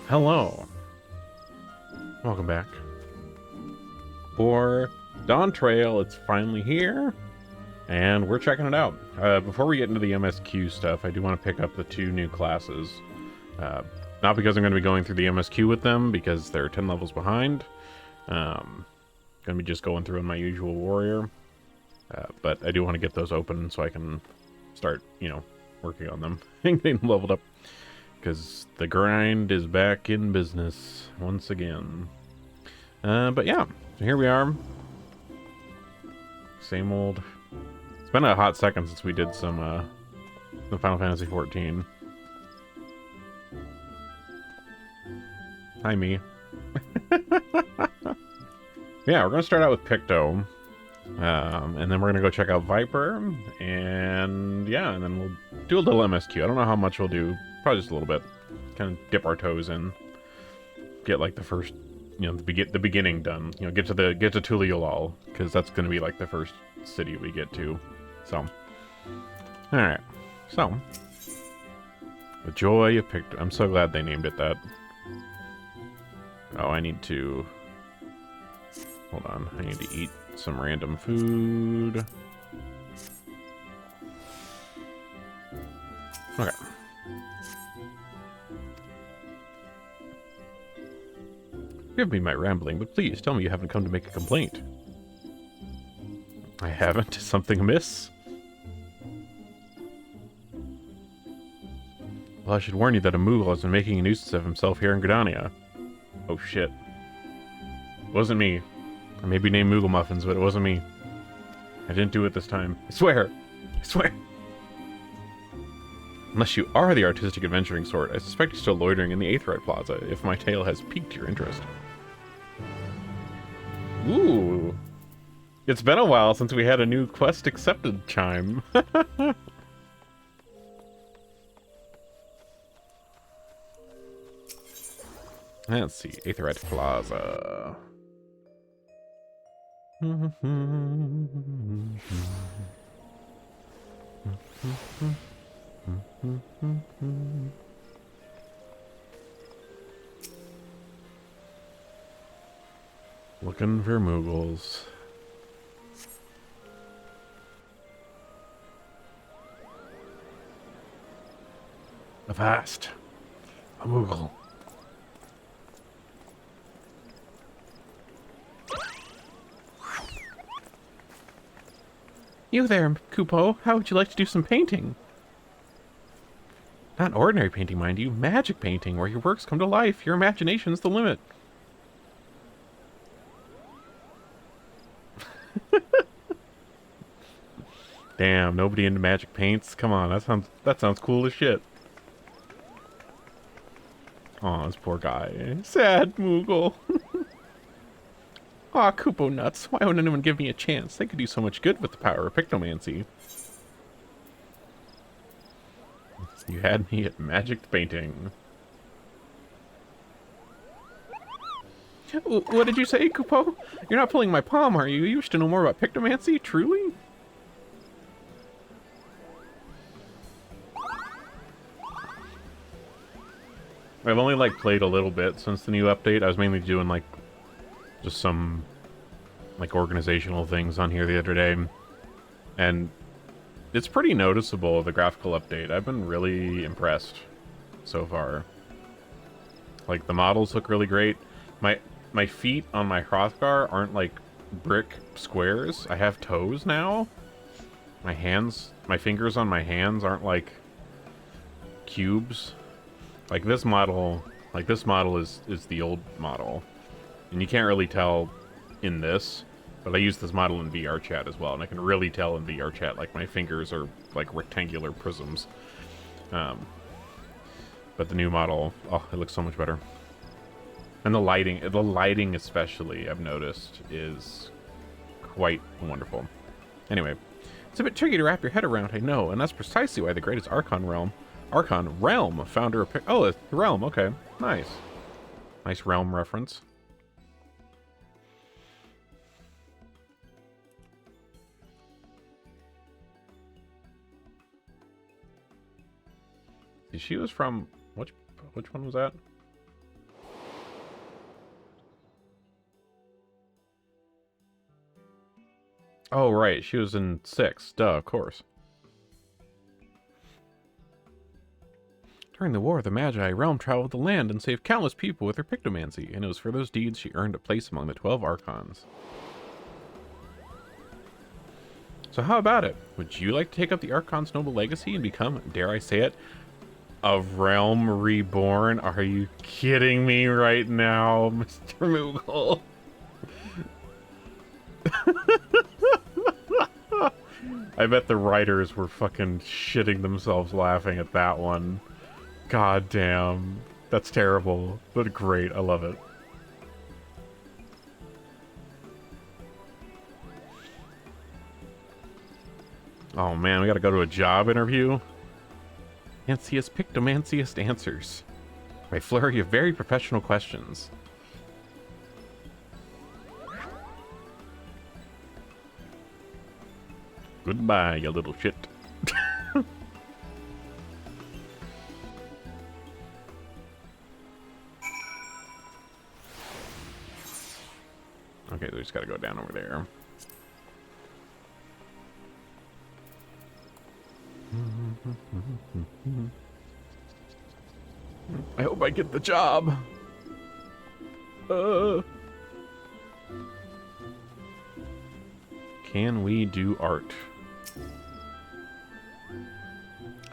Hello. Welcome back. For Dawn Trail, it's finally here, and we're checking it out. Before we get into the MSQ stuff, I do want to pick up the 2 new classes. Not because I'm going to be going through the MSQ with them, because they're 10 levels behind. Going to be just going through in my usual warrior. But I do want to get those open so I can start, working on them and getting leveled up. Because the grind is back in business once again. But yeah, so here we are. Same old. It's been a hot second since we did some Final Fantasy XIV. Hi, me. Yeah, we're gonna start out with Picto, and then we're gonna go check out Viper, and yeah, and then we'll do a little MSQ. I don't know how much we'll do. Probably just a little bit. Kind of dip our toes in. Get like the first, the beginning done. Get to Tuliolal, because that's going to be like the first city we get to. So, all right. So, the joy of Picto. I'm so glad they named it that. Oh, I need to. Hold on. I need to eat some random food. Okay. Forgive me my rambling, but please tell me you haven't come to make a complaint. I haven't? Is something amiss? Well, I should warn you that a Moogle has been making a nuisance of himself here in Gridania. Oh shit. It wasn't me. I may be named Moogle Muffins, but it wasn't me. I didn't do it this time. I swear! I swear! Unless you are the artistic adventuring sort, I suspect you're still loitering in the Aetheryte Plaza, if my tale has piqued your interest. Ooh. It's been a while since we had a new quest accepted chime. Let's see. Aetheryte Plaza. Looking for Moogles. Avast! A Moogle. You there, Kupo. How would you like to do some painting? Not ordinary painting, mind you. Magic painting, where your works come to life. Your imagination's the limit. Damn, nobody into magic paints? Come on, that sounds cool as shit. Aw, this poor guy. Sad Moogle. Aw, Kupo nuts. Why would anyone give me a chance? They could do so much good with the power of Pictomancy. You had me at magic painting. What did you say, Kupo? You're not pulling my palm, are you? You wish to know more about Pictomancy? Truly? I've only, played a little bit since the new update. I was mainly doing, just some, organizational things on here the other day. And it's pretty noticeable, the graphical update. I've been really impressed so far. The models look really great. My feet on my Hrothgar aren't, brick squares. I have toes now. My fingers on my hands aren't, cubes. This model is the old model. And you can't really tell in this, but I use this model in VR chat as well, and I can really tell in VR chat, my fingers are rectangular prisms. But the new model, oh, it looks so much better. And the lighting especially, I've noticed, is quite wonderful. Anyway, it's a bit tricky to wrap your head around, I know, and that's precisely why the greatest Archon Realm, founder of... Oh, it's Realm, okay. Nice. Nice Realm reference. She was from... Which one was that? Oh, right. She was in 6. Duh, of course. During the war, the Magi realm traveled the land and saved countless people with her pictomancy, and it was for those deeds she earned a place among the 12 Archons. So how about it? Would you like to take up the Archon's noble legacy and become, dare I say it, a realm reborn? Are you kidding me right now, Mr. Moogle? I bet the writers were fucking shitting themselves laughing at that one. God damn. That's terrible, but great. I love it. Oh man, we gotta go to a job interview? Fanciest Pictomanciest answers. By flurry of very professional questions. Goodbye, you little shit. Okay, we just gotta go down over there. I hope I get the job. Can we do art?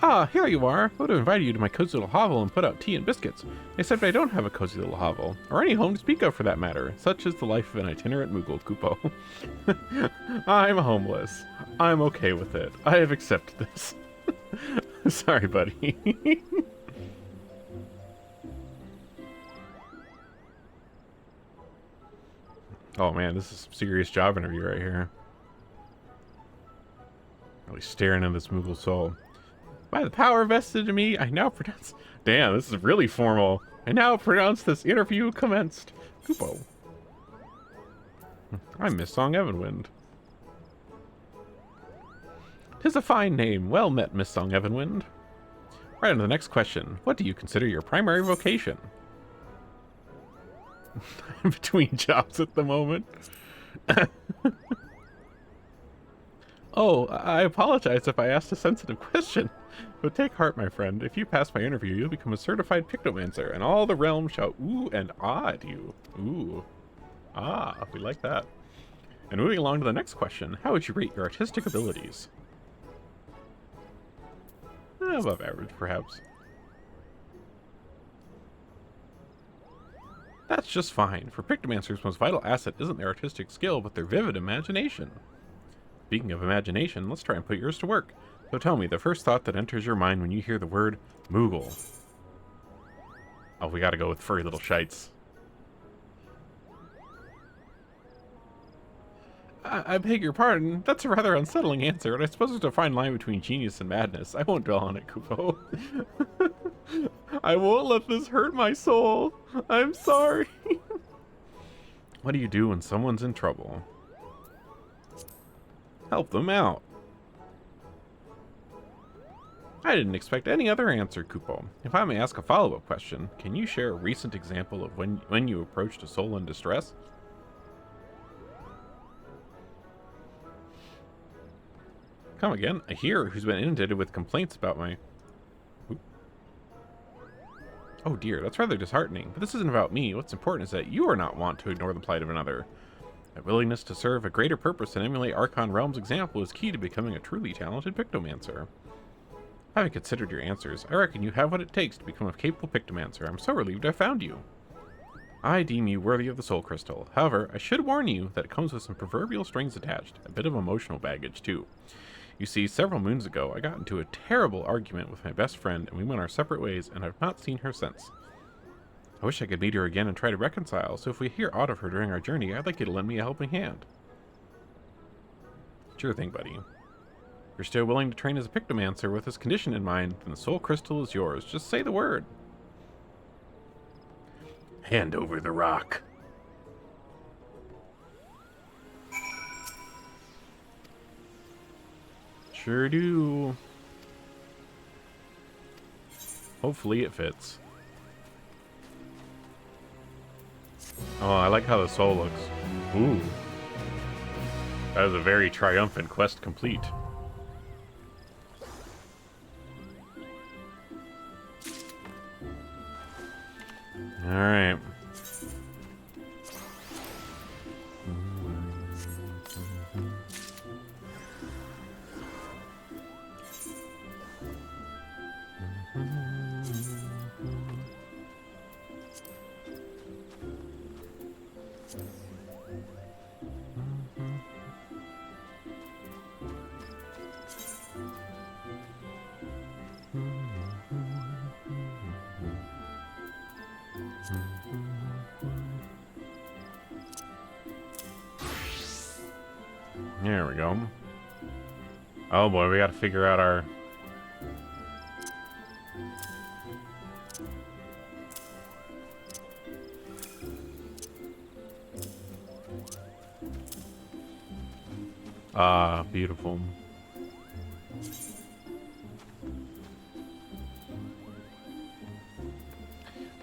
Ah, here you are. I would have invited you to my cozy little hovel and put out tea and biscuits. Except I don't have a cozy little hovel, or any home to speak of for that matter. Such is the life of an itinerant Moogle, Kupo. I'm homeless. I'm okay with it. I have accepted this. Sorry, buddy. Oh man, this is some serious job interview right here. Really staring in this Moogle soul. By the power vested in me, I now pronounce... Damn, this is really formal. I now pronounce this interview commenced. Kupo. I'm Miss Song Evanwind. 'Tis a fine name. Well met, Miss Song Evanwind. Right on to the next question. What do you consider your primary vocation? I'm between jobs at the moment. Oh, I apologize if I asked a sensitive question. But take heart, my friend. If you pass my interview, you'll become a certified Pictomancer, and all the realm shall ooh and ah at you. Ooh. Ah, we like that. And moving along to the next question. How would you rate your artistic abilities? Above average, perhaps. That's just fine. For Pictomancers' most vital asset isn't their artistic skill, but their vivid imagination. Speaking of imagination, let's try and put yours to work. So tell me, the first thought that enters your mind when you hear the word Moogle. Oh, we gotta go with furry little shites. I beg your pardon. That's a rather unsettling answer, and I suppose there's a fine line between genius and madness. I won't dwell on it, Kupo. I won't let this hurt my soul. I'm sorry. What do you do when someone's in trouble? Help them out. I didn't expect any other answer, Kupo. If I may ask a follow-up question, can you share a recent example of when you approached a soul in distress? Come again? A hearer who's been inundated with complaints about my... Oop. Oh dear, that's rather disheartening. But this isn't about me. What's important is that you are not wont to ignore the plight of another. A willingness to serve a greater purpose and emulate Archon Realm's example is key to becoming a truly talented Pictomancer. Having considered your answers, I reckon you have what it takes to become a capable Pictomancer. I'm so relieved I found you. I deem you worthy of the Soul Crystal. However, I should warn you that it comes with some proverbial strings attached, a bit of emotional baggage too. You see, several moons ago, I got into a terrible argument with my best friend, and we went our separate ways, and I've not seen her since. I wish I could meet her again and try to reconcile, so if we hear aught of her during our journey, I'd like you to lend me a helping hand. Sure thing, buddy. If you're still willing to train as a Pictomancer with this condition in mind, then the soul crystal is yours. Just say the word. Hand over the rock. Sure do. Hopefully it fits. Oh, I like how the soul looks. Ooh. That was a very triumphant quest complete. Alright. There we go. Oh boy, we gotta figure out our... Ah, beautiful.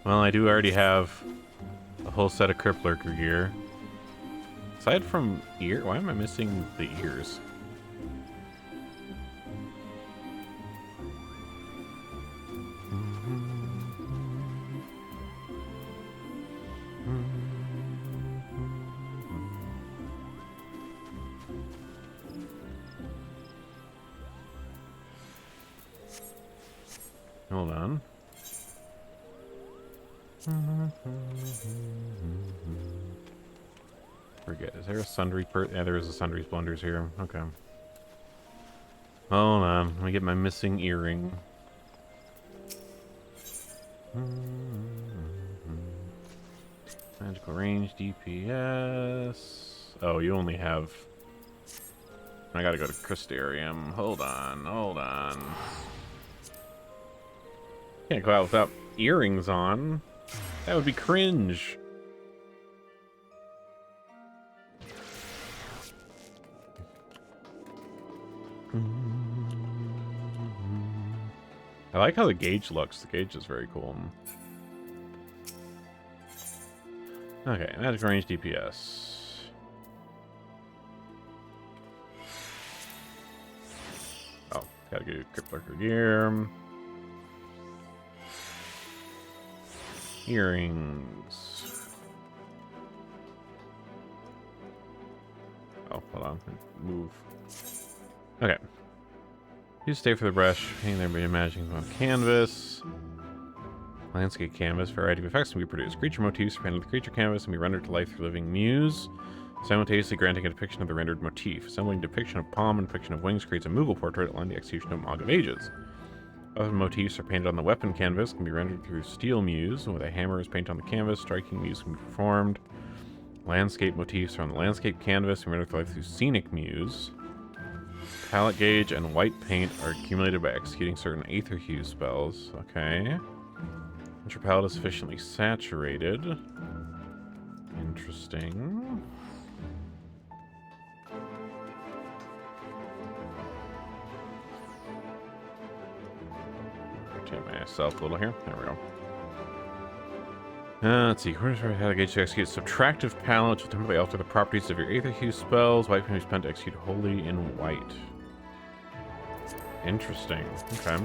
Well, I do already have a whole set of Crypt Lurker gear. Aside from ear, why am I missing the ears? Hold on. Forget. Is there a sundry yeah, there is a sundry splendors here. Okay. Hold on. Let me get my missing earring. Magical range, DPS. Oh, you only have... I gotta go to Crystarium. Hold on, hold on. Can't go out without earrings on. That would be cringe. I like how the gauge looks. The gauge is very cool. Okay, magic range DPS. Oh, gotta get Crypt Lurker gear. Earrings. Oh, hold on. Move. Okay. You stay for the brush. Hang there by imagining on canvas. Landscape canvas. Variety of effects can be produced. Creature motifs are painted on the creature canvas and be rendered to life through living muse, simultaneously granting a depiction of the rendered motif. Assembling depiction of palm and depiction of wings creates a movable portrait along the execution of Mog of Ages. Other motifs are painted on the weapon canvas, can be rendered through steel muse. With a hammer is painted on the canvas, striking muse can be performed. Landscape motifs are on the landscape canvas and rendered to life through scenic muse. Palette gauge and white paint are accumulated by executing certain aether hue spells. Okay. Once your palette is sufficiently saturated. Interesting. Rotate myself a little here. There we go. Let's see. Where's our palette gauge to execute subtractive palette, which will temporarily alter the properties of your aether hue spells. White paint is spent to execute wholly in white. Interesting. Okay.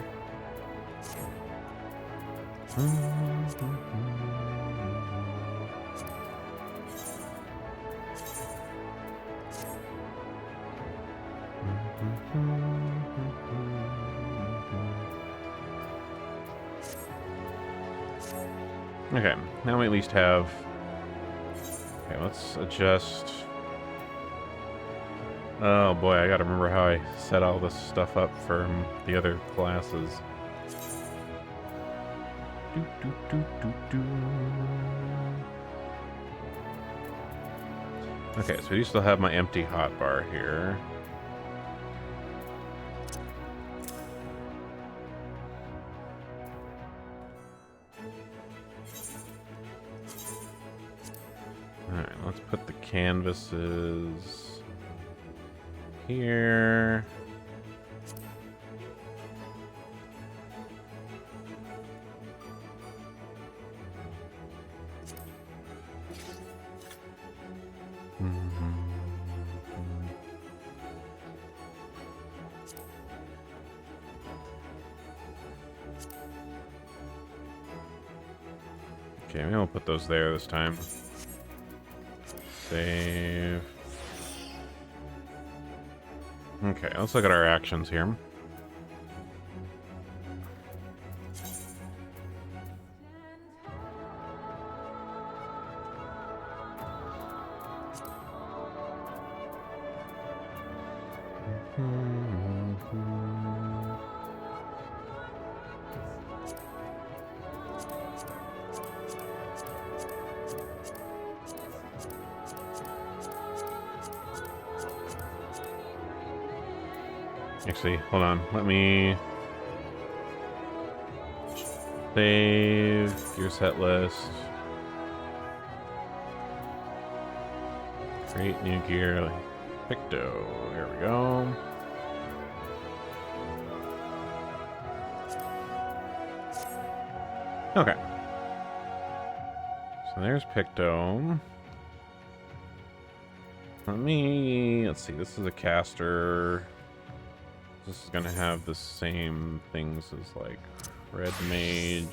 Okay, now we at least have... Okay, let's adjust... Oh boy, I gotta remember how I set all this stuff up for the other classes. Do, do, do, do, do. Okay, so I do still have my empty hotbar here. Alright, let's put the canvases here. Okay, maybe I'll put those there this time. Save. Okay, let's look at our actions here. Actually, hold on. Let me save your set list. Create new gear. Picto. There we go. Okay. So there's Picto. Let's see. This is a caster. This is gonna have the same things as like Red Mage-ish.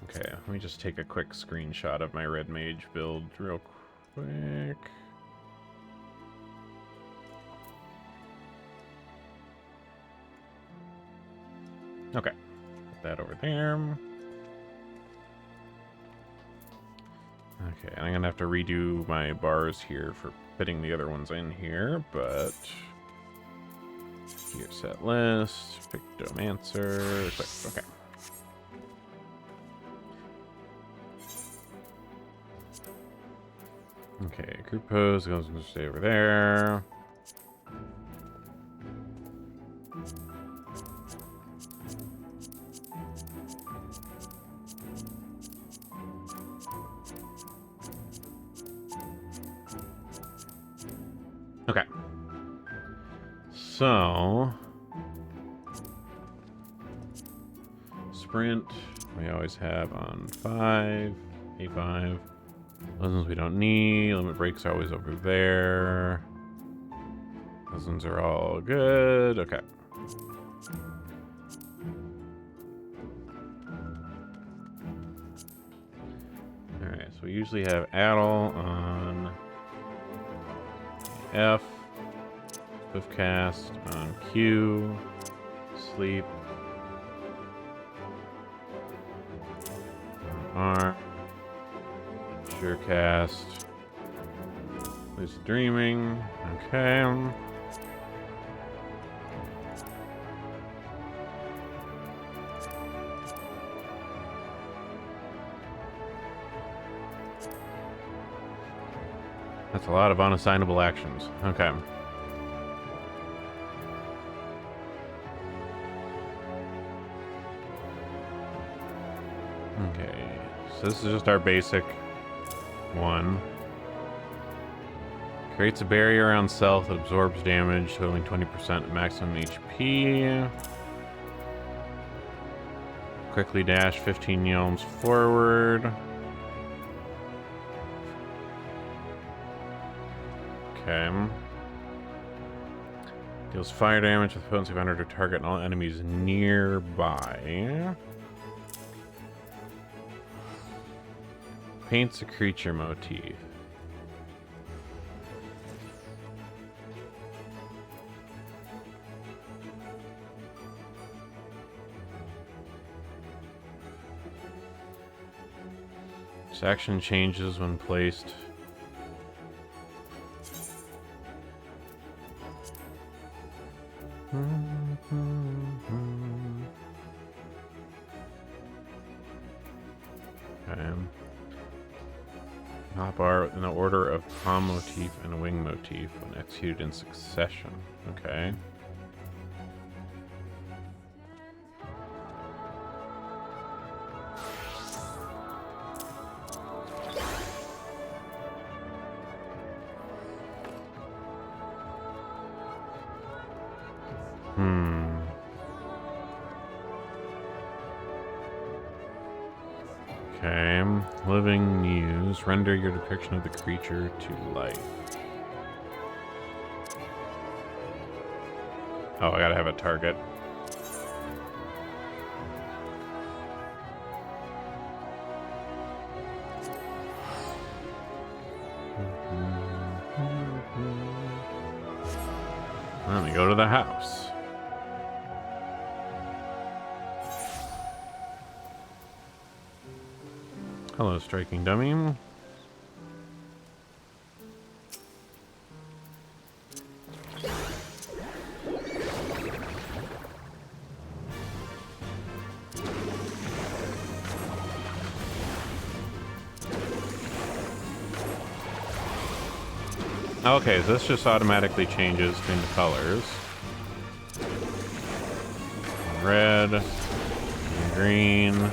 Okay, let me just take a quick screenshot of my Red Mage build real quick. Okay, put that over there. Okay, I'm gonna have to redo my bars here for fitting the other ones in here, but gear set list, Pictomancer, okay. Okay, group pose goes to stay over there. Okay. So sprint we always have on 5, A5. Those ones we don't need. Limit breaks are always over there. Those ones are all good. Okay. Alright, so we usually have Addle on F, Swift Cast on Q, Sleep on R, Sure Cast, Lucid Dreaming, okay. That's a lot of unassignable actions. Okay. Okay. So this is just our basic one. Creates a barrier around self that absorbs damage, totaling 20% maximum HP. Quickly dash 15 yalms forward. Okay. Deals fire damage with potency of 100 to target and all enemies nearby. Paints a creature motif. This action changes when placed. Okay. Hotbar in the order of palm motif and wing motif when executed in succession. Okay. Okay. Living Muse. Render your depiction of the creature to life. Oh, I gotta have a target. Let me go to the house. Hello, striking dummy. Okay, so this just automatically changes between the colors. Red, and green,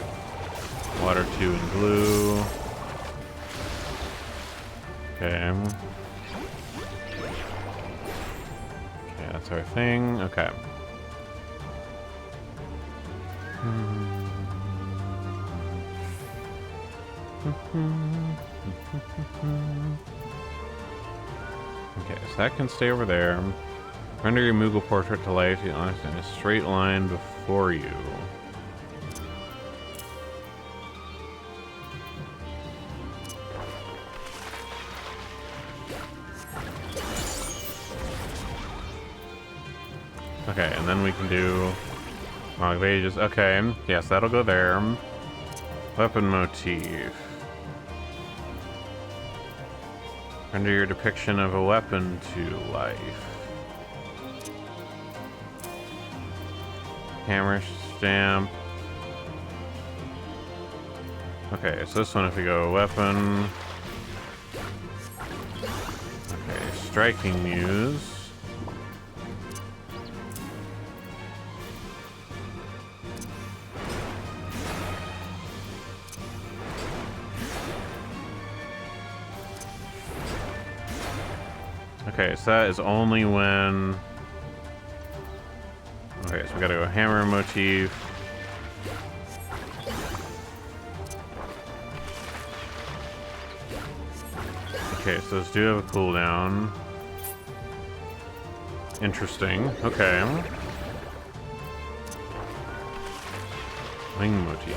water 2 and blue. Okay. Okay, that's our thing. Okay. Okay, so that can stay over there. Render your Moogle portrait to life in a straight line before you. Okay, and then we can do Log of Ages. Okay, yes, that'll go there. Weapon motif. Render your depiction of a weapon to life. Hammer stamp. Okay, so this one, if we go weapon. Okay, striking muse. Okay, so that is only when... Okay, so we gotta go hammer motif. Okay, so those do have a cooldown. Interesting. Okay. Wing motif.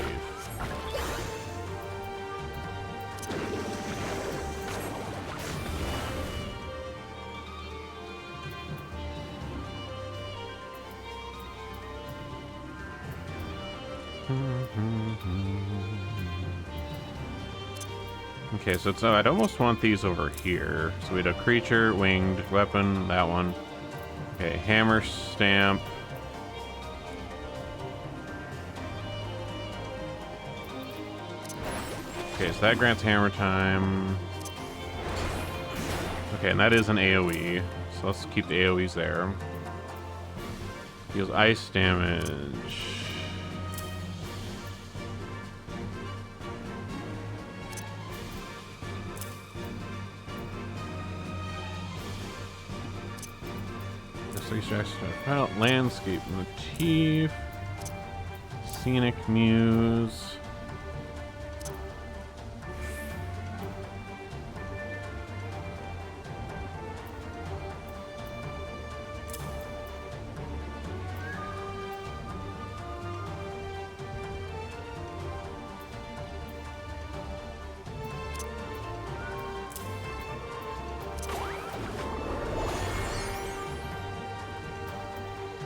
Okay, so it's, I'd almost want these over here. So we'd have creature, winged, weapon, that one. Okay, hammer stamp. Okay, so that grants hammer time. Okay, and that is an AoE. So let's keep the AoEs there. Deals ice damage. Landscape motif, scenic muse.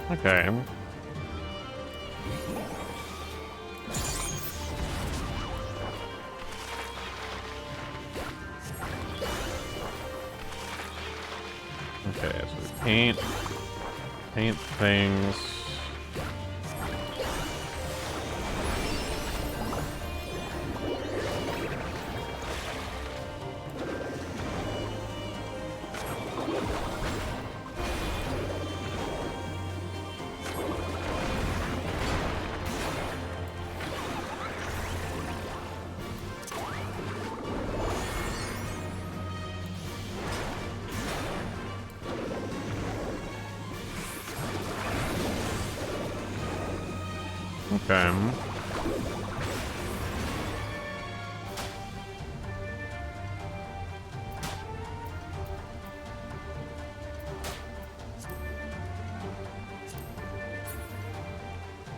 Okay. Okay, so we paint things. Okay.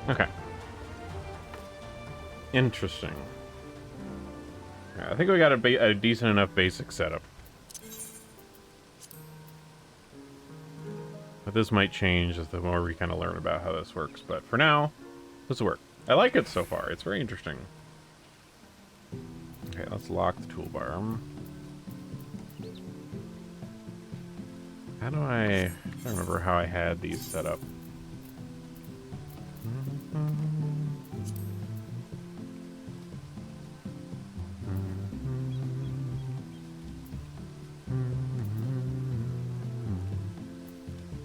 Okay. Interesting. Yeah, I think we got a decent enough basic setup. But this might change as the more we kind of learn about how this works. But for now, this will work. I like it so far. It's very interesting. Okay, let's lock the toolbar. How do I don't remember how I had these set up.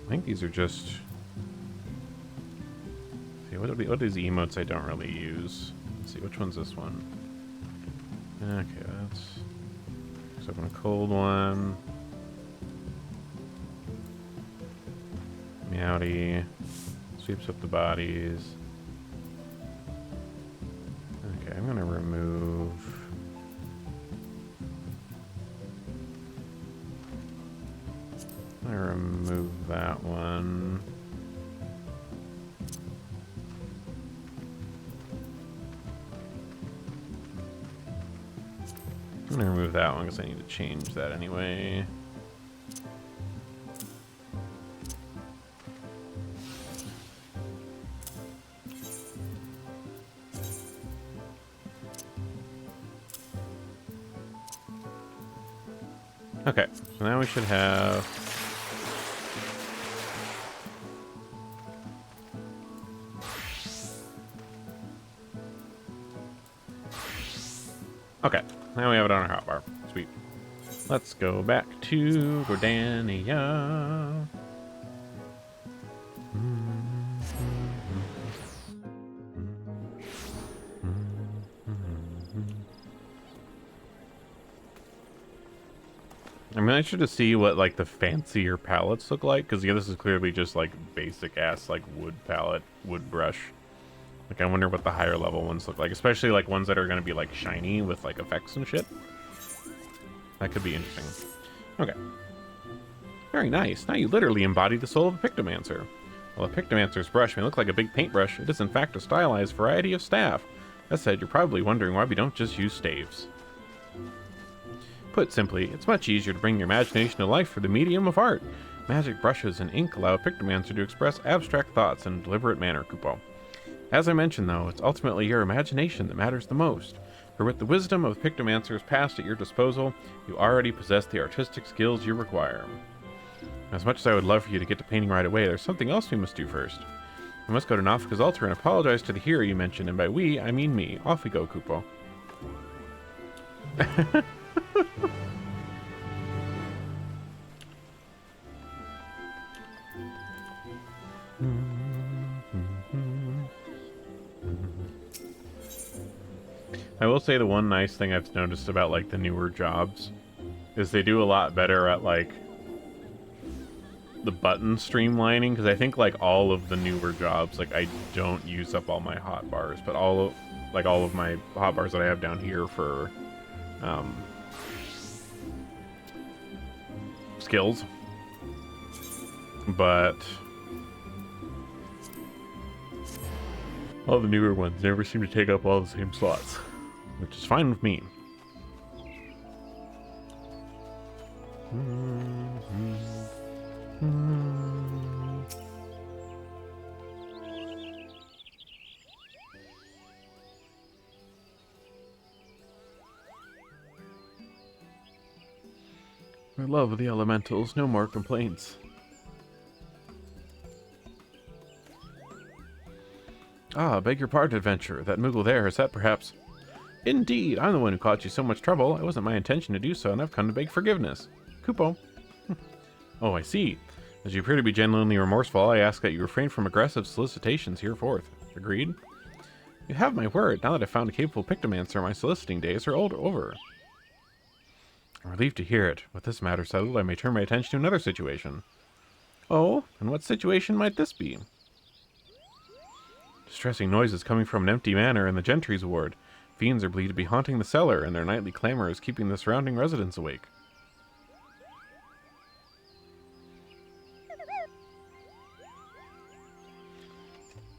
I think these are just... See, what are these emotes I don't really use? Let's see, which one's this one? Okay, let's open a cold one. Meowdy. Sweeps up the bodies. Okay, I'm gonna remove... I remove that one. I'm gonna remove that one because I need to change that anyway. Okay, so now we should have... Okay, now we have it on our hotbar. Sweet. Let's go back to Gordania. I'm interested to see what, like, the fancier palettes look like, because, yeah, this is clearly just, like, basic-ass, like, wood palette, wood brush. Like, I wonder what the higher level ones look like, especially, like, ones that are going to be, like, shiny with, like, effects and shit. That could be interesting. Okay. Very nice. Now you literally embody the soul of a Pictomancer. While a Pictomancer's brush may look like a big paintbrush, it is, in fact, a stylized variety of staff. That said, you're probably wondering why we don't just use staves. Put simply, it's much easier to bring your imagination to life through the medium of art. Magic brushes and ink allow a Pictomancer to express abstract thoughts in a deliberate manner, Kupo. As I mentioned, though, it's ultimately your imagination that matters the most. For with the wisdom of the Pictomancers past at your disposal, you already possess the artistic skills you require. As much as I would love for you to get to painting right away, there's something else we must do first. We must go to Nafka's altar and apologize to the hero you mentioned, and by we, I mean me. Off we go, Kupo. I will say the one nice thing I've noticed about, like, the newer jobs is they do a lot better at, like, the button streamlining, because I think, like, all of the newer jobs, like, I don't use up all my hotbars, but all of my hotbars that I have down here for skills, but all the newer ones never seem to take up all the same slots, which is fine with me. For love of the elementals, no more complaints. Ah, beg your pardon, adventurer. That Moogle there, is that perhaps... Indeed, I'm the one who caused you so much trouble. It wasn't my intention to do so, and I've come to beg forgiveness. Kupo. Oh, I see. As you appear to be genuinely remorseful, I ask that you refrain from aggressive solicitations hereforth. Agreed? You have my word. Now that I've found a capable Pictomancer, my soliciting days are over. I'm relieved to hear it. With this matter settled, I may turn my attention to another situation. Oh, and what situation might this be? To Distressing noises coming from an empty manor in the Gentry's ward. Fiends are believed to be haunting the cellar, and their nightly clamor is keeping the surrounding residents awake.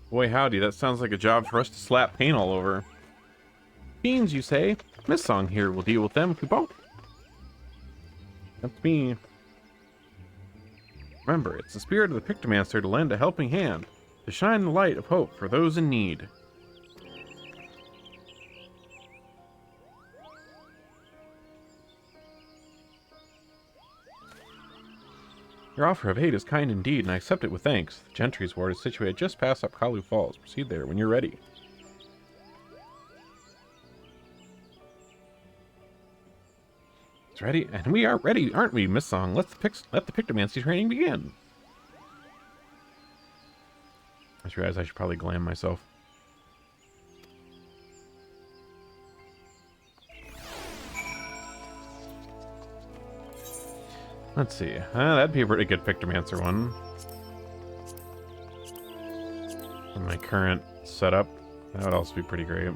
Boy howdy, that sounds like a job for us to slap paint all over. Fiends, you say? Miss Song here will deal with them, Coupon. That's me. Remember, it's the spirit of the Pictomancer to lend a helping hand, to shine the light of hope for those in need. Your offer of aid is kind indeed, and I accept it with thanks. The Gentry's ward is situated just past Upkalu Falls. Proceed there when you're ready. It's ready, and we are ready, aren't we, Miss Song? Let the Pictomancy training begin. I just realized I should probably glam myself. Let's see. That'd be a pretty good Pictomancer one. For my current setup, that would also be pretty great.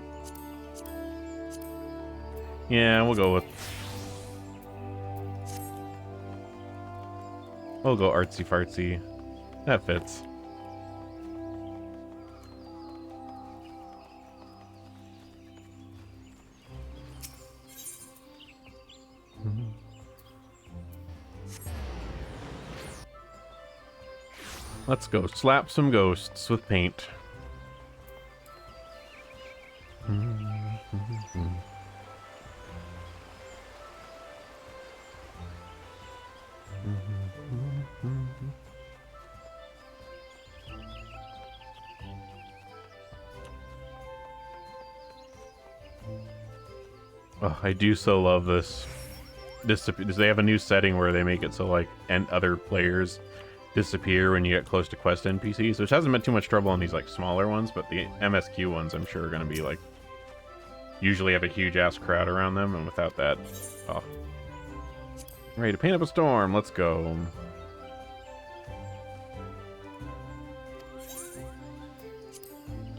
Yeah, we'll go artsy fartsy. That fits. Let's go slap some ghosts with paint. Oh, I do so love this. They have a new setting where they make it so like other players disappear when you get close to quest NPCs, which hasn't been too much trouble on these like smaller ones, but the MSQ ones I'm sure are going to be like usually have a huge ass crowd around them, and without that, oh. Ready to paint up a storm. Let's go.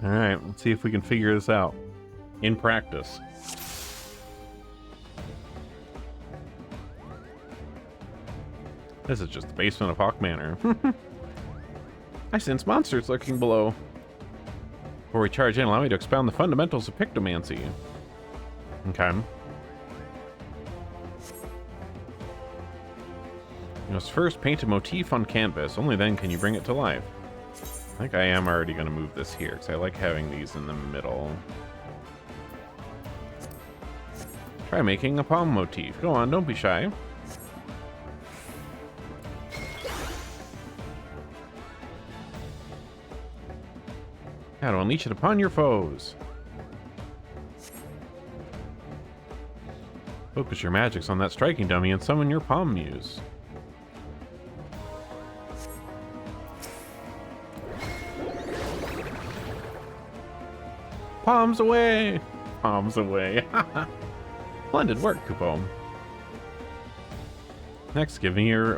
All right, let's see if we can figure this out in practice. This is just the basement of Hawk Manor. I sense monsters lurking below. Before we charge in, allow me to expound the fundamentals of Pictomancy. Okay. You must first paint a motif on canvas. Only then can you bring it to life. I think I am already going to move this here, because I like having these in the middle. Try making a palm motif. Go on, don't be shy. How to unleash it upon your foes. Focus your magics on that striking dummy and summon your palm muse. Palms away! Palms away. Splendid work, Kupo. Next, give me your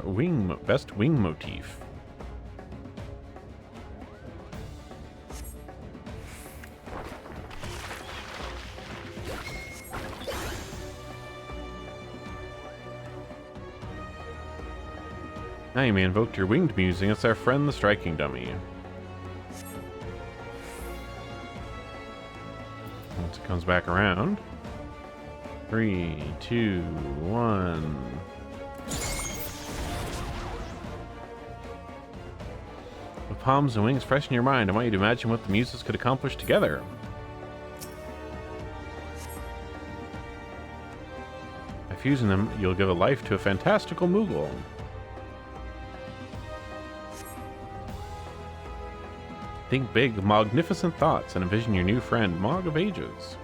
best wing motif. Now you may invoke your winged muse against our friend the striking dummy. Once it comes back around. 3, 2, 1. With palms and wings fresh in your mind, I want you to imagine what the muses could accomplish together. By fusing them, you'll give a life to a fantastical Moogle. Think big, magnificent thoughts and envision your new friend, Mog of Ages.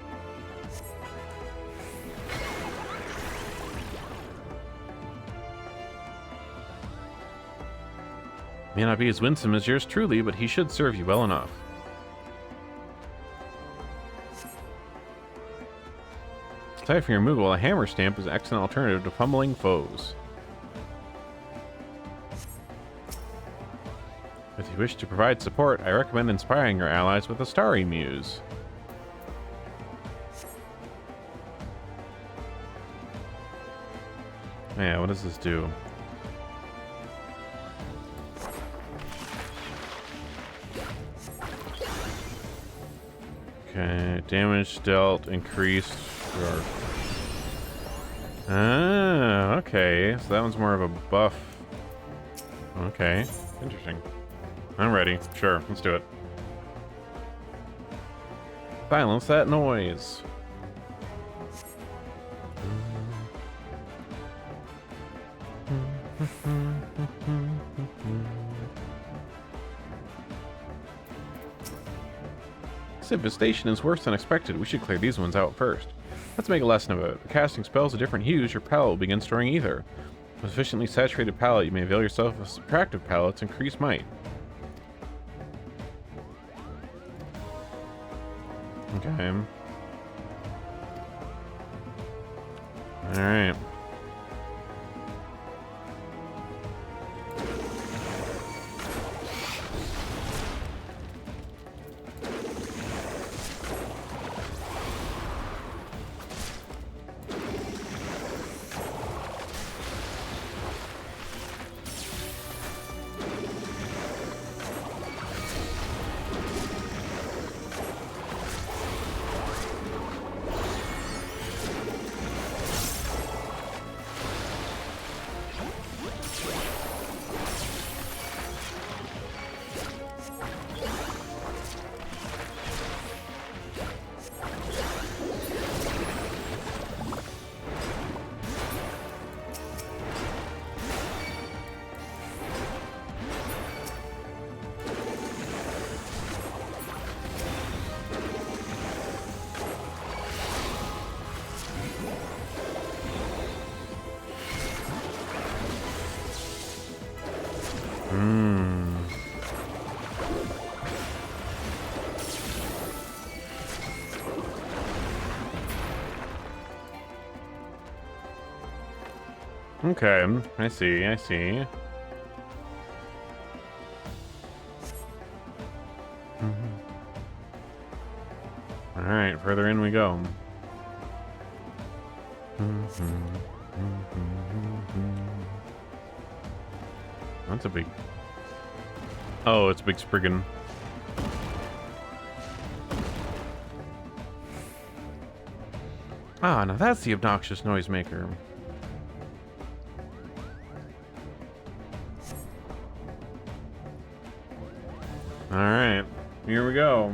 May not be as winsome as yours truly, but he should serve you well enough. Aside from your Moogle, a hammer stamp is an excellent alternative to pummeling you wish to provide support, I recommend inspiring your allies with a Starry Muse. Yeah, what does this do? Okay, damage dealt increased. Or... Ah, okay. So that one's more of a buff. Okay, interesting. I'm ready. Sure, let's do it. Silence that noise. This infestation is worse than expected. We should clear these ones out first. Let's make a lesson of it. By casting spells of different hues, your palette will begin storing ether. With a sufficiently saturated palette, you may avail yourself of subtractive palettes and increase might. Okay. Alright. Okay, I see, I see. Alright, further in we go. That's a big... Oh, it's a big Spriggan. Ah, now that's the obnoxious noisemaker. Alright, here we go.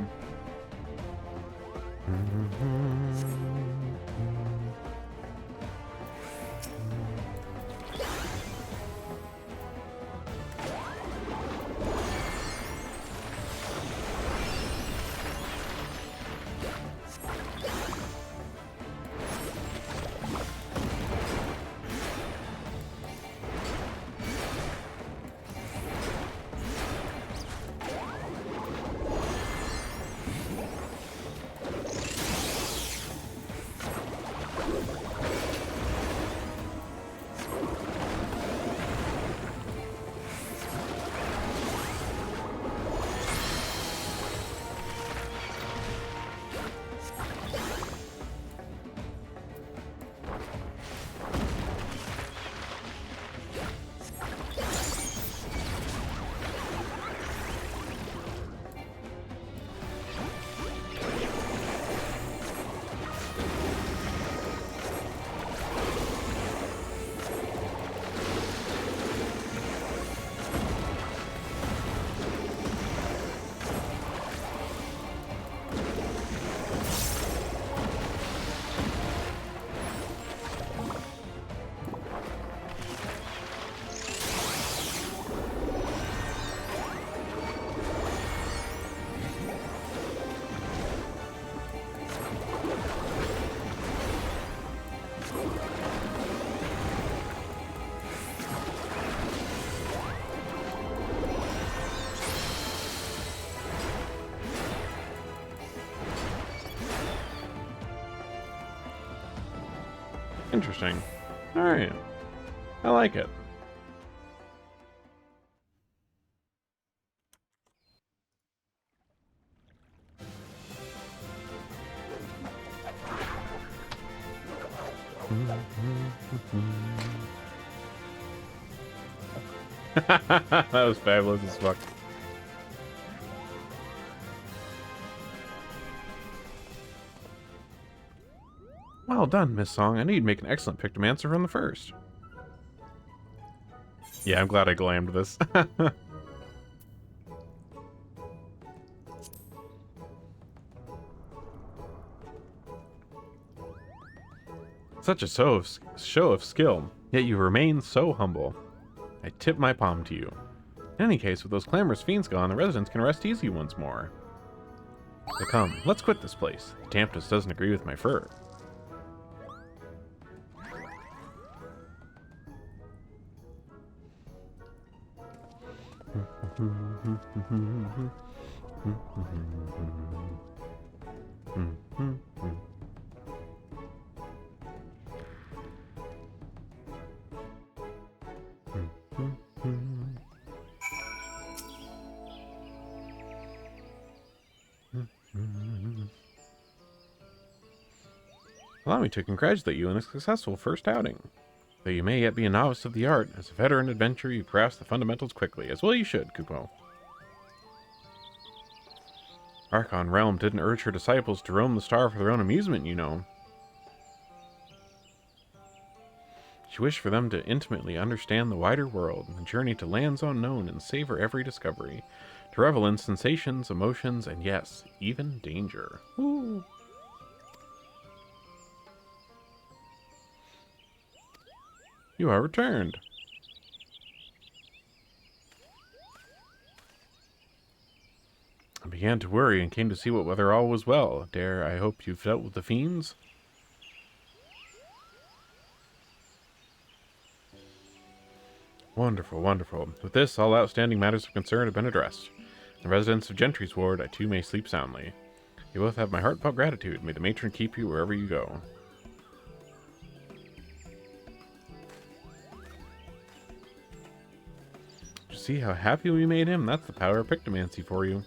Interesting. Alright. I like it. That was fabulous as fuck. Well done, Miss Song. I knew you'd make an excellent Pictomancer from the first. Yeah, I'm glad I glammed this. Such a show of skill, yet you remain so humble. I tip my palm to you. In any case, with those clamorous fiends gone, the residents can rest easy once more. So come, let's quit this place. The dampness doesn't agree with my fur. Allow me to congratulate you on a successful first outing. Though you may yet be a novice of the art, as a veteran adventurer you grasp the fundamentals quickly, as well you should, Kupo. Archon Realm didn't urge her disciples to roam the star for their own amusement, you know. She wished for them to intimately understand the wider world and the journey to lands unknown and savor every discovery, to revel in sensations, emotions, and yes, even danger. Ooh. You are returned. I began to worry and came to see whether all was well. Dare I hope you've dealt with the fiends? Wonderful, wonderful. With this, all outstanding matters of concern have been addressed. The residents of Gentry's Ward, I too may sleep soundly. You both have my heartfelt gratitude. May the matron keep you wherever you go. See how happy we made him? That's the power of Pictomancy for you.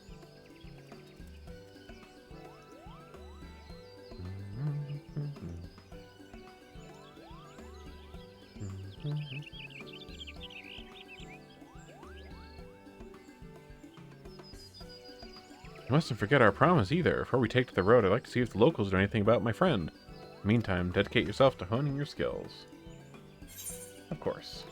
You mustn't forget our promise either. Before we take to the road, I'd like to see if the locals know anything about my friend. In the meantime, dedicate yourself to honing your skills. Of course.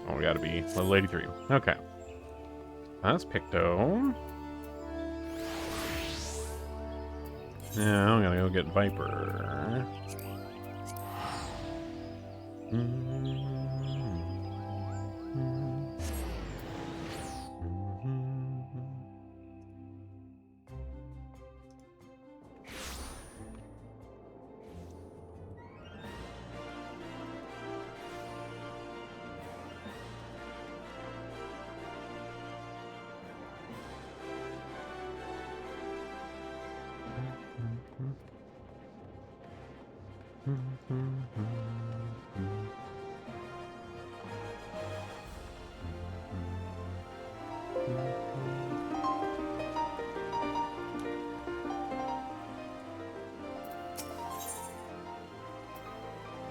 Oh, we gotta be level 83. Okay. That's Picto. Now I'm gonna go get Viper.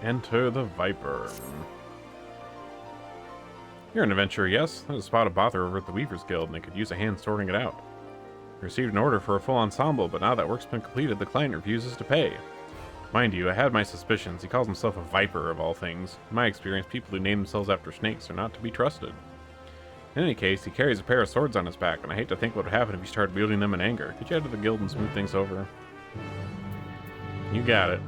Enter the Viper. You're an adventurer, yes? There's a spot of bother over at the Weaver's Guild, and they could use a hand sorting it out. I received an order for a full ensemble, but now that work's been completed, the client refuses to pay. Mind you, I had my suspicions. He calls himself a Viper, of all things. In my experience, people who name themselves after snakes are not to be trusted. In any case, he carries a pair of swords on his back, and I hate to think what would happen if he started wielding them in anger. Could you head to the guild and smooth things over? You got it.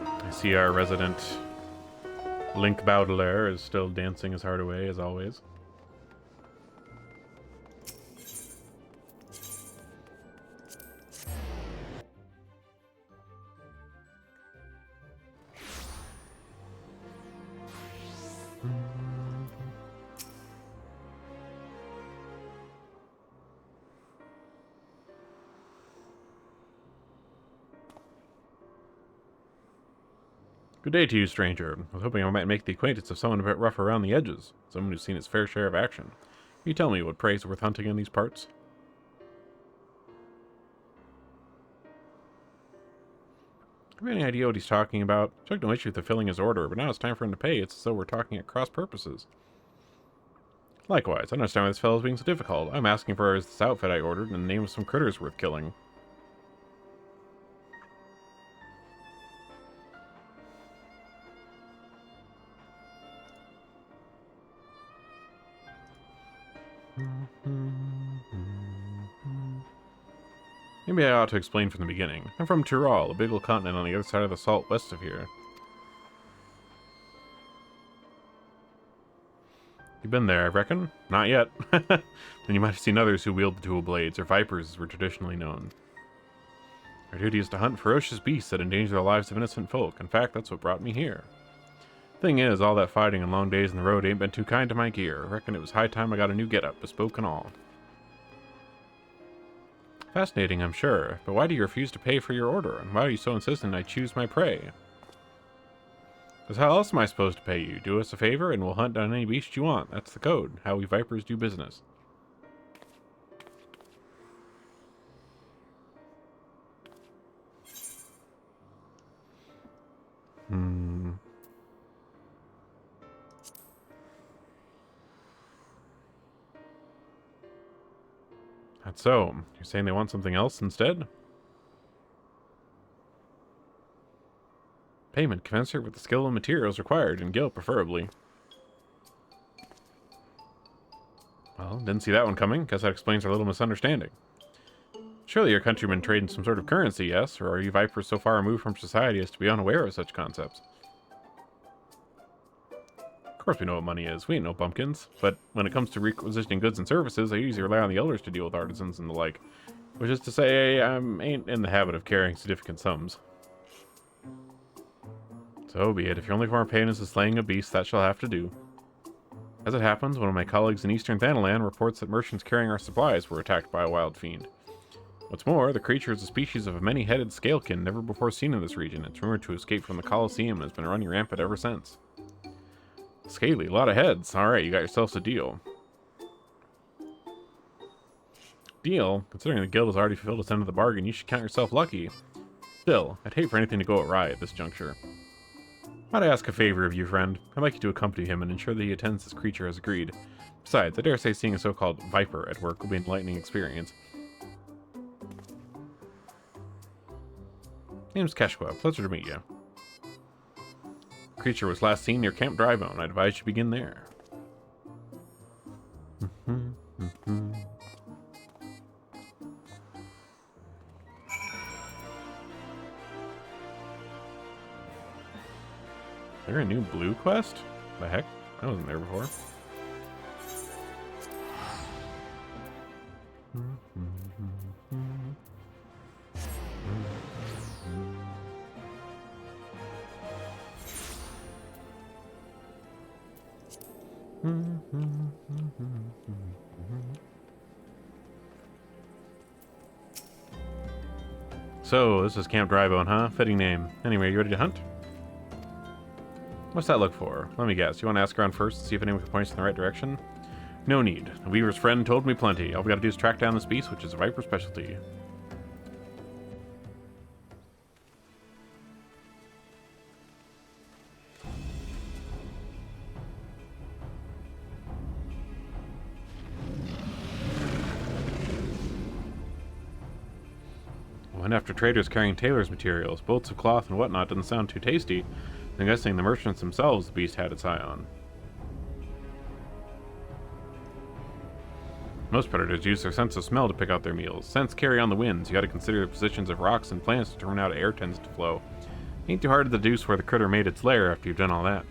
I see our resident Link Baudelaire is still dancing his heart away, as always. Good day to you, stranger. I was hoping I might make the acquaintance of someone a bit rough around the edges, someone who's seen its fair share of action. Can you tell me what prey is worth hunting in these parts? Have any idea what he's talking about? Took no issue with fulfilling his order, but now it's time for him to pay. It's as though we're talking at cross purposes. Likewise, I understand why this fellow's being so difficult. I'm asking for this outfit I ordered in the name of some critters worth killing. Maybe I ought to explain from the beginning. I'm from Tyrol, a big old continent on the other side of the salt west of here. You been there, I reckon? Not yet. Then you might have seen others who wield the dual blades, or vipers as we're traditionally known. Our duty is to hunt ferocious beasts that endanger the lives of innocent folk. In fact, that's what brought me here. Thing is, all that fighting and long days on the road ain't been too kind to my gear. I reckon it was high time I got a new get-up, bespoke and all. Fascinating, I'm sure, but why do you refuse to pay for your order, and why are you so insistent I choose my prey? Because how else am I supposed to pay you? Do us a favor, and we'll hunt down any beast you want. That's the code, how we vipers do business. That's so. You're saying they want something else instead? Payment commensurate with the skill and materials required, and gil preferably. Well, didn't see that one coming. Guess that explains our little misunderstanding. Surely your countrymen trade in some sort of currency, yes? Or are you vipers so far removed from society as to be unaware of such concepts? Of course we know what money is. We ain't no bumpkins. But when it comes to requisitioning goods and services, I usually rely on the elders to deal with artisans and the like. Which is to say, I ain't in the habit of carrying significant sums. So be it. If your only form of payment is the slaying a beast, that shall have to do. As it happens, one of my colleagues in eastern Thanalan reports that merchants carrying our supplies were attacked by a wild fiend. What's more, the creature is a species of a many-headed scalekin never before seen in this region. It's rumored to escape from the Colosseum and has been running rampant ever since. Scaly, a lot of heads. Alright, you got yourselves a deal. Deal? Considering the guild has already fulfilled its end of the bargain, you should count yourself lucky. Still, I'd hate for anything to go awry at this juncture. Might I ask a favor of you, friend? I'd like you to accompany him and ensure that he attends this creature as agreed. Besides, I dare say seeing a so-called viper at work will be an enlightening experience. Name's Keshwa. Pleasure to meet you. The creature was last seen near Camp Drybone. I advise you begin there. Is there a new blue quest? The heck? I wasn't there before. So, this is Camp Drybone, huh? Fitting name. Anyway, you ready to hunt? What's that look for? Let me guess. You want to ask around first and see if anyone can point us in the right direction? No need. A weaver's friend told me plenty. All we gotta do is track down this beast, which is a viper specialty. Went after traders carrying tailor's materials. Bolts of cloth and whatnot doesn't sound too tasty. I'm guessing the merchants themselves the beast had its eye on. Most predators use their sense of smell to pick out their meals. Scents carry on the winds. You gotta consider the positions of rocks and plants to determine how air tends to flow. Ain't too hard to deduce where the critter made its lair after you've done all that.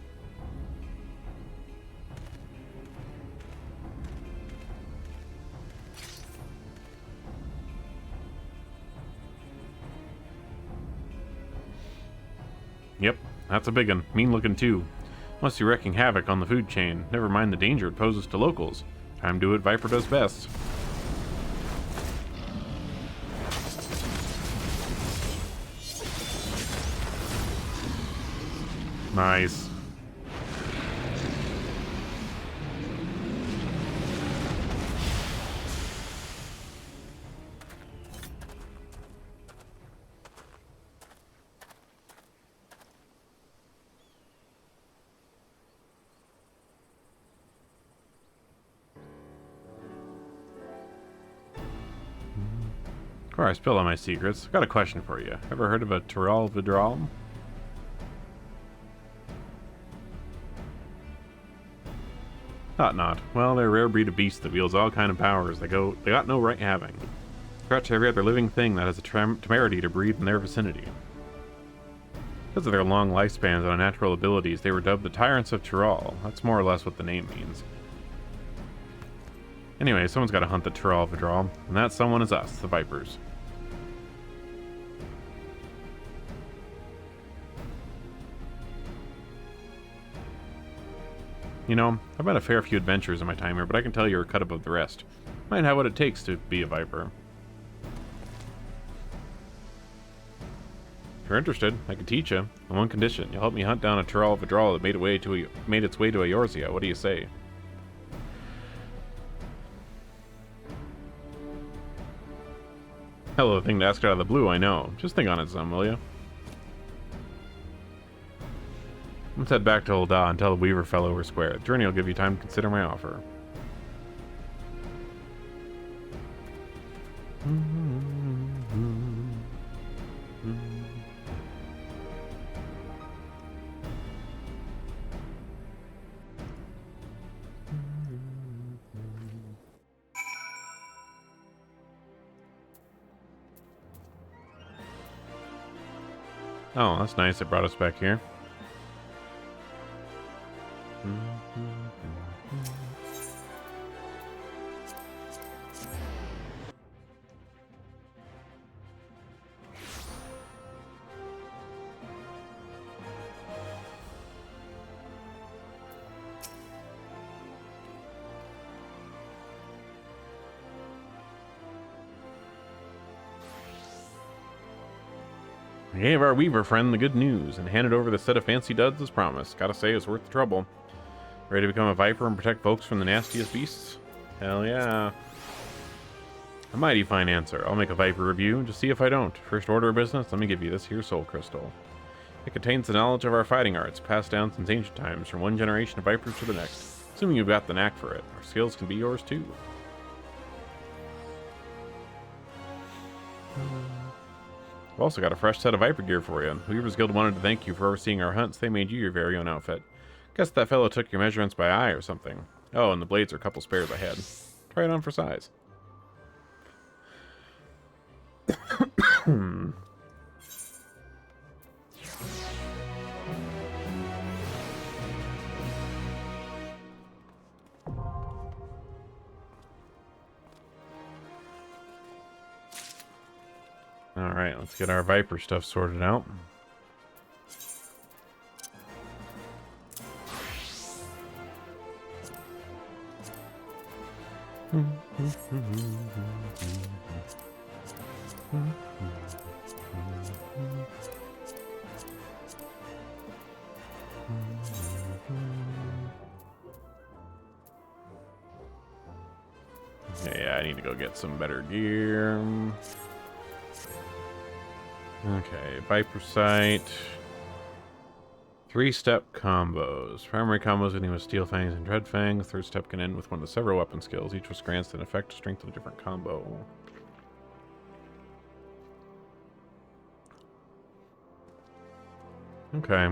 Yep, that's a big one. Mean looking too. Must be wreaking havoc on the food chain. Never mind the danger it poses to locals. Time to do what Viper does best. Nice. Before I spill all my secrets, I've got a question for you. Ever heard of a Tyrol Vidral? Thought not. Well, they're a rare breed of beast that wields all kind of powers they got no right having. Scratch every other living thing that has a temerity to breathe in their vicinity. Because of their long lifespans and unnatural abilities, they were dubbed the Tyrants of Tyrol. That's more or less what the name means. Anyway, someone's got to hunt the Tyrol Vidral, and that someone is us, the Vipers. You know, I've had a fair few adventures in my time here, but I can tell you're a cut above the rest. Might have what it takes to be a Viper. If you're interested, I can teach you, on one condition. You'll help me hunt down a Tyrol Vidral that made its way to Eorzea. What do you say? Hello, thing to ask out of the blue, I know. Just think on it some, will you? Let's head back to Ul'dah and tell the Weaver fellow we're square. The journey will give you time to consider my offer. Oh, that's nice. It brought us back here. I gave our Weaver friend the good news and handed over the set of fancy duds as promised. Gotta say, it's worth the trouble. Ready to become a Viper and protect folks from the nastiest beasts? Hell yeah. A mighty fine answer. I'll make a Viper review, just see if I don't. First order of business, let me give you this here soul crystal. It contains the knowledge of our fighting arts, passed down since ancient times, from one generation of Vipers to the next. Assuming you've got the knack for it, our skills can be yours too. I've also got a fresh set of Viper gear for you. Weaver's Guild wanted to thank you for overseeing our hunts. They made you your very own outfit. Guess that fellow took your measurements by eye or something. Oh, and the blades are a couple spares I had. Try it on for size. Alright, let's get our Viper stuff sorted out. Yeah, I need to go get some better gear. Okay, Viper Sight. 3-step combos. Primary combos ending with Steel Fangs and Dread Fangs. Third step can end with one of the several weapon skills, each with grants an effect to strengthen a different combo. Okay.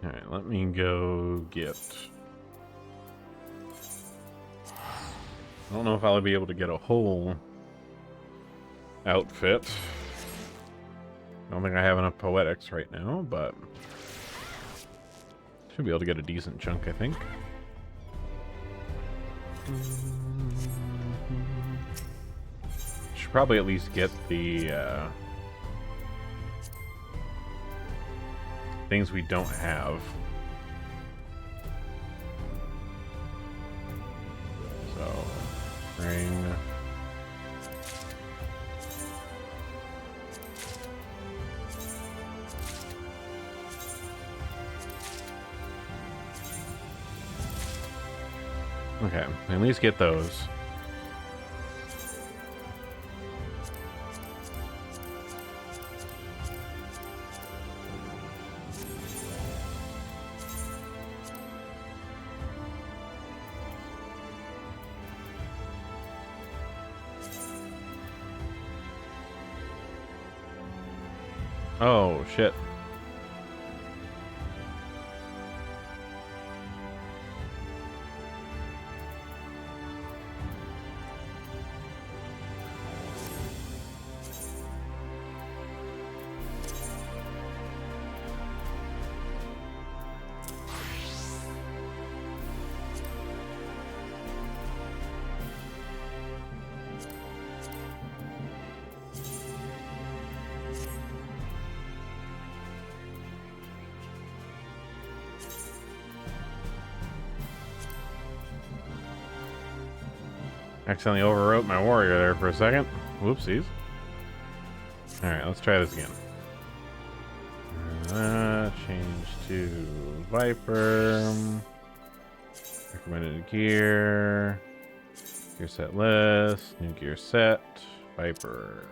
Alright, let me go get... I don't know if I'll be able to get a whole outfit. I don't think I have enough poetics right now, but should be able to get a decent chunk, I think. Should probably at least get the things we don't have. So, ring. Okay, at least get those. Oh, shit. Accidentally overwrote my warrior there for a second. Whoopsies. Alright, let's try this again. Change to Viper. Recommended gear. Gear set list. New gear set. Viper.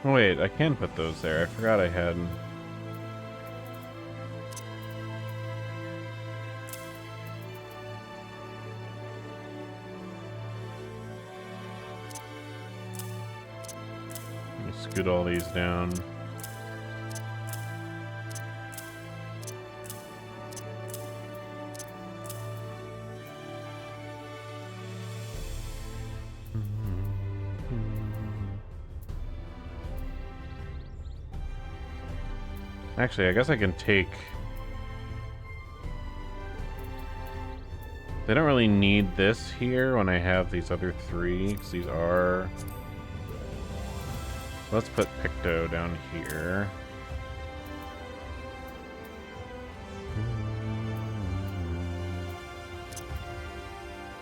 Oh, wait, I can put those there. I forgot I had. Let me scoot all these down. Actually, I guess I can take... They don't really need this here when I have these other three, because these are... Let's put Picto down here.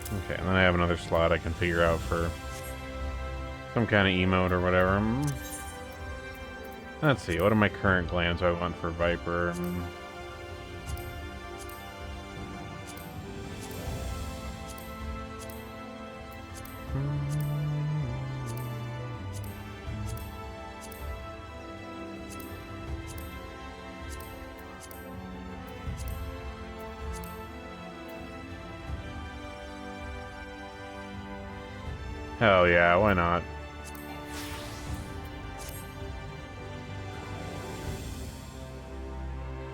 Okay, and then I have another slot I can figure out for some kind of emote or whatever. Let's see, what are my current glands I want for Viper? Hell yeah, why not?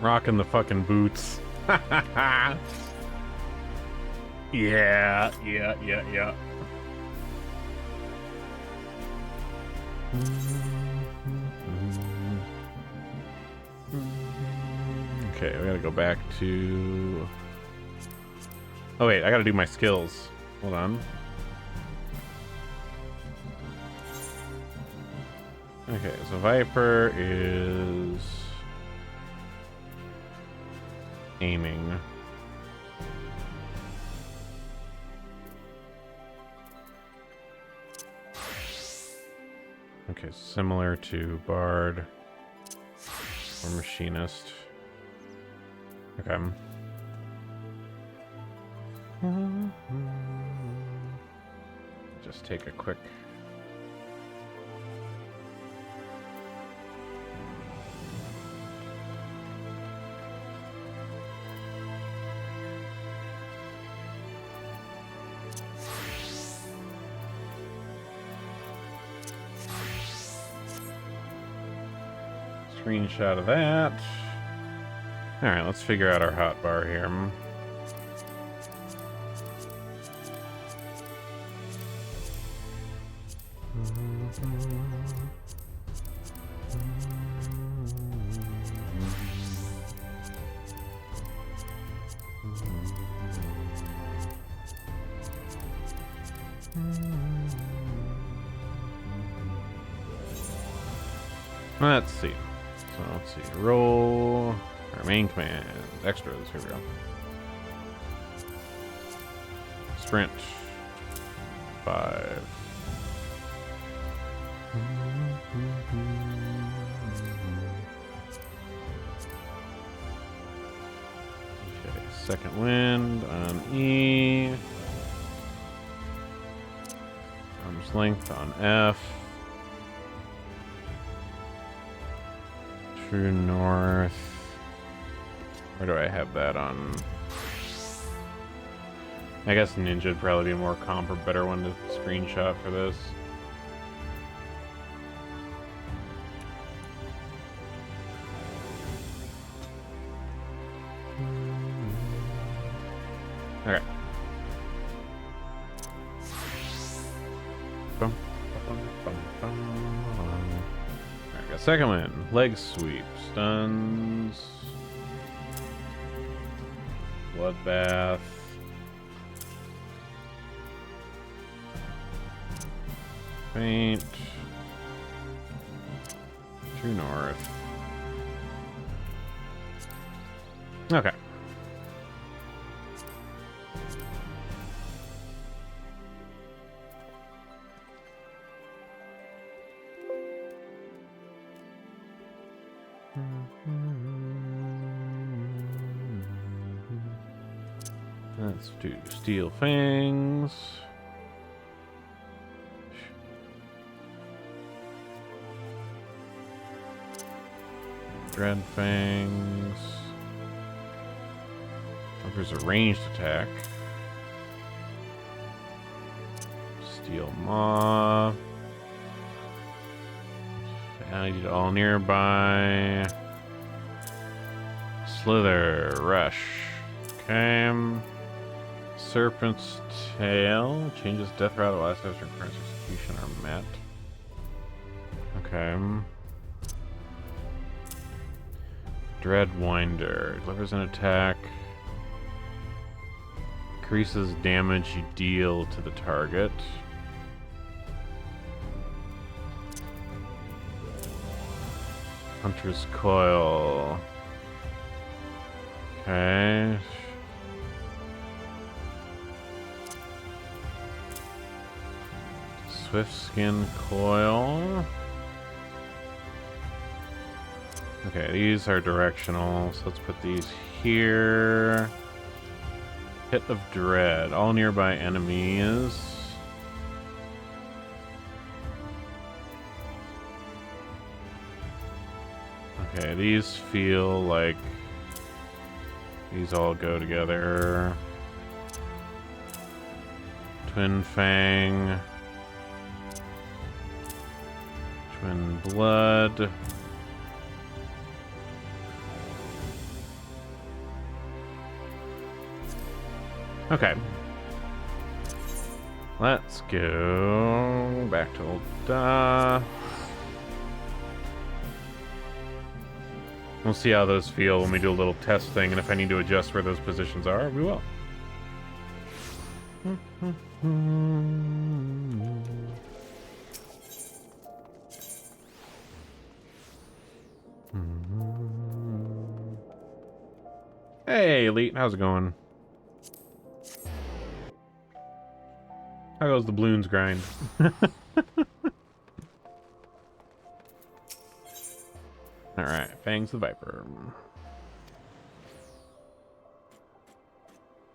Rocking the fucking boots. Yeah. Okay, we gotta go back to... Oh wait, I gotta do my skills. Hold on. Okay, so Viper is... aiming. Okay, similar to Bard or Machinist. Okay. Just take a quick... screenshot of that. Alright, let's figure out our hotbar here. Let's see. So let's see. Roll our main command. Extras. Here we go. Sprint. 5. Okay. Second wind on E. Arm's length on F. True north. Where do I have that on? I guess Ninja would probably be a more comp or better one to screenshot for this. Okay. Bum, bum, bum, bum. Alright, got second win. Leg sweep. Stuns. Bloodbath. Faint. True north. Okay. Let's do Steel Fangs. Dread Fangs. There's a ranged attack. Steel Maw. I need all nearby. Slither. Rush. Okay. Serpent's Tail. Changes death route last after current execution are met. Okay. Dreadwinder. Delivers an attack. Increases damage you deal to the target. Hunter's Coil. Okay. Swiftskin Coil. Okay, these are directional, so let's put these here. Pit of Dread. All nearby enemies. Okay, these feel like these all go together. Twin Fang. Twin Blood. Okay. Let's go back to old We'll see how those feel when we do a little test thing, and if I need to adjust where those positions are, we will. Hey, Elite, how's it going? How goes the balloons grind? Alright, Fangs the Viper.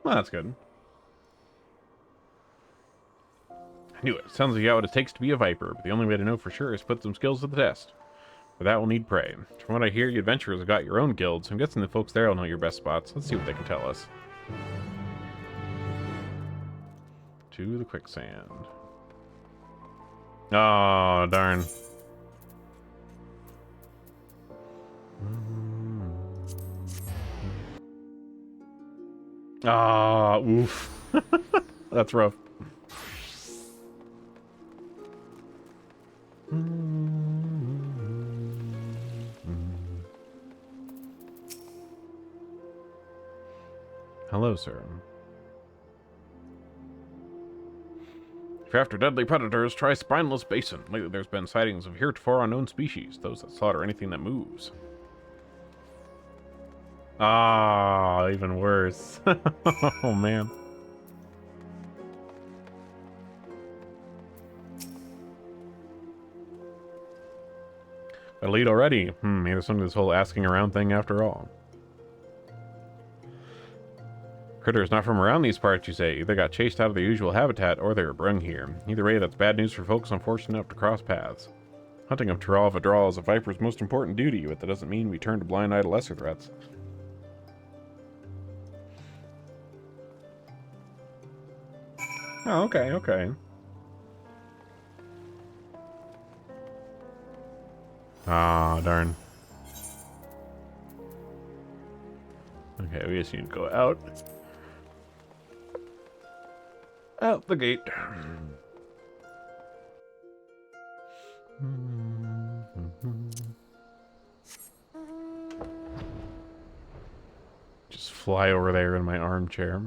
Well, that's good. I knew it. Sounds like you got what it takes to be a Viper, but the only way to know for sure is put some skills to the test. For that, we'll need prey. From what I hear, you adventurers have got your own guild, so I'm guessing the folks there will know your best spots. Let's see what they can tell us. To the quicksand. Oh, darn. Ah, oof. That's rough. Hello, sir. If you're after deadly predators, try Spineless Basin. Lately there's been sightings of heretofore unknown species, those that slaughter anything that moves. Ah, even worse. Oh, man. Got a lead already. Maybe there's something to this whole asking around thing after all. Critters not from around these parts, you say. Either got chased out of their usual habitat, or they were brung here. Either way, that's bad news for folks unfortunate enough to cross paths. Hunting of Tyrell Vidral is a Viper's most important duty, but that doesn't mean we turn a blind eye to lesser threats. Oh, okay, okay. Ah, darn. Okay, we just need to go out. Out the gate. Just fly over there in my armchair.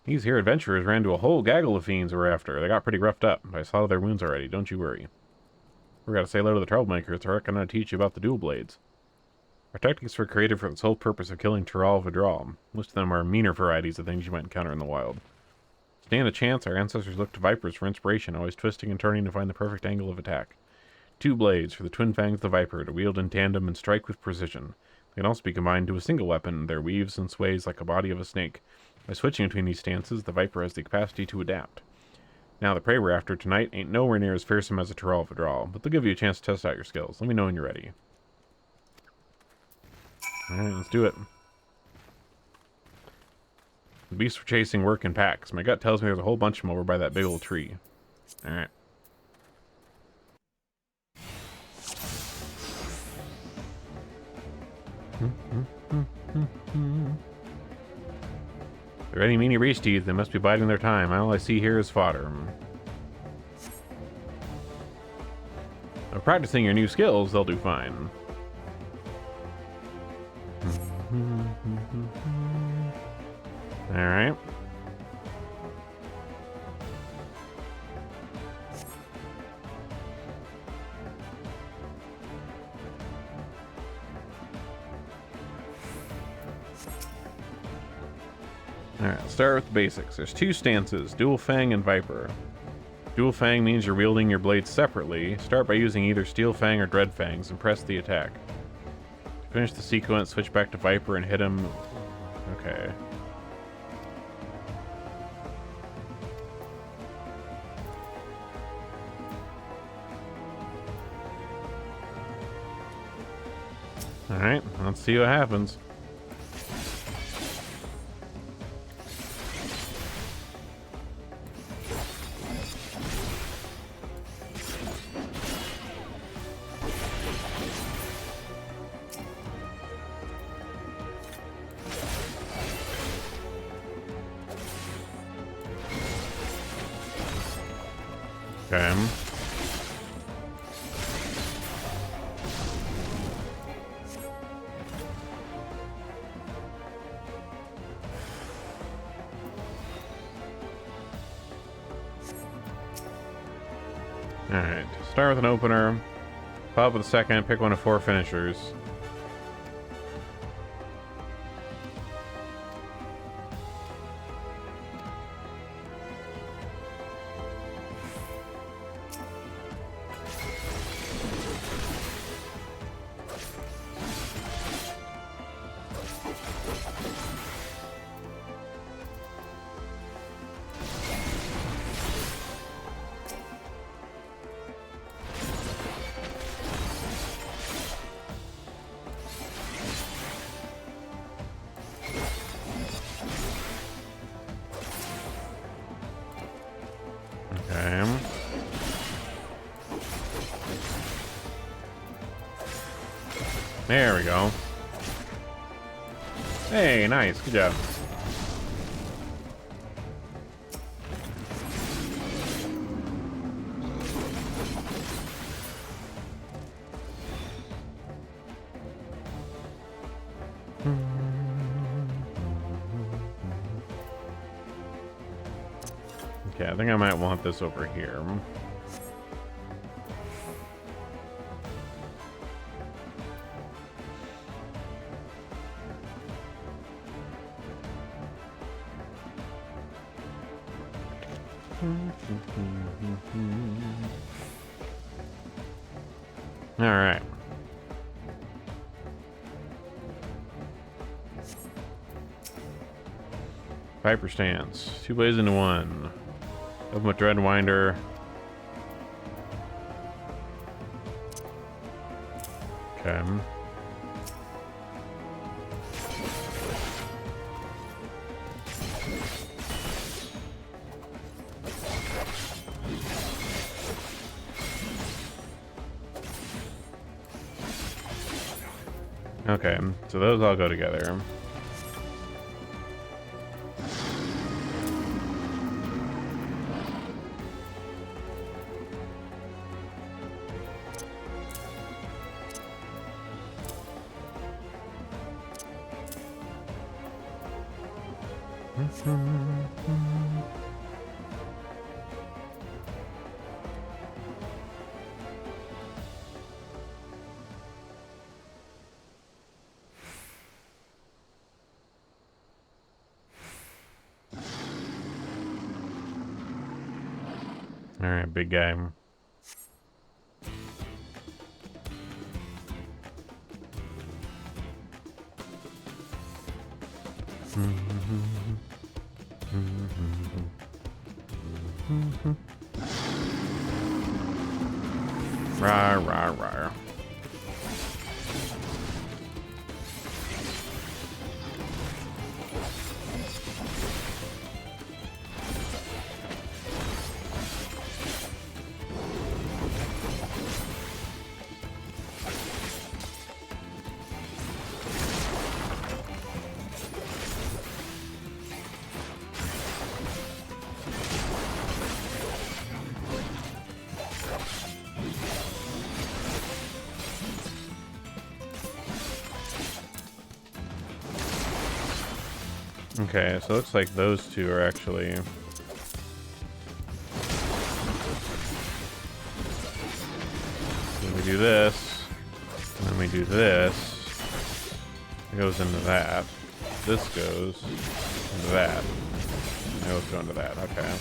These here adventurers ran into a whole gaggle of fiends we're after. They got pretty roughed up. I saw their wounds already, don't you worry. We gotta say hello to the troublemakers. I reckon I'll teach you about the dual blades. Our techniques were created for the sole purpose of killing Tyrell Vidral. Most of them are meaner varieties of things you might encounter in the wild. Stand a chance, our ancestors looked to vipers for inspiration, always twisting and turning to find the perfect angle of attack. 2 blades for the twin fangs of the viper, to wield in tandem and strike with precision. They can also be combined to a single weapon. Their weaves and sways like a body of a snake. By switching between these stances, the viper has the capacity to adapt. Now, the prey we're after tonight ain't nowhere near as fearsome as a Tyrell Vidral, but they'll give you a chance to test out your skills. Let me know when you're ready. Alright, let's do it. The beasts we're chasing work in packs. My gut tells me there's a whole bunch of them over by that big old tree. Alright. If there are any meanie reach teeth, they must be biding their time. All I see here is fodder. By practicing your new skills, they'll do fine. Alright. Alright, let's start with the basics. There's 2 stances, Dual Fang and Viper. Dual Fang means you're wielding your blades separately. Start by using either Steel Fang or Dread Fangs and press the attack. To finish the sequence, switch back to Viper and hit him. Okay. Alright, let's see what happens. Okay. Alright, start with an opener, pop with a second, pick one of 4 finishers. Okay. There we go. Hey, nice. Good job. Okay, I think I might want this over here. All right. Viper stance. 2 blades into 1. Open with Dreadwinder. Okay. Okay, so those all go together. Alright, big guy. Rawr, rawr, rawr. Okay, so it looks like those two are actually... When we do this, and then we do this, it goes into that. This goes into that. And those go into that, okay.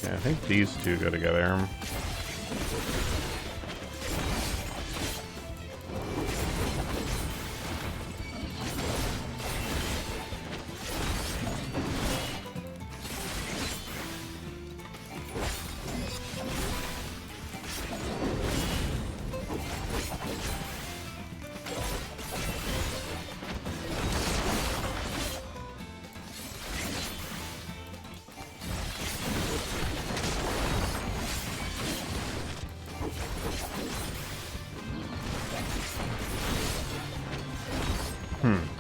I think these two go together.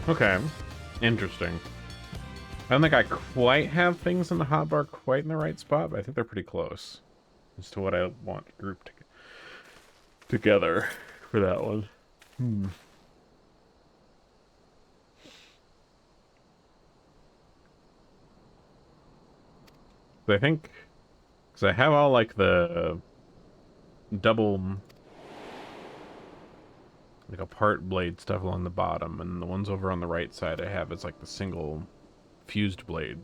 Okay. Interesting. I don't think I quite have things in the hotbar quite in the right spot, but I think they're pretty close as to what I want grouped together for that one. So I think, because I have all like the double, like a part blade stuff along the bottom, and the ones over on the right side I have is like the single fused blade.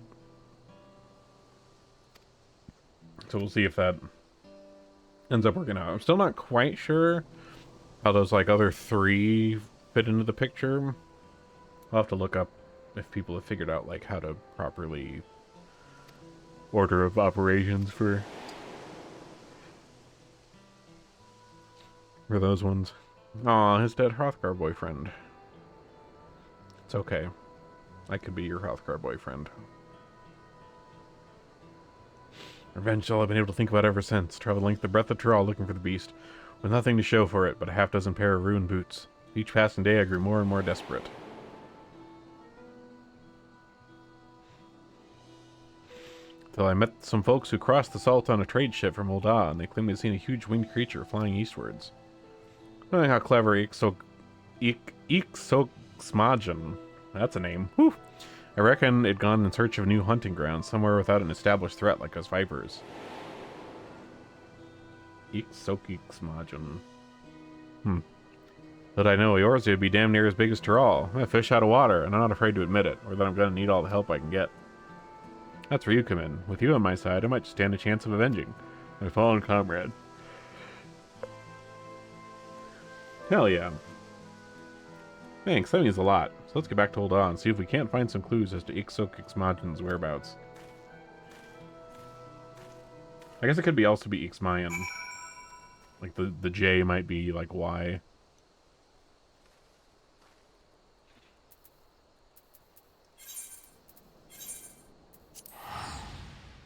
So we'll see if that ends up working out. I'm still not quite sure how those like other three fit into the picture. I'll have to look up if people have figured out like how to properly order of operations for For those ones. Aw, his dead Hrothgar boyfriend. It's okay. I could be your Hrothgar boyfriend. Revenge is all I've been able to think about ever since. Traveled length the breadth of Tyrrell looking for the beast, with nothing to show for it but a half-dozen pair of ruined boots. Each passing day I grew more and more desperate. Till I met some folks who crossed the salt on a trade ship from Ul'dah, and they claimed they'd seen a huge winged creature flying eastwards. Knowing how clever Ixoxmajan, that's a name, whew, I reckon it'd gone in search of a new hunting ground, somewhere without an established threat like us vipers. Ixoxmajan. But I know Eorzea would be damn near as big as Tyrrell. I'm a fish out of water, and I'm not afraid to admit it, or that I'm gonna need all the help I can get. That's where you come in. With you on my side, I might stand a chance of avenging my fallen comrade. Hell yeah. Thanks, that means a lot. So let's get back to Ul'dah and see if we can't find some clues as to Ixoxmajan's whereabouts. I guess it could also be Ixmayan. Like the J might be like Y.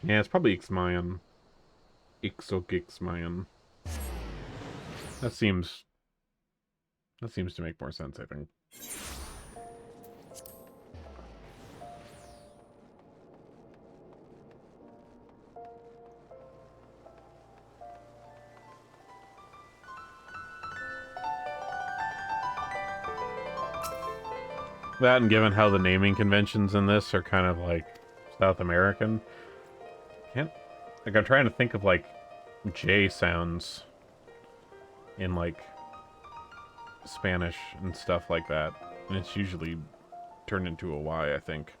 Yeah, it's probably Ixmayan. Ixoxmayan. That seems to make more sense, I think. That, and given how the naming conventions in this are kind of like South American, like I'm trying to think of like J sounds in like Spanish and stuff like that, and it's usually turned into a Y, I think.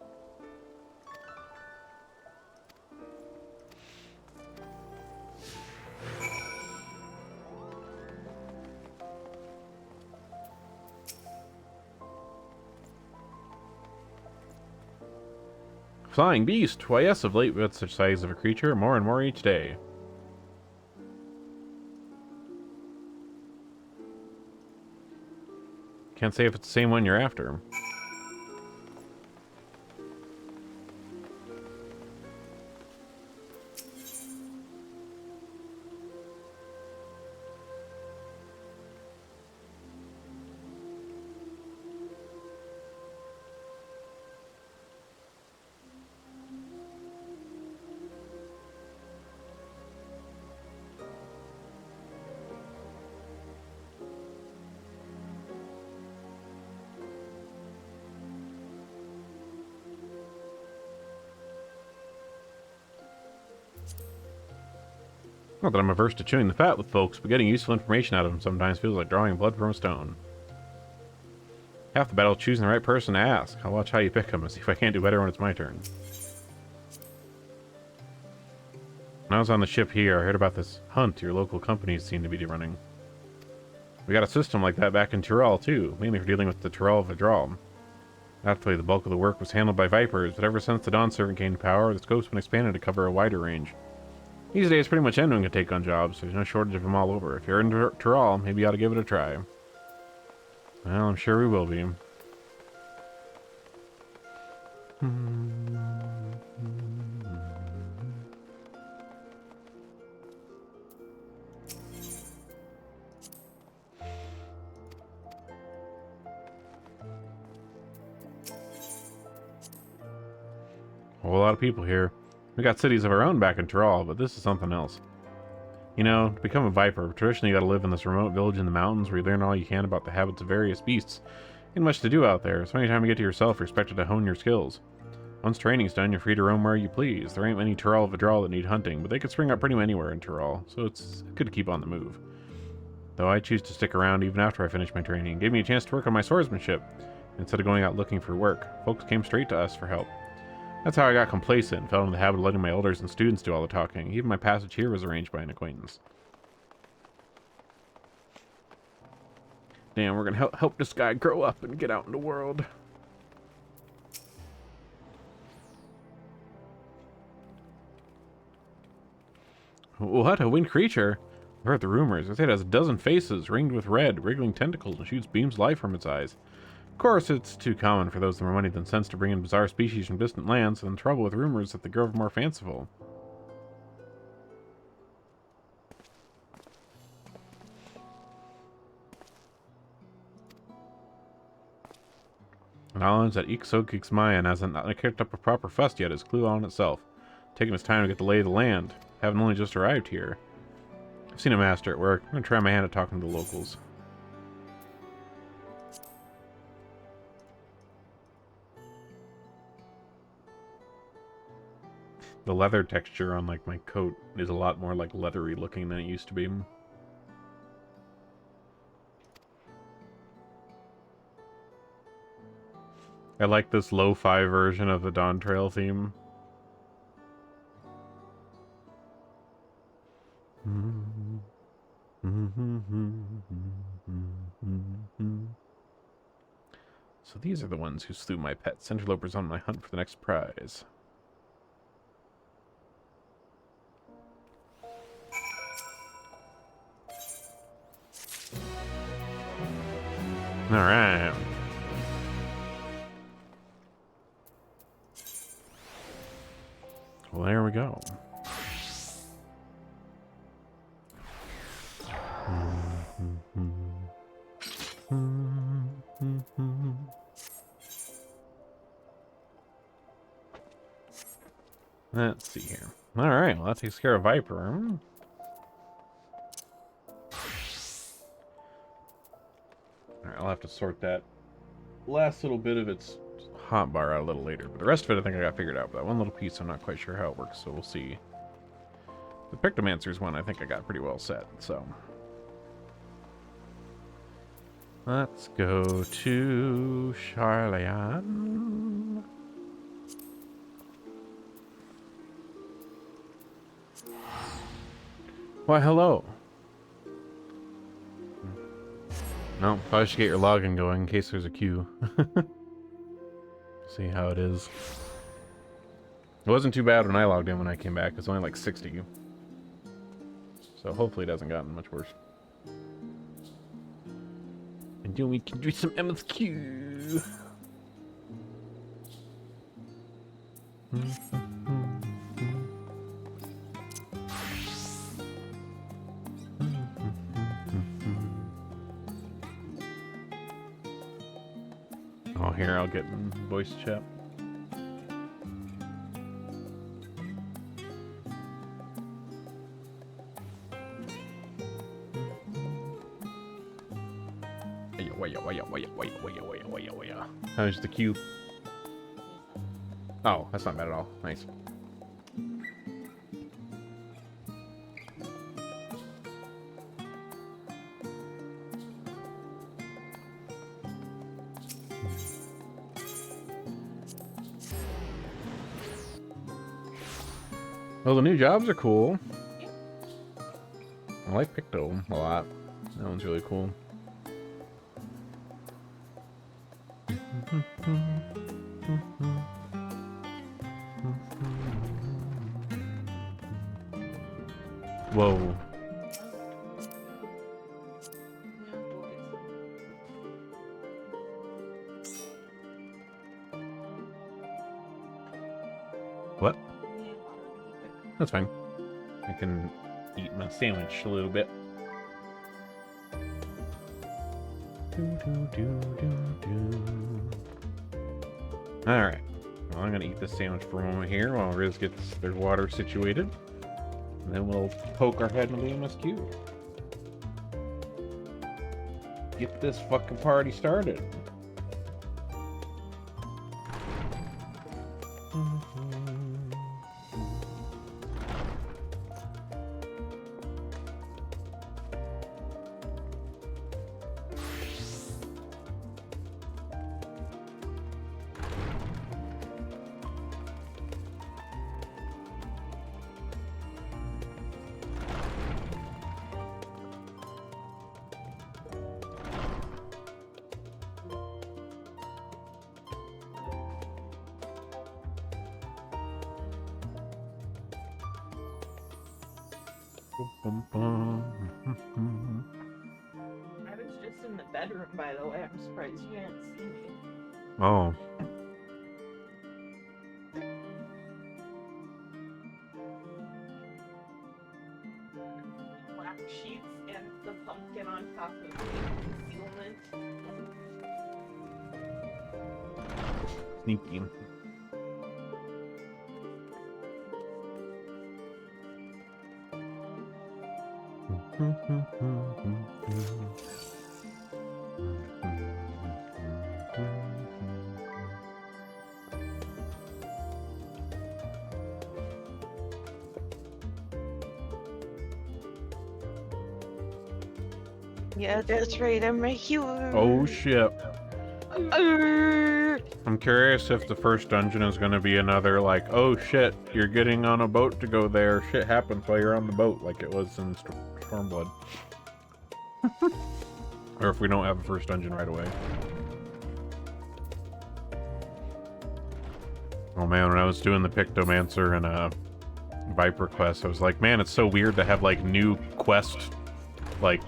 Flying beast! Why yes, of late with such size of a creature, more and more each day. Can't say if it's the same one you're after. Not that I'm averse to chewing the fat with folks, but getting useful information out of them sometimes feels like drawing blood from a stone. Half the battle is choosing the right person to ask. I'll watch how you pick them and see if I can't do better when it's my turn. When I was on the ship here, I heard about this hunt your local companies seem to be running. We got a system like that back in Tyrrell, too, mainly for dealing with the Tyrrell Vidral. Naturally, the bulk of the work was handled by Vipers, but ever since the Dawn Servant came to power, the scope's been expanded to cover a wider range. These days, pretty much anyone can take on jobs. There's no shortage of them all over. If you're in Tyrrell, maybe you ought to give it a try. Well, I'm sure we will be. A whole lot of people here. We got cities of our own back in Tyrrell, but this is something else. You know, to become a Viper, traditionally you gotta live in this remote village in the mountains where you learn all you can about the habits of various beasts. Ain't much to do out there, so anytime you get to yourself, you're expected to hone your skills. Once training's done, you're free to roam where you please. There ain't many Tyrrell Vidral that need hunting, but they could spring up pretty much anywhere in Tyrrell, so it's good to keep on the move. Though I choose to stick around even after I finish my training. It gave me a chance to work on my swordsmanship. Instead of going out looking for work, folks came straight to us for help. That's how I got complacent and fell into the habit of letting my elders and students do all the talking. Even my passage here was arranged by an acquaintance. Damn, we're gonna help this guy grow up and get out in the world. What? A winged creature? I've heard the rumors. They say it has a dozen faces, ringed with red, wriggling tentacles, and shoots beams of light from its eyes. Of course, it's too common for those with more money than sense to bring in bizarre species from distant lands, and the trouble with rumors that they grow more fanciful. Knowledge that Ixochixmayan hasn't kicked up a proper fuss yet is a clue on itself. Taking its time to get the lay of the land. Haven't only just arrived here. I've seen a master at work. I'm gonna try my hand at talking to the locals. The leather texture on like my coat is a lot more like leathery looking than it used to be. I like this lo-fi version of the Dawn Trail theme. So these are the ones who slew my pets. Interlopers on my hunt for the next prize. Alright. Well, there we go. Let's see here. Alright, well that takes care of Viper. Alright, I'll have to sort that last little bit of its hotbar out a little later. But the rest of it I think I got figured out. But that one little piece I'm not quite sure how it works, so we'll see. The Pictomancer's one I think I got pretty well set, so. Let's go to Charlian. Why, hello. No, probably should get your login going in case there's a queue. See how it is. It wasn't too bad when I logged in when I came back. It's only like 60. So hopefully it hasn't gotten much worse. And then we can do some MSQ. Oh, here, I'll get in voice chat. How's the queue? Oh, that's not bad at all. Nice. Well, the new jobs are cool. I like Picto a lot. That one's really cool. Whoa. What? That's fine. I can eat my sandwich a little bit. Alright. Well, I'm going to eat this sandwich for a moment here while Riz gets their water situated. And then we'll poke our head into the MSQ. Get this fucking party started. I was just in the bedroom, by the way. I'm surprised you didn't see me. Oh. Black sheets and the pumpkin on top of the concealment. Sneaky. Yeah, that's right. I'm right here. Oh shit. I'm curious if the first dungeon is going to be another, like, oh shit, you're getting on a boat to go there. Shit happens while you're on the boat, like it was in Stormblood. Or if we don't have a first dungeon right away. Oh man, when I was doing the Pictomancer and Viper quest, I was like, man, it's so weird to have, like, new quest, like,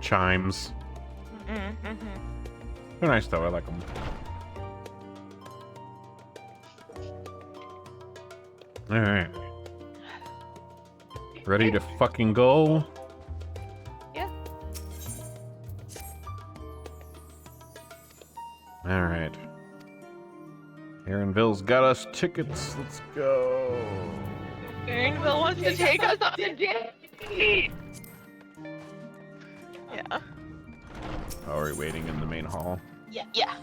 chimes. They're nice though, I like them. Alright. Ready to fucking go? Yeah. Alright. Aaronville's got us tickets. Let's go. Aaronville wants to take us on a date. Yeah. Oh, are we waiting in the main hall? Yeah.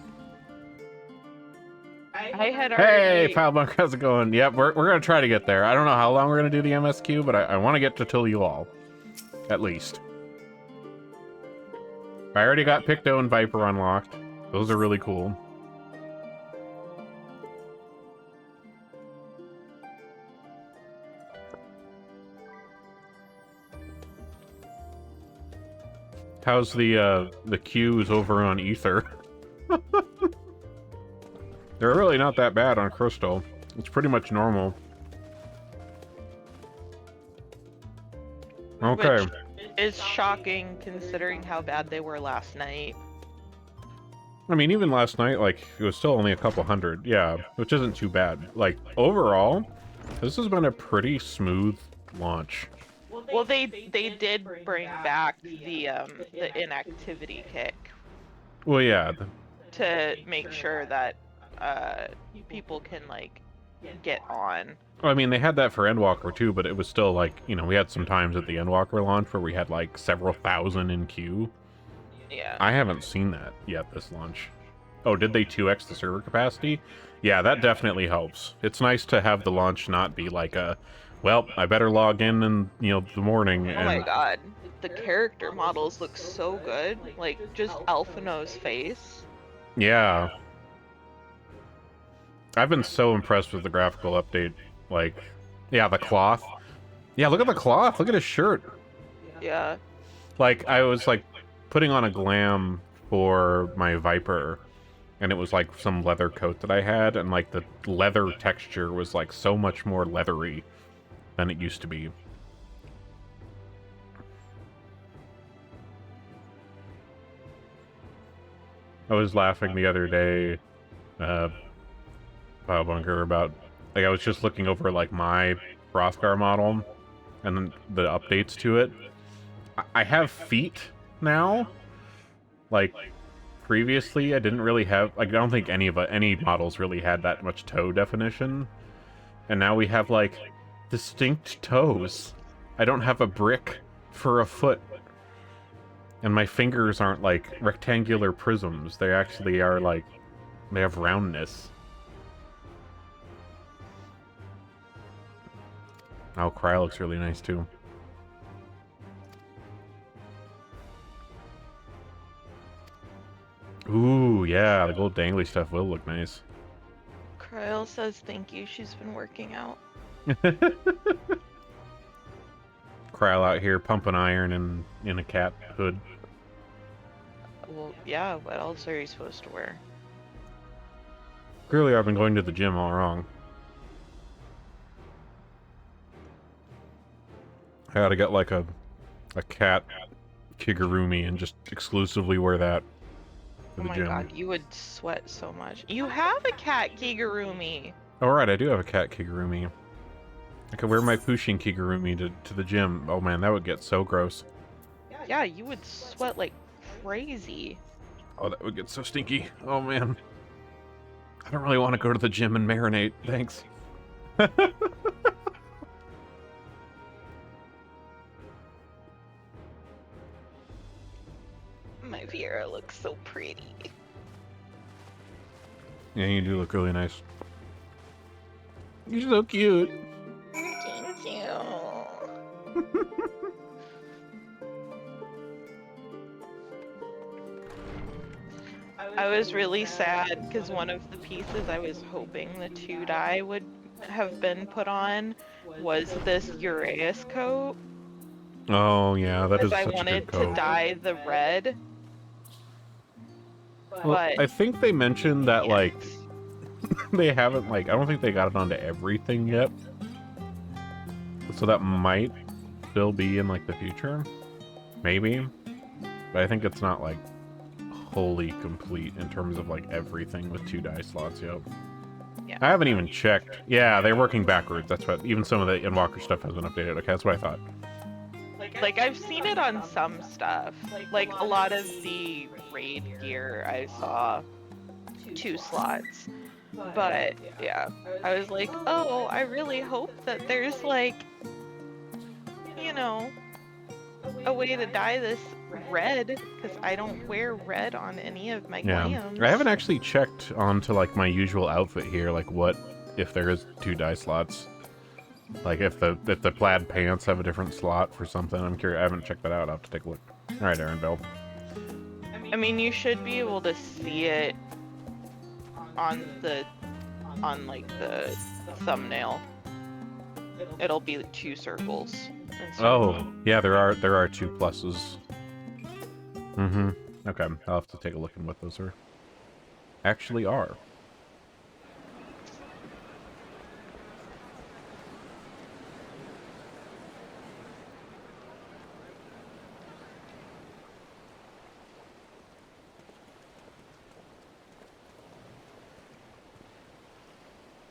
I had Hey, already... Pal Bunker, how's it going? Yep, we're gonna try to get there. I don't know how long we're gonna do the MSQ, but I want to get to Till You All. At least. I already got Picto and Viper unlocked. Those are really cool. How's the queues over on Ether? They're really not that bad on Crystal. It's pretty much normal. Okay. Which is shocking considering how bad they were last night. I mean, even last night, like, it was still only a couple hundred. Yeah, which isn't too bad. Like, overall, this has been a pretty smooth launch. Well, they did bring back the inactivity kick. Well, yeah. To make sure that people can, like, get on. I mean, they had that for Endwalker too, but it was still like, you know, we had some times at the Endwalker launch where we had like several thousand in queue. Yeah. I haven't seen that yet this launch. Oh, did they 2x the server capacity? Yeah, that definitely helps. It's nice to have the launch not be like a, well, I better log in you know, the morning. Oh my god, the character models look so good. Like, just Alphino's face. Yeah. I've been so impressed with the graphical update. Like, yeah, the cloth. Yeah, look at the cloth. Look at his shirt. Yeah. Like, I was, like, putting on a glam for my Viper, and it was, like, some leather coat that I had, and, like, the leather texture was, like, so much more leathery than it used to be. I was laughing the other day, Pile Bunker, about, like, I was just looking over, like, my Hrothgar model, and then the updates to it. I have feet now. Like, previously, I didn't really have, like, I don't think any models really had that much toe definition. And now we have, like, distinct toes. I don't have a brick for a foot. And my fingers aren't, like, rectangular prisms. They actually are, like, they have roundness. Oh, Cry looks really nice, too. Ooh, yeah, the gold dangly stuff will look nice. Kryl says thank you, she's been working out. Kryl out here pumping iron in a cat hood. Well, yeah, what else are you supposed to wear? Clearly I've been going to the gym all wrong. I gotta get like a cat kigurumi and just exclusively wear that for Oh the my gym. god, you would sweat so much. You have a cat kigurumi. Oh right, I do have a cat kigurumi. I could wear my Pushin kigurumi to the gym. Oh man, that would get so gross. Yeah, you would sweat like crazy. Oh, that would get so stinky. Oh man. I don't really want to go to the gym and marinate. Thanks. My Viera looks so pretty. Yeah, you do look really nice. You're so cute. Thank you. I was really sad because one of the pieces I was hoping the 2-dye would have been put on was this Uraeus coat. Oh yeah, that is Because I such a good wanted to coat. dye the red. Well, But I think they mentioned that like yes. they haven't I don't think they got it onto everything yet. So that might still be in like the future. Maybe. But I think it's not like wholly complete in terms of like everything with 2 dye slots yet. Yeah. I haven't even checked. Yeah, they're working backwards. That's what even some of the Endwalker stuff hasn't updated. Okay, that's what I thought. Like, I've seen it on some stuff. Like, a lot of the raid gear I saw 2 slots. But, yeah. I was like, oh, I really hope that there's, like, you know, a way to dye this red, because I don't wear red on any of my glams. I haven't actually checked onto, like, my usual outfit here, like, what, if there is 2 dye slots. Like, if the plaid pants have a different slot for something, I'm curious. I haven't checked that out. I'll have to take a look. Alright, Aaronville. I mean, you should be able to see it on like the thumbnail. It'll be 2 circles. Oh, yeah, there are 2 pluses. Mm-hmm. Okay, I'll have to take a look at what those actually are.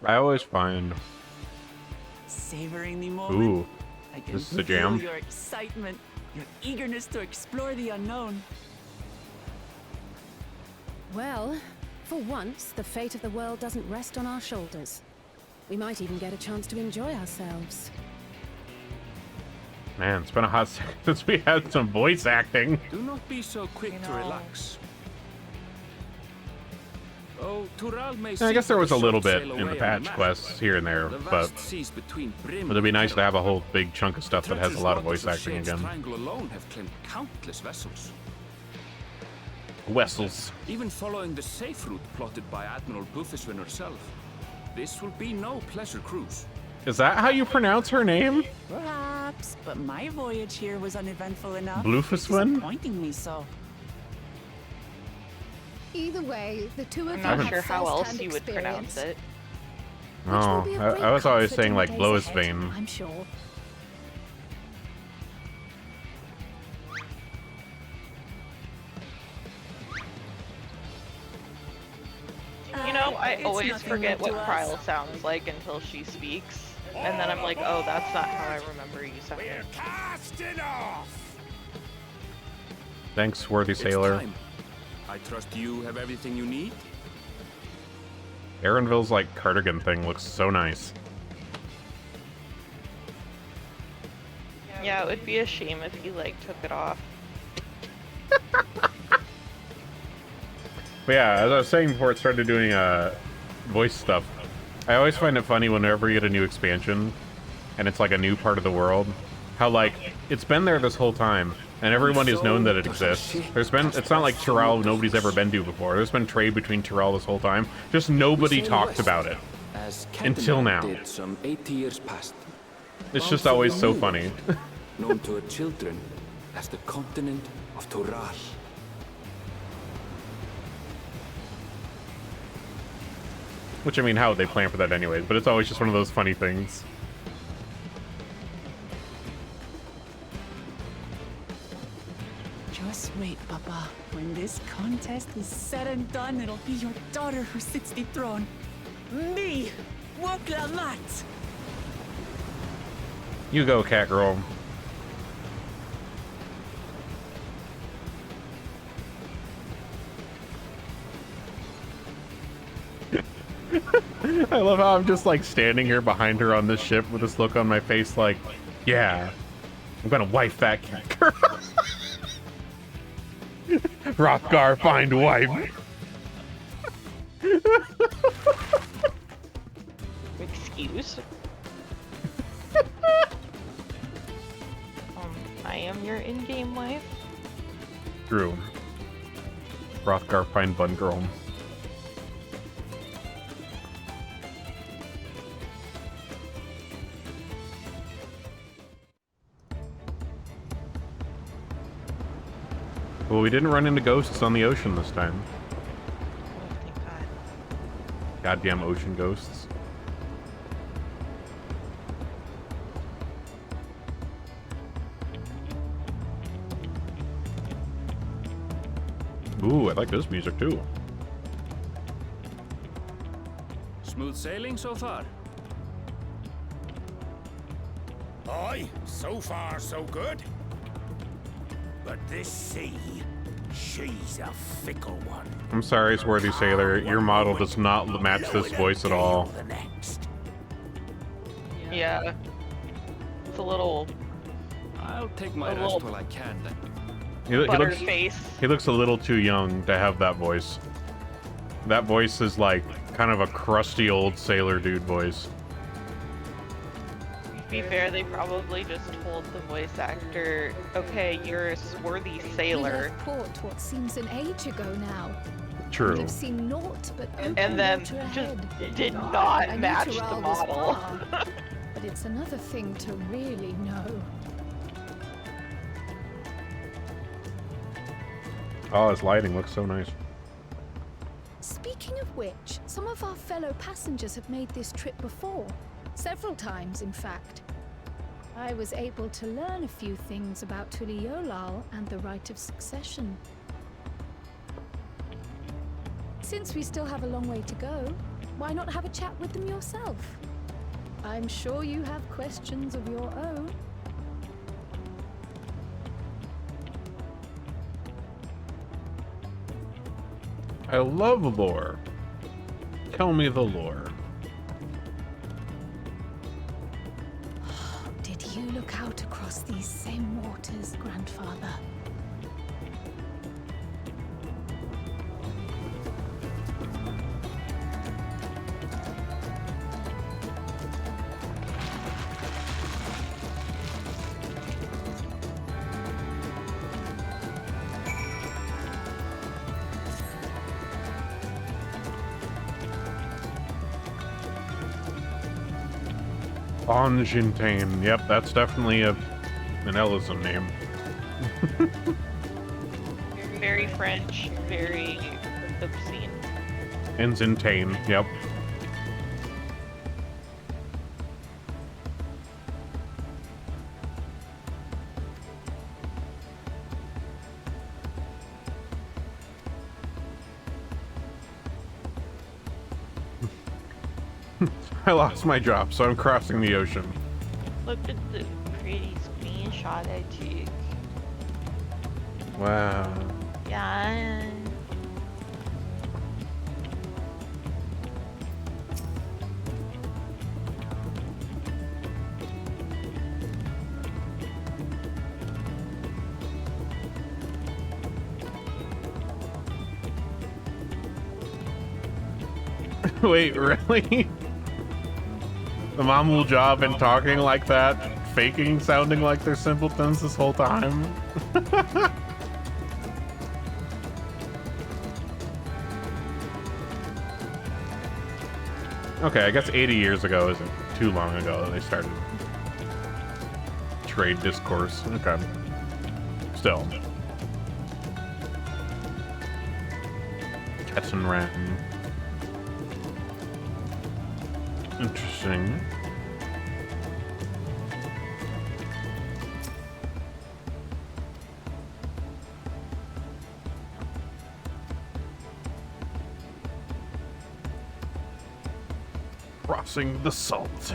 I always find... Savoring the moment. Ooh, I can this is a feel jam. your excitement, your eagerness to explore the unknown. Well, for once, the fate of the world doesn't rest on our shoulders. We might even get a chance to enjoy ourselves. Man, it's been a hot second since we had some voice acting. Do not be so quick to relax. Oh, Tural may I guess there was a little bit sail in the away on patch map, quests here and there, the but vast seas between Brim it'd be and nice to Terra. have a whole big chunk of stuff that has a Treacherous lot of waters voice acting Shane's again. Triangle alone have claimed countless vessels. Wessels. Even following the safe route plotted by Admiral Bluefiswin herself. This will be no pleasure cruise. Is that how you pronounce her name? Perhaps, but my voyage here was uneventful enough. Bluefiswin? Disappointingly so. Either way, the two of I'm you not have sure how else first-hand you would pronounce experience, it. which will Oh, be of great I was always comfort saying in like the days ahead, Bloisvane. I'm sure. You know, I It's always nothing forget new what to us. Kryl sounds like until she speaks. And then I'm like, oh, that's not how I remember you sounding. Thanks, worthy It's sailor. time. I trust you have everything you need. Aaronville's like cardigan thing looks so nice. Yeah, it would be a shame if he, like, took it off. But yeah, as I was saying before it started doing voice stuff, I always find it funny whenever you get a new expansion and it's like a new part of the world, how like it's been there this whole time and everyone has known that it exists. It's not like Tyrell nobody's ever been to before. There's been trade between Tyrell this whole time. Just nobody talked about it. As Until now. Did some 80 years past. It's just always so funny. Known to her children as the continent of Tural. Which, I mean, how would they plan for that anyways? But it's always just one of those funny things. Wait, Papa. When this contest is said and done, it'll be your daughter who sits the throne. Me! Walk la mat! You go, cat girl. I love how I'm just like standing here behind her on this ship with this look on my face like, yeah, I'm gonna wife that cat girl. Hrothgar, find wife. Excuse? I am your in-game wife. True. Hrothgar, find bun girl. Well, we didn't run into ghosts on the ocean this time. Oh, thank God. Goddamn ocean ghosts. Ooh, I like this music too. Smooth sailing so far? Aye, so far so good. But this sea, she's a fickle one. I'm sorry, Swarthy Sailor. Your model does not match this voice at all. Yeah. It's a little I'll take my A rest little- while I can then. He looks a little too young to have that voice. That voice is like kind of a crusty old sailor dude voice. To be fair, they probably just told the voice actor, okay, you're a swarthy We sailor. left port what seems an age ago now. True. We've seen naught but open And then water just ahead. did I not knew match the Tyrell was model. far, but it's another thing to really know. Oh, his lighting looks so nice. Speaking of which, some of our fellow passengers have made this trip before. Several times, in fact. I was able to learn a few things about Tuliolal and the right of succession. Since we still have a long way to go, why not have a chat with them yourself? I'm sure you have questions of your own. I love lore. Tell me the lore. Did you look out across these same waters, grandfather? Onjintain. Yep, that's definitely an Ellison name. Very French, very obscene. Enzintain. Yep. I lost my job, so I'm crossing the ocean. Look at the pretty screenshot I took. Wow. Yeah. Wait, really? The mom will job and talking like that, faking sounding like they're simpletons this whole time. Okay, I guess 80 years ago isn't too long ago that they started trade discourse. Okay. Still. Ketson Ram. Interesting. Crossing the salt.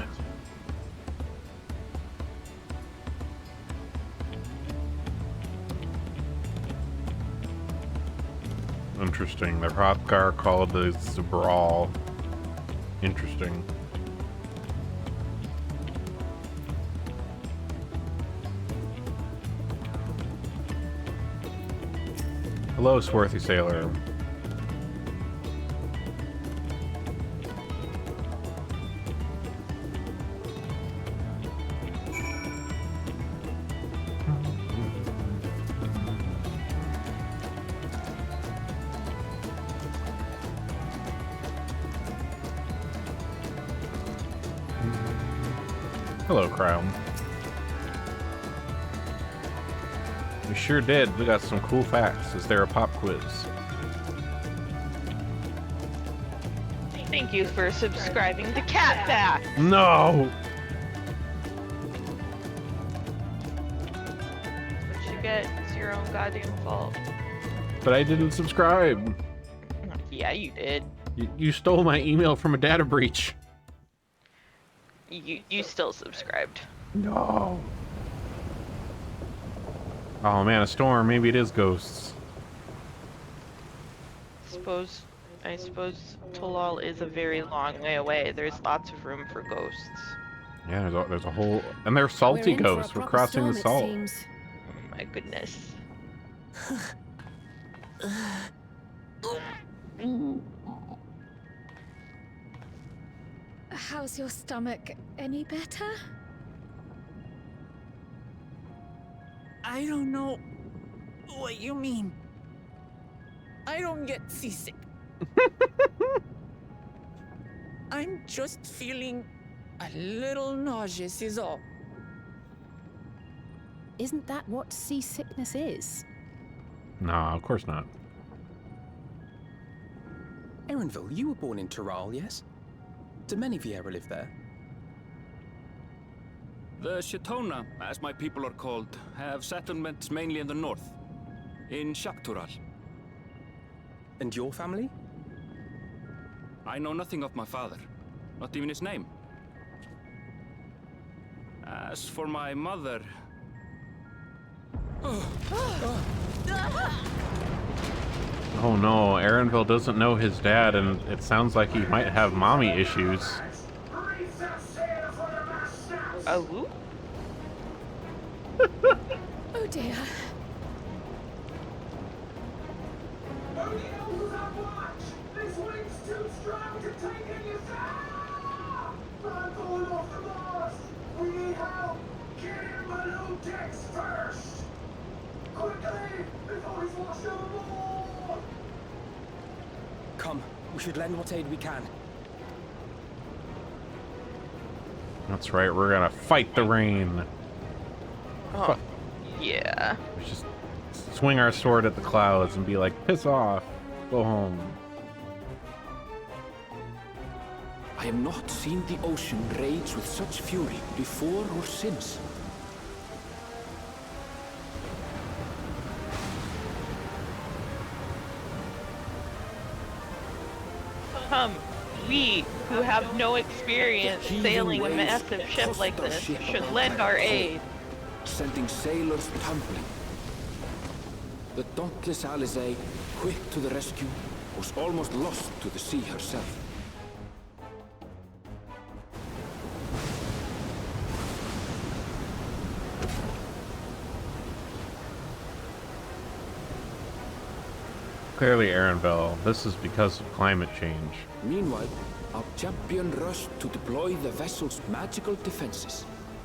Interesting. Their hot car called the Brawl. Interesting. Hello, Swarthy Sailor. Hello, Crown. We sure did. We got some cool facts. Is there a pop quiz? Thank you for subscribing to Cat Fact. No! What you get, it's your own goddamn fault. But I didn't subscribe. Yeah, you did. You stole my email from a data breach. You still subscribed. No. Oh man, a storm. Maybe it is ghosts. I suppose Tolal is a very long way away. There's lots of room for ghosts. Yeah, there's a whole... And they're salty ghosts. We're crossing the salt. Oh my goodness. How's your stomach? Any better? I don't know what you mean. I don't get seasick. I'm just feeling a little nauseous is all. Isn't that what seasickness is? No, of course not. Erenville, you were born in Tyrol, yes? Did many of you ever live there? The Shatona, as my people are called, have settlements mainly in the north, in Shaktural. And your family? I know nothing of my father, not even his name. As for my mother... Oh no, Erenville doesn't know his dad, and it sounds like he might have mommy issues. Oh? Oh dear. This wind's too strong to take any sound! I'm falling off the mast! We need help! Get him below decks first! Quickly! Before he's washed overboard! Come, we should lend what aid we can. That's right, we're gonna fight the rain. Oh, yeah. We just swing our sword at the clouds and be like, piss off, go home. I have not seen the ocean rage with such fury before or since. We, who have no experience sailing a massive ship like this, should lend our aid. Sending sailors tumbling. The dauntless Alizé, quick to the rescue, was almost lost to the sea herself. Clearly, Erenville, this is because of climate change. Meanwhile, our champion rushed to deploy the vessel's magical defenses,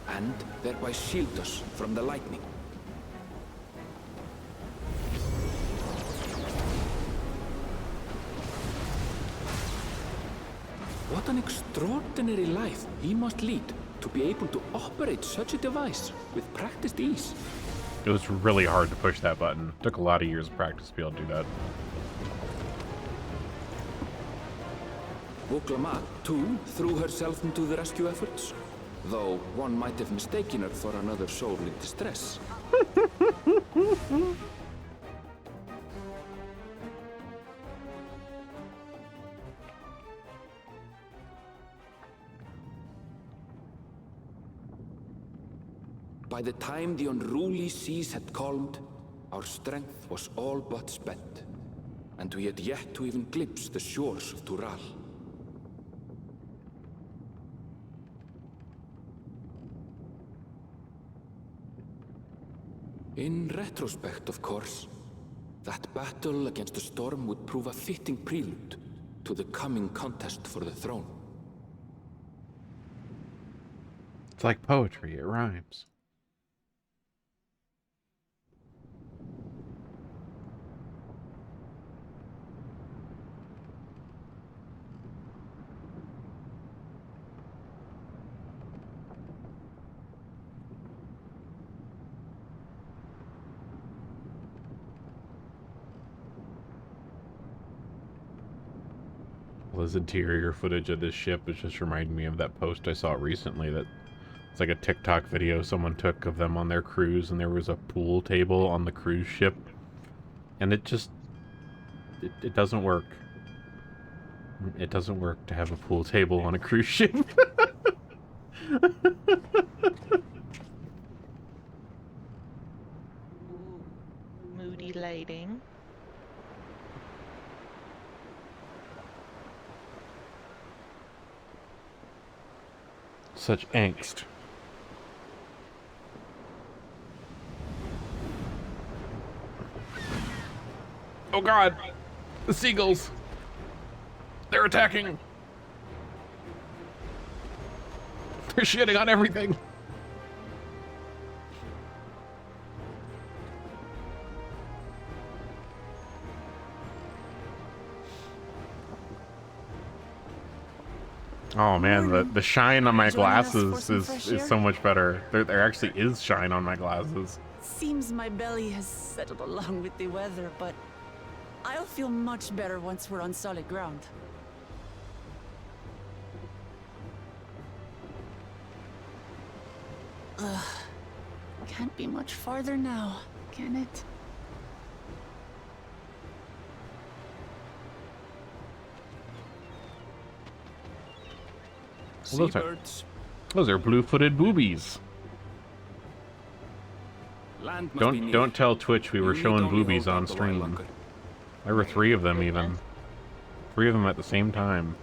and thereby shield us from the lightning. What an extraordinary life he must lead to be able to operate such a device with practiced ease. It was really hard to push that button. It took a lot of years of practice to be able to do that. Woklama, too, threw herself into the rescue efforts, though one might have mistaken her for another soul in distress. By the time the unruly seas had calmed, our strength was all but spent, and we had yet to even glimpse the shores of Tural. In retrospect, of course, that battle against the storm would prove a fitting prelude to the coming contest for the throne. It's like poetry, it rhymes. This interior footage of this ship is just reminding me of that post I saw recently that it's like a TikTok video someone took of them on their cruise, and there was a pool table on the cruise ship, and it just it doesn't work. It doesn't work to have a pool table on a cruise ship. Moody lighting. Such angst. Oh god! The seagulls! They're attacking! They're shitting on everything! Oh man, the shine on my glasses is so much better. There actually is shine on my glasses. Seems my belly has settled along with the weather, but I'll feel much better once we're on solid ground. Ugh. Can't be much farther now, can it? Well, those are blue-footed boobies. Don't tell Twitch we were showing boobies on stream. There were 3 of them even. 3 of them at the same time.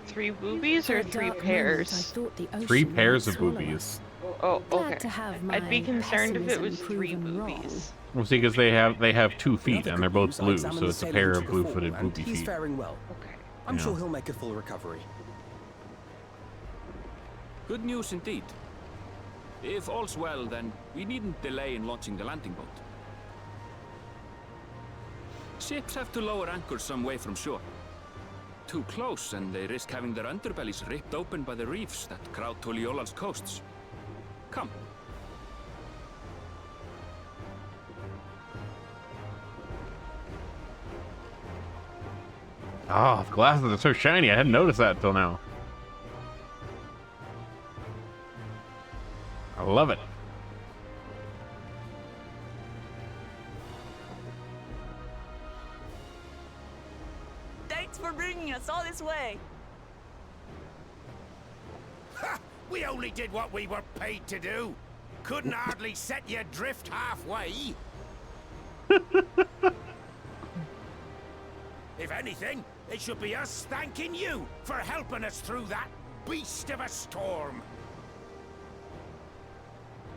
3 boobies or 3 pairs? 3 pairs of boobies. Oh, okay. I'd be concerned if it was 3 boobies. Well, see, because they have 2 feet and they're both blue, so it's a pair of blue-footed booby He's feet. faring well. Okay. I'm Yeah. sure he'll make a full recovery. Good news indeed. If all's well, then we needn't delay in launching the landing boat. Ships have to lower anchors some way from shore. Too close, and they risk having their underbellies ripped open by the reefs that crowd Tuliola's coasts. Come. Oh, the glasses are so shiny. I hadn't noticed that until now. I love it. Thanks for bringing us all this way. Ha! We only did what we were paid to do. Couldn't hardly set you adrift halfway. If anything, it should be us thanking you for helping us through that beast of a storm.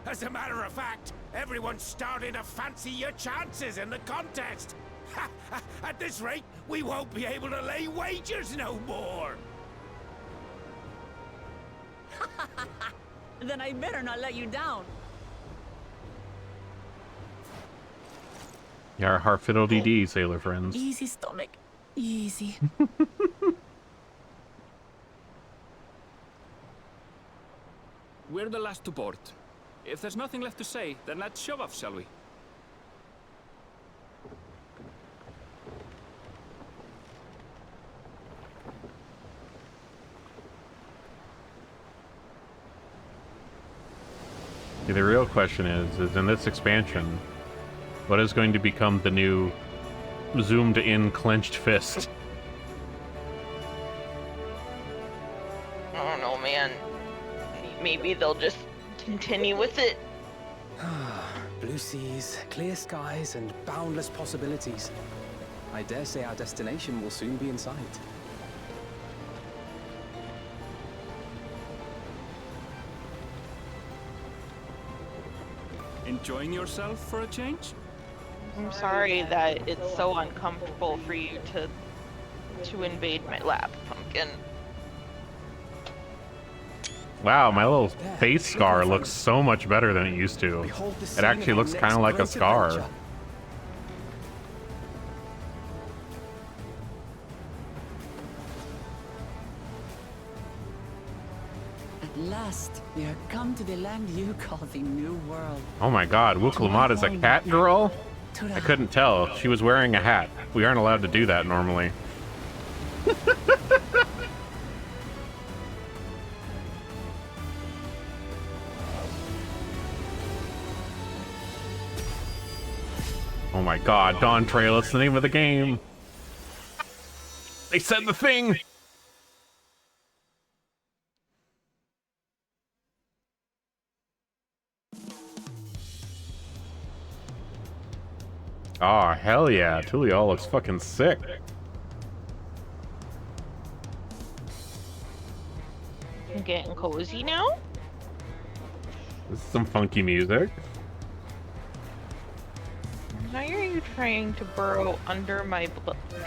As a matter of fact, everyone's starting to fancy your chances in the contest. At this rate, we won't be able to lay wagers no more. Then I better not let you down. Yeah, our fiddle dee sailor friends. Easy, stomach. Easy. We're the last to board. If there's nothing left to say, then let's shove off, shall we? See, the real question is in this expansion, what is going to become the new zoomed-in clenched fist? I don't know, man. Maybe they'll just continue with it. Blue seas, clear skies, and boundless possibilities. I dare say our destination will soon be in sight. Enjoying yourself for a change? I'm sorry that it's so uncomfortable for you to invade my lap, Pumpkin. Wow, my little face scar looks so much better than it used to. It actually looks kind of like a scar. At last, we are come to the land you call the New World. Oh my god, Wuklamat is a cat girl? I couldn't tell. She was wearing a hat. We aren't allowed to do that normally. Oh my god, Dawn Trail, it's the name of the game. They said the thing! Oh, hell yeah. Tulial looks fucking sick. I'm getting cozy now. This is some funky music. Why are you trying to burrow under my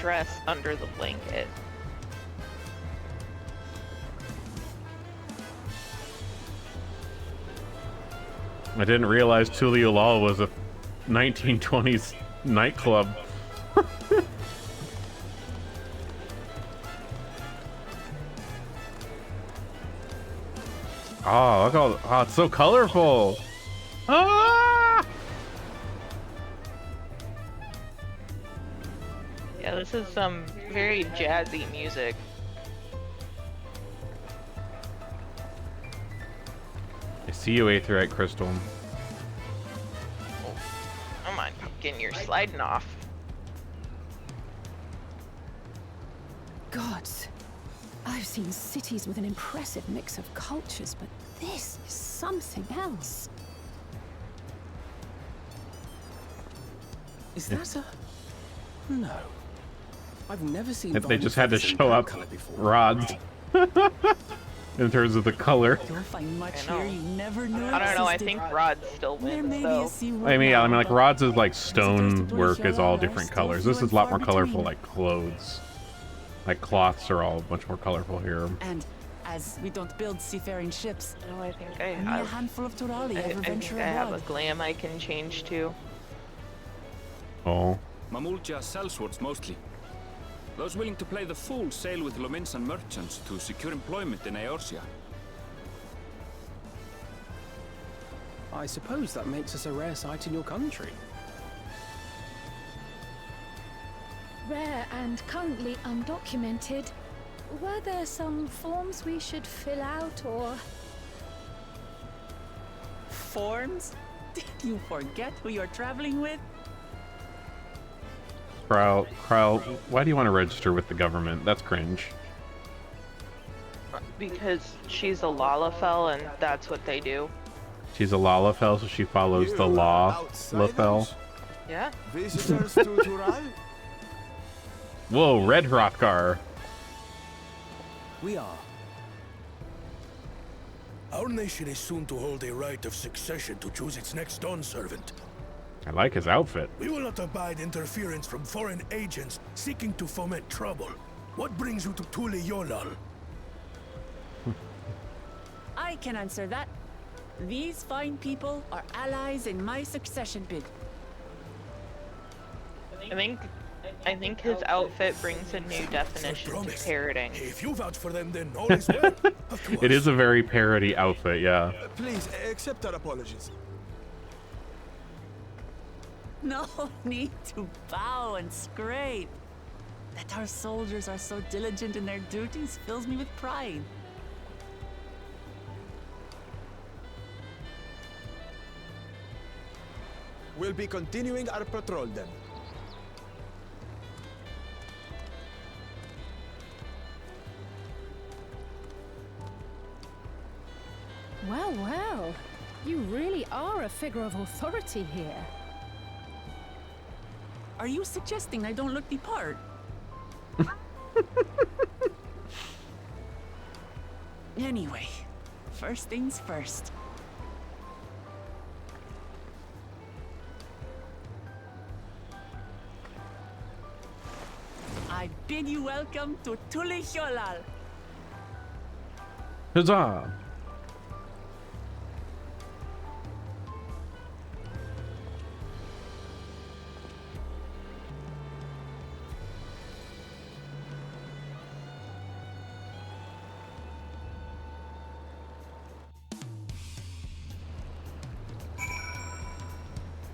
dress under the blanket? I didn't realize Tulial was a 1920s nightclub. Oh, look how, oh, it's so colorful. Ah! Yeah, this is some very jazzy music. I see you, Aetherite Crystal. Come on, Pumpkin, you're sliding off. Gods, I've seen cities with an impressive mix of cultures, but this is something else. Is that a... No. I've never seen... If they just had to show up rods. In terms of the color. You'll find much here you never knew I don't know, I existed. think Rod still There wins may be though. a sea I mean, yeah, I mean, like, now, rods is like stone work is all different Still colors. few This is and a lot far more colorful, between. like clothes. Like cloths are all much more colorful here. And as we don't build seafaring ships, No, I think I only a have. handful of Turali I ever think venture I have a abroad. glam I can change to. Oh. Mamulja sellswords mostly. Those willing to play the fool sail with Lominsan merchants to secure employment in Eorzea. I suppose that makes us a rare sight in your country. Rare and currently undocumented. Were there some forms we should fill out or... Forms? Did you forget who you're traveling with? Kryle, why do you want to register with the government? That's cringe. Because she's a Lalafell and that's what they do. She's a Lalafell, so she follows the law. Lafell. Yeah. Visitors to Tural? Whoa, Red Hrothgar. We are. Our nation is soon to hold a right of succession to choose its next dawn servant. I like his outfit. We will not abide interference from foreign agents seeking to foment trouble. What brings you to Tule Yolal? I can answer that. These fine people are allies in my succession bid. I think his outfit brings a new definition to parroting. If you vouch for them, then all is well. It is a very parody outfit, yeah. Please accept our apologies. No need to bow and scrape. That our soldiers are so diligent in their duties fills me with pride. We'll be continuing our patrol then. Well, well. You really are a figure of authority here. Are you suggesting I don't look the part? Anyway, first things first. I bid you welcome to Tulihyolal. Huzzah!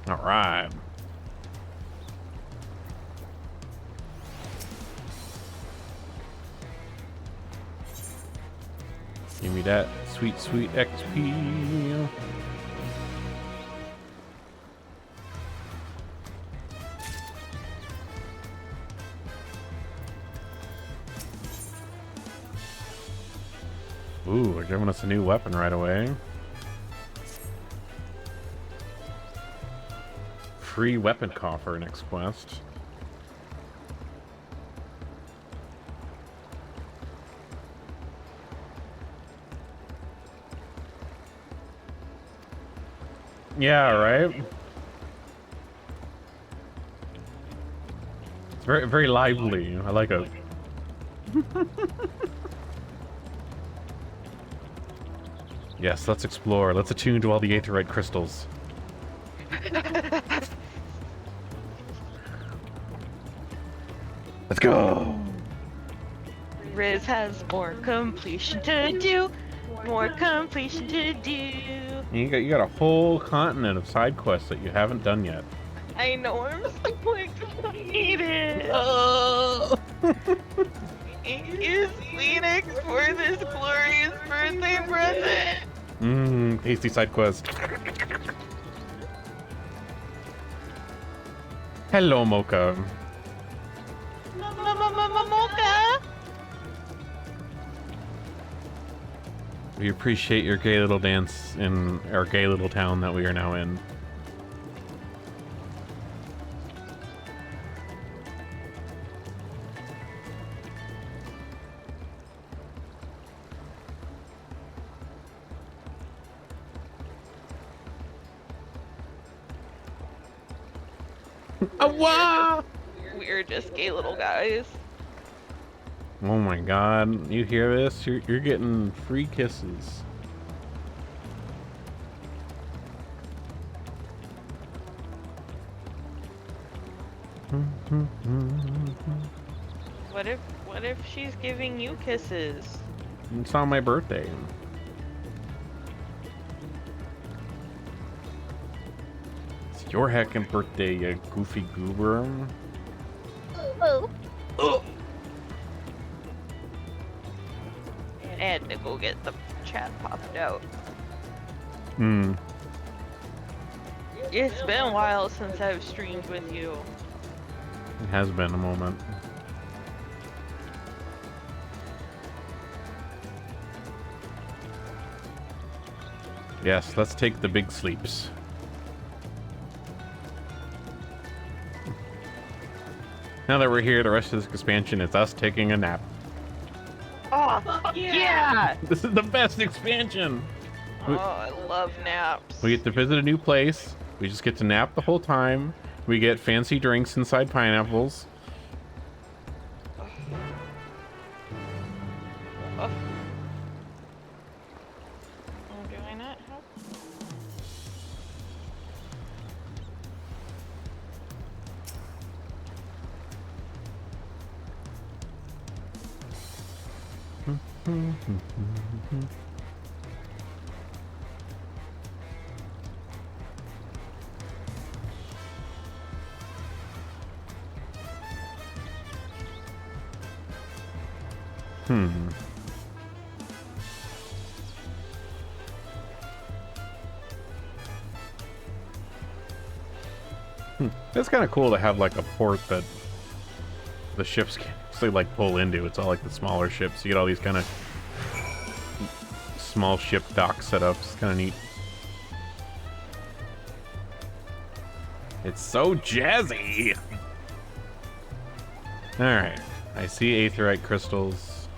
All right. Give me that sweet, sweet XP. Ooh, they're giving us a new weapon right away. Free weapon coffer next quest. Yeah, right? It's very, very lively. I like it. Yes, let's explore. Let's attune to all the aetheryte crystals. Let's go! Riz has more completion to do. More completion to do. You got a whole continent of side quests that you haven't done yet. I know, I'm so excited. Oh! Thank you, Phoenix, for this glorious birthday present. Mmm, tasty side quest. Hello, Mocha. Mocha. We appreciate your gay little dance in our gay little town that we are now in. Awa! We're just gay little guys. Oh my god, you hear this? You're getting free kisses. What if she's giving you kisses? It's on my birthday. It's your heckin' birthday, you goofy goober. Oh. And to go get the chat popped out. Hmm. It's been a while since I've streamed with you. It has been a moment. Yes, let's take the big sleeps. Now that we're here, the rest of this expansion is us taking a nap. Oh, yeah! This is the best expansion! Oh, I love naps. We get to visit a new place. We just get to nap the whole time. We get fancy drinks inside pineapples. Oh. Do I not have? It's kind of cool to have like a port that the ships can actually like pull into. It's all like the smaller ships. You get all these kind of small ship dock setups. Kind of neat. It's so jazzy. Alright. I see aetheryte crystals.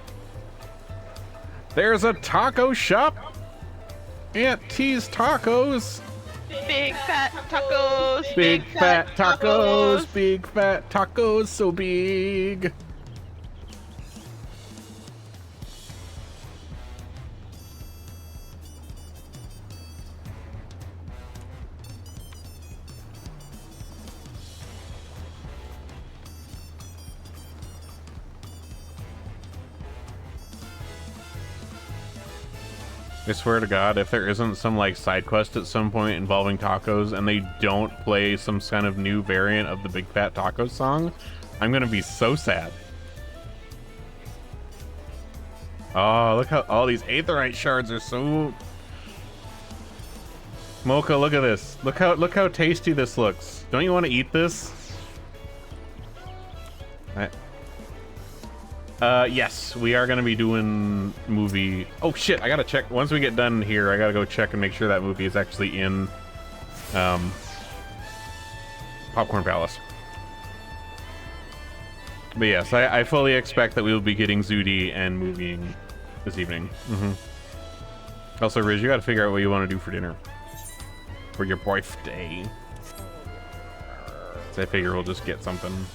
There's a taco shop! Aunt T's Tacos! Big fat tacos! Big fat tacos! Big fat tacos so big! I swear to God, if there isn't some like side quest at some point involving tacos and they don't play some kind of new variant of the Big Fat Tacos song, I'm gonna be so sad. Oh, look how all these aetheryte shards are so... Mocha, look at this. Look how tasty this looks. Don't you want to eat this? Yes, we are gonna be doing movie. Oh shit, I gotta check. Once we get done here, I gotta go check and make sure that movie is actually in Popcorn Palace. But yes, I fully expect that we will be getting Zudi and movieing this evening. Also, Riz, you gotta figure out what you want to do for dinner. For your birthday. So I figure we'll just get something.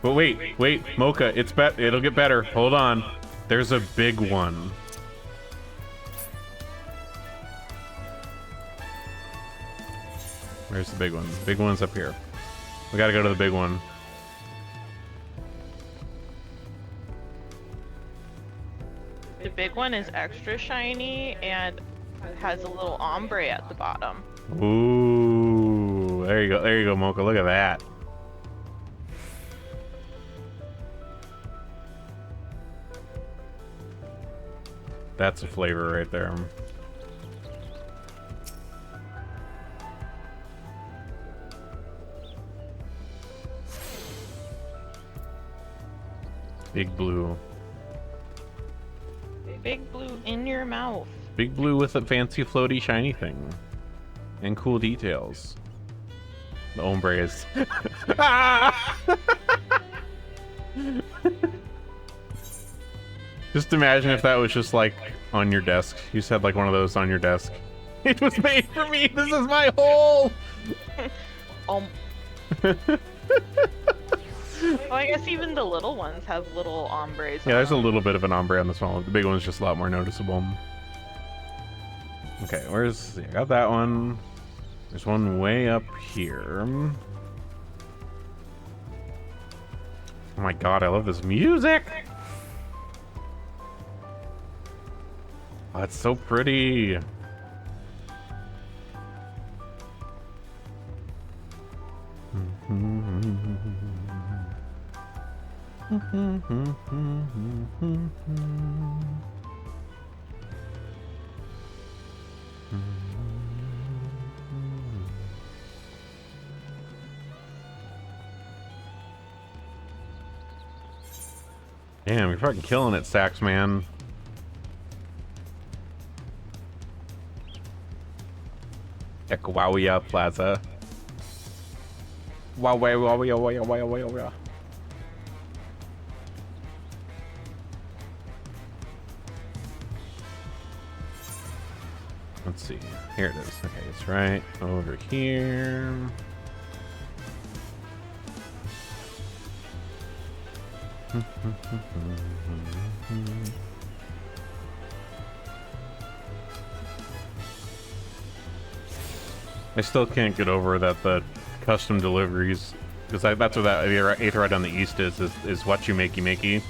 But wait, Mocha, it'll get better. Hold on. There's a big one. Where's the big one? The big one's up here. We gotta go to the big one. The big one is extra shiny and has a little ombre at the bottom. Ooh, there you go, Mocha. Look at that. That's a flavor right there. Big blue. Big blue in your mouth. Big blue with a fancy floaty shiny thing. And cool details. The ombre is... Just imagine if that was just like on your desk. You just had like one of those on your desk. It was made for me! This is my hole! Well, I guess even the little ones have little ombres. Yeah, there's a little bit of an ombre on this one. The big one's just a lot more noticeable. Okay, where's... I got that one. There's one way up here. Oh my god, I love this music! Oh, it's so pretty. Damn, you're fucking killing it, Sax man. Ekawawia Plaza. Wow. Let's see. Here it is. Okay, it's right over here. I still can't get over that the custom deliveries, because that's what that aetheryte on the east is what you makey.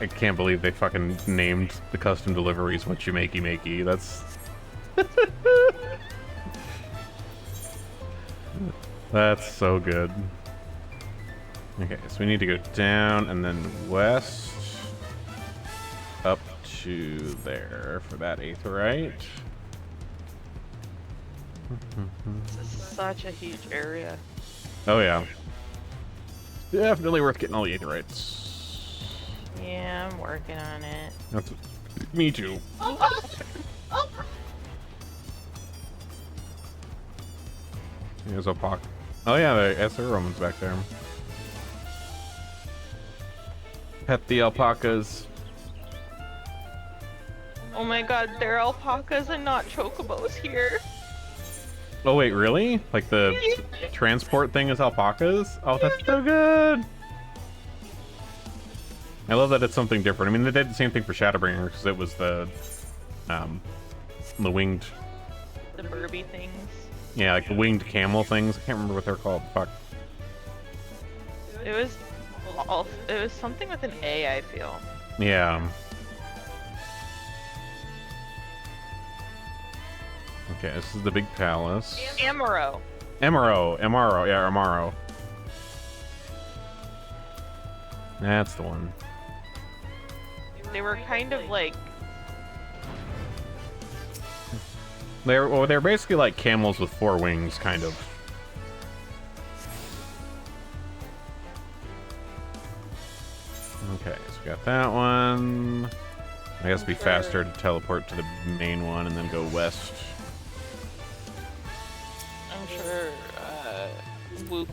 I can't believe they fucking named the custom deliveries what you makey. That's that's so good. Okay, so we need to go down and then west up to there for that aetheryte. This is such a huge area. Oh yeah. Definitely worth getting all the aetherytes. Yeah, I'm working on it. Me too. There's alpaca. Oh yeah, the SR Roman's back there. Pet the alpacas. Oh my god, they're alpacas and not chocobos here. Oh wait, really? Like the transport thing is alpacas? Oh, that's so good! I love that it's something different. I mean, they did the same thing for Shadowbringer because it was the winged... The burby things. Yeah, like the winged camel things. I can't remember what they're called. Fuck. It was something with an A, I feel. Yeah. Okay, this is the big palace. Amaro. Amaro, yeah, Amaro. That's the one. They were kind of like... They're basically like camels with 4 wings, kind of. Okay, so we got that one. I guess it'd be faster to teleport to the main one and then go west. I'm sure Wook,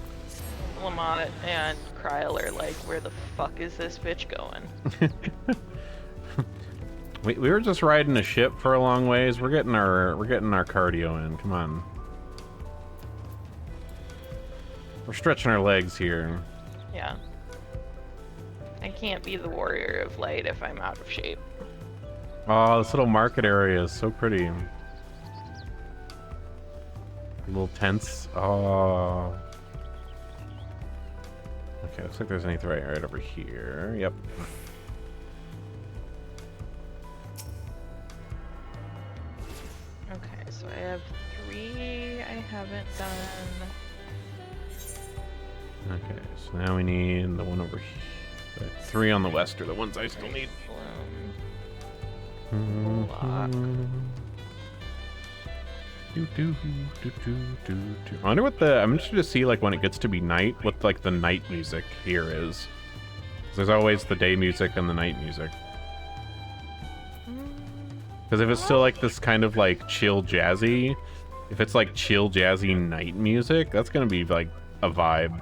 Lamont, and Kryl are like, where the fuck is this bitch going? we were just riding a ship for a long ways. We're getting our cardio in. Come on. We're stretching our legs here. Yeah. I can't be the warrior of light if I'm out of shape. Oh, this little market area is so pretty. Little tents. Oh. Okay, looks like there's anything right over here. Yep. Okay, so I have 3 I haven't done. Okay, so now we need the one over here. The 3 on the west are the ones I still need. I wonder what I'm interested to see, like, when it gets to be night, what, like, the night music here is. 'Cause there's always the day music and the night music. Because if it's still, like, this kind of, like, chill jazzy, if it's, like, chill jazzy night music, that's gonna be, like, a vibe.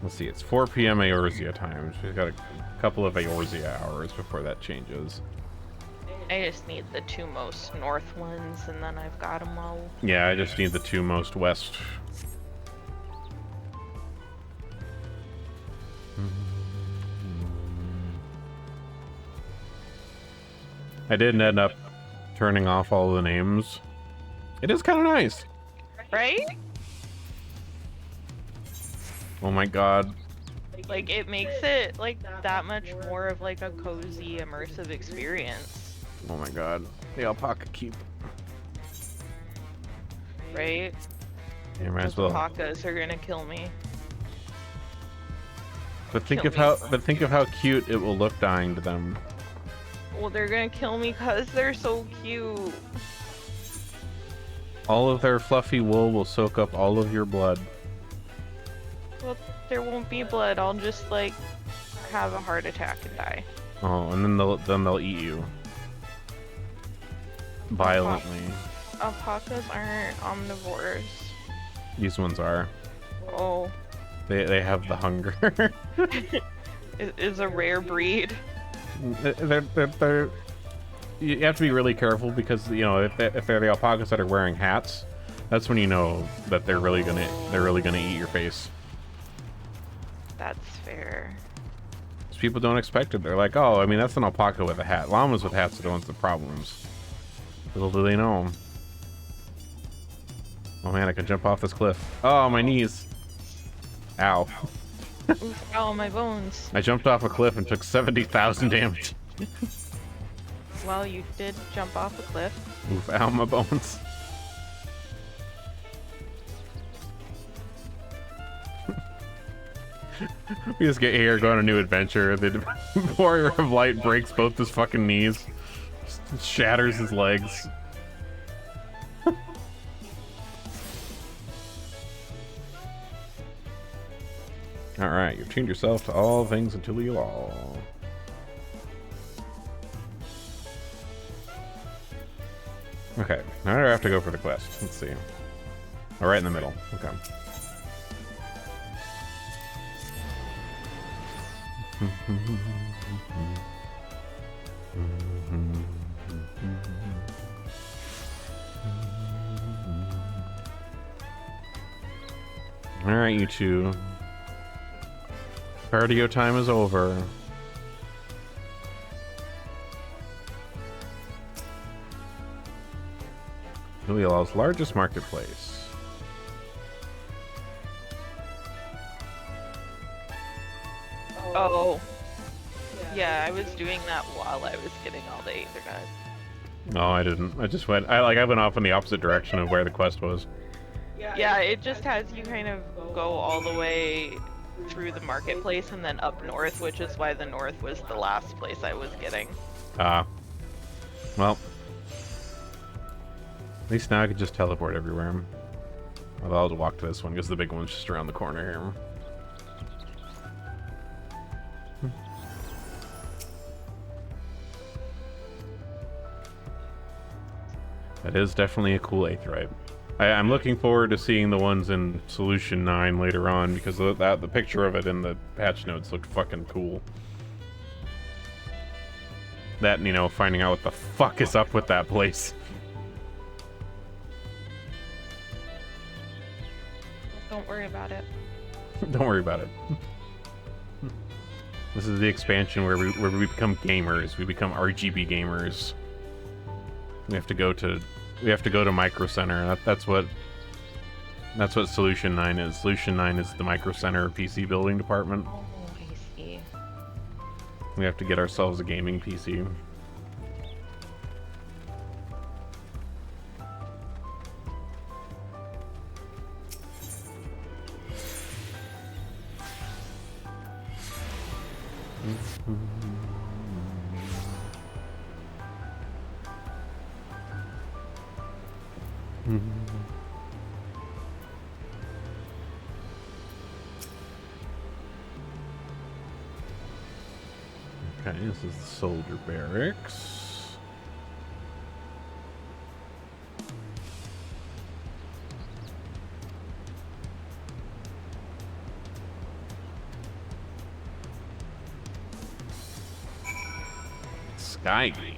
Let's see, it's 4 p.m. Eorzea time. We've got a couple of Eorzea hours before that changes. I just need the 2 most north ones, and then I've got them all. Yeah, I just need the 2 most west. I did end up turning off all the names. It is kind of nice. Right? Oh my god. Like, it makes it, like, that much more of, like, a cozy, immersive experience. Oh my god. The alpaca keep. Right? Yeah, might as Those well. alpacas are gonna kill me. But think of how cute it will look dying to them. Well, they're gonna kill me because they're so cute. All of their fluffy wool will soak up all of your blood. Well, there won't be blood. I'll just, like, have a heart attack and die. Oh, and then they'll eat you. Violently. Alpacas aren't omnivores. These ones are. Oh. They have the hunger. It is a rare breed. They're you have to be really careful because, you know, if they're the alpacas that are wearing hats, that's when you know that they're really gonna eat your face. That's fair. 'Cause people don't expect it. They're like, oh, I mean, that's an alpaca with a hat. Llamas with hats are the ones with problems. Little do they know. Oh man, I can jump off this cliff. Oh, my knees. Ow. Oof, ow, my bones. I jumped off a cliff and took 70,000 damage. Well, you did jump off a cliff. Oof, ow, my bones. We just get here, go on a new adventure. The Warrior of Light breaks both his fucking knees. Just shatters his legs. Alright, you've tuned yourself to all things until you all. Where do I have to go for the quest? Let's see. Oh, right in the middle. Okay. Alright, you two. Cardio time is over. Tuliol's largest marketplace. Oh. Yeah, I was doing that while I was getting all the Aether. No, I didn't. I just went. I went off in the opposite direction of where the quest was. Yeah, it just has you kind of go all the way through the marketplace and then up north, which is why the north was the last place I was getting. Ah. Well. At least now I could just teleport everywhere. Although I'll walk to this one because the big one's just around the corner here. That is definitely a cool aetheryte. I'm looking forward to seeing the ones in Solution 9 later on because the picture of it in the patch notes looked fucking cool. That and, you know, finding out what the fuck is up with that place. Don't worry about it. Don't worry about it. This is the expansion where we become gamers. We become RGB gamers. We have to go to Micro Center. That's what Solution 9 is. Solution 9 is the Micro Center PC building department. Oh, I see. We have to get ourselves a gaming PC. Okay, this is the soldier barracks. Skygate.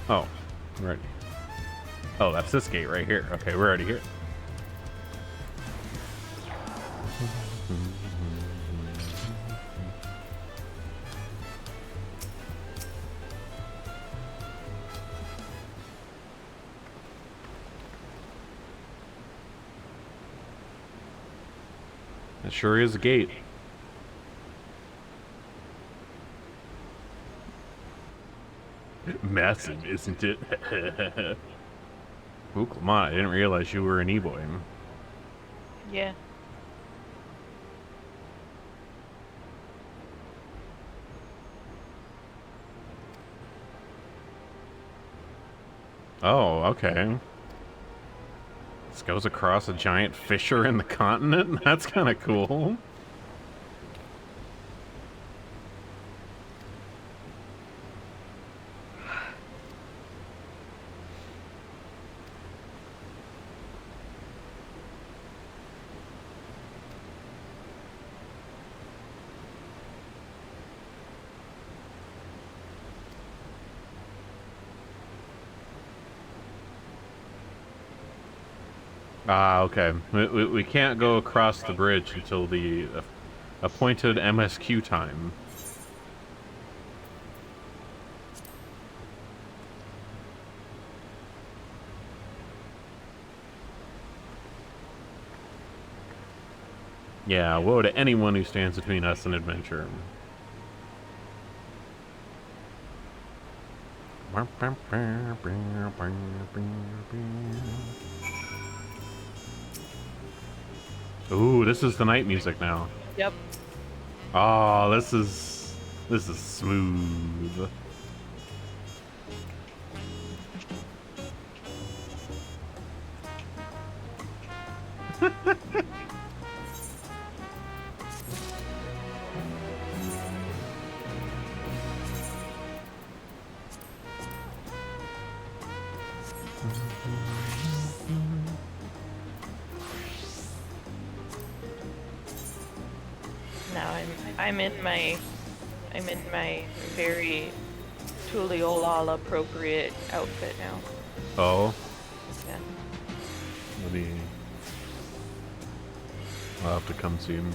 Oh, we're ready. Oh, that's this gate right here. Okay, we're already here. It sure is a gate. Massive, isn't it? Ooh, Clement, I didn't realize you were an e-boy. Yeah. Oh, okay. This goes across a giant fissure in the continent? That's kind of cool. Ah, okay. We can't go across the bridge until the appointed MSQ time. Yeah, woe to anyone who stands between us and adventure. Ooh, this is the night music now. Yep. Oh, this is smooth. Now I'm in my very Tuliolala appropriate outfit now. Oh. Yeah. Maybe I'll have to come see him.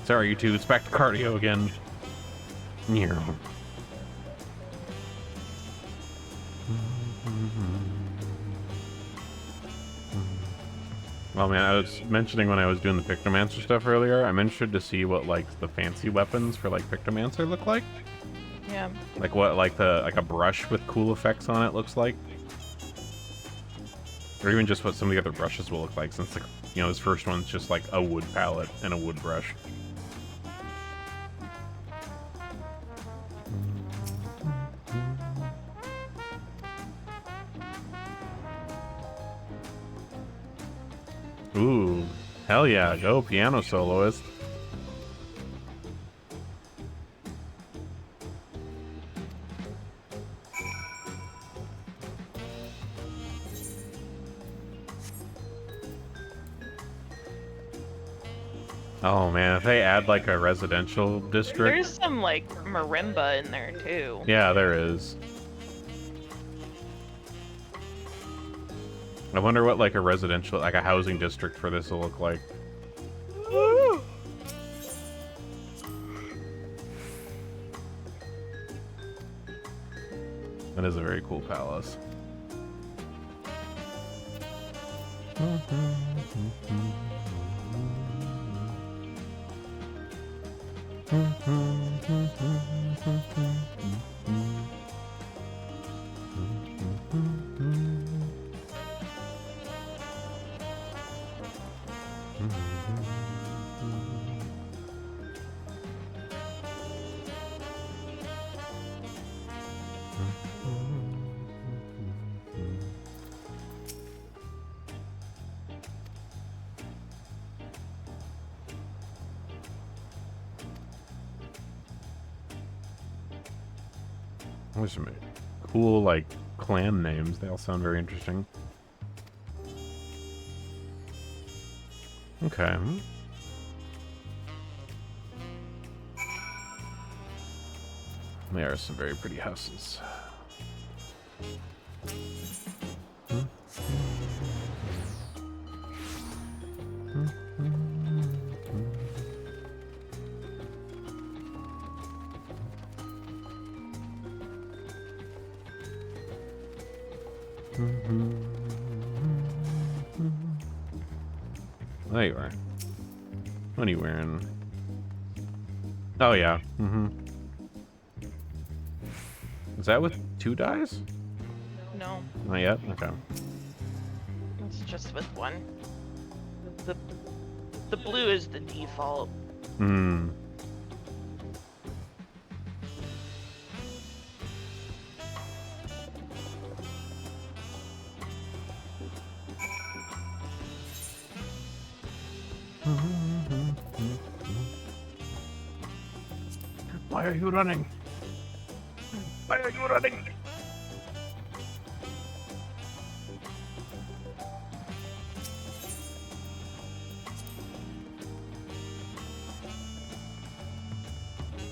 Sorry, you two. It's back to cardio again. Yeah. Well, man, I was mentioning when I was doing the Pictomancer stuff earlier, I'm interested to see what, like, the fancy weapons for, like, Pictomancer look like. Yeah. Like what, like a brush with cool effects on it looks like. Or even just what some of the other brushes will look like, since, like, you know, this first one's just like a wood palette and a wood brush. Ooh, hell yeah, go piano soloist. Oh man, if they add like a residential district. There's some like marimba in there too. Yeah, there is. I wonder what like a residential, like a housing district for this will look like. That is a very cool palace. There's some cool, like, clan names. They all sound very interesting. Okay. There are some very pretty houses. There you are. What are you wearing? Oh yeah. Is that with 2 dyes? No, Not yet? Okay. it's just with one. The blue is the default. Hmm. Why are you running? Why are you running?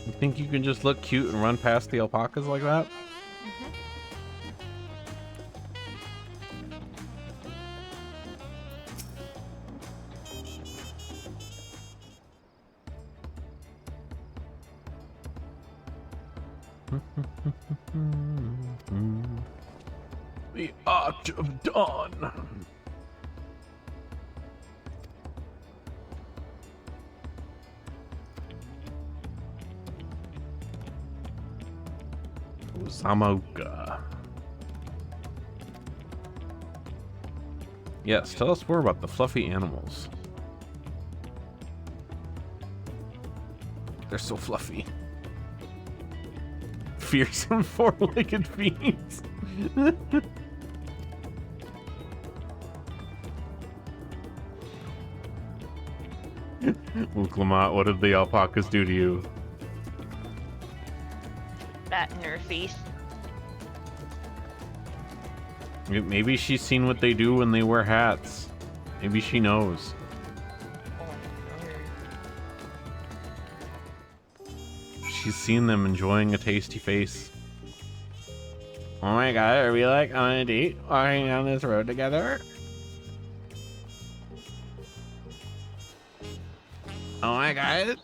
You think you can just look cute and run past the alpacas like that? The Arch of Dawn. Osamoka. Yes, tell us more about the fluffy animals. They're so fluffy. fearsome four-legged fiends. Luke Lamont, what did the alpacas do to you? Bat in her face. Maybe she's seen what they do when they wear hats. Maybe she knows. She's seen them enjoying a tasty face. Oh my god, are we like on a date walking down this road together? Oh my god.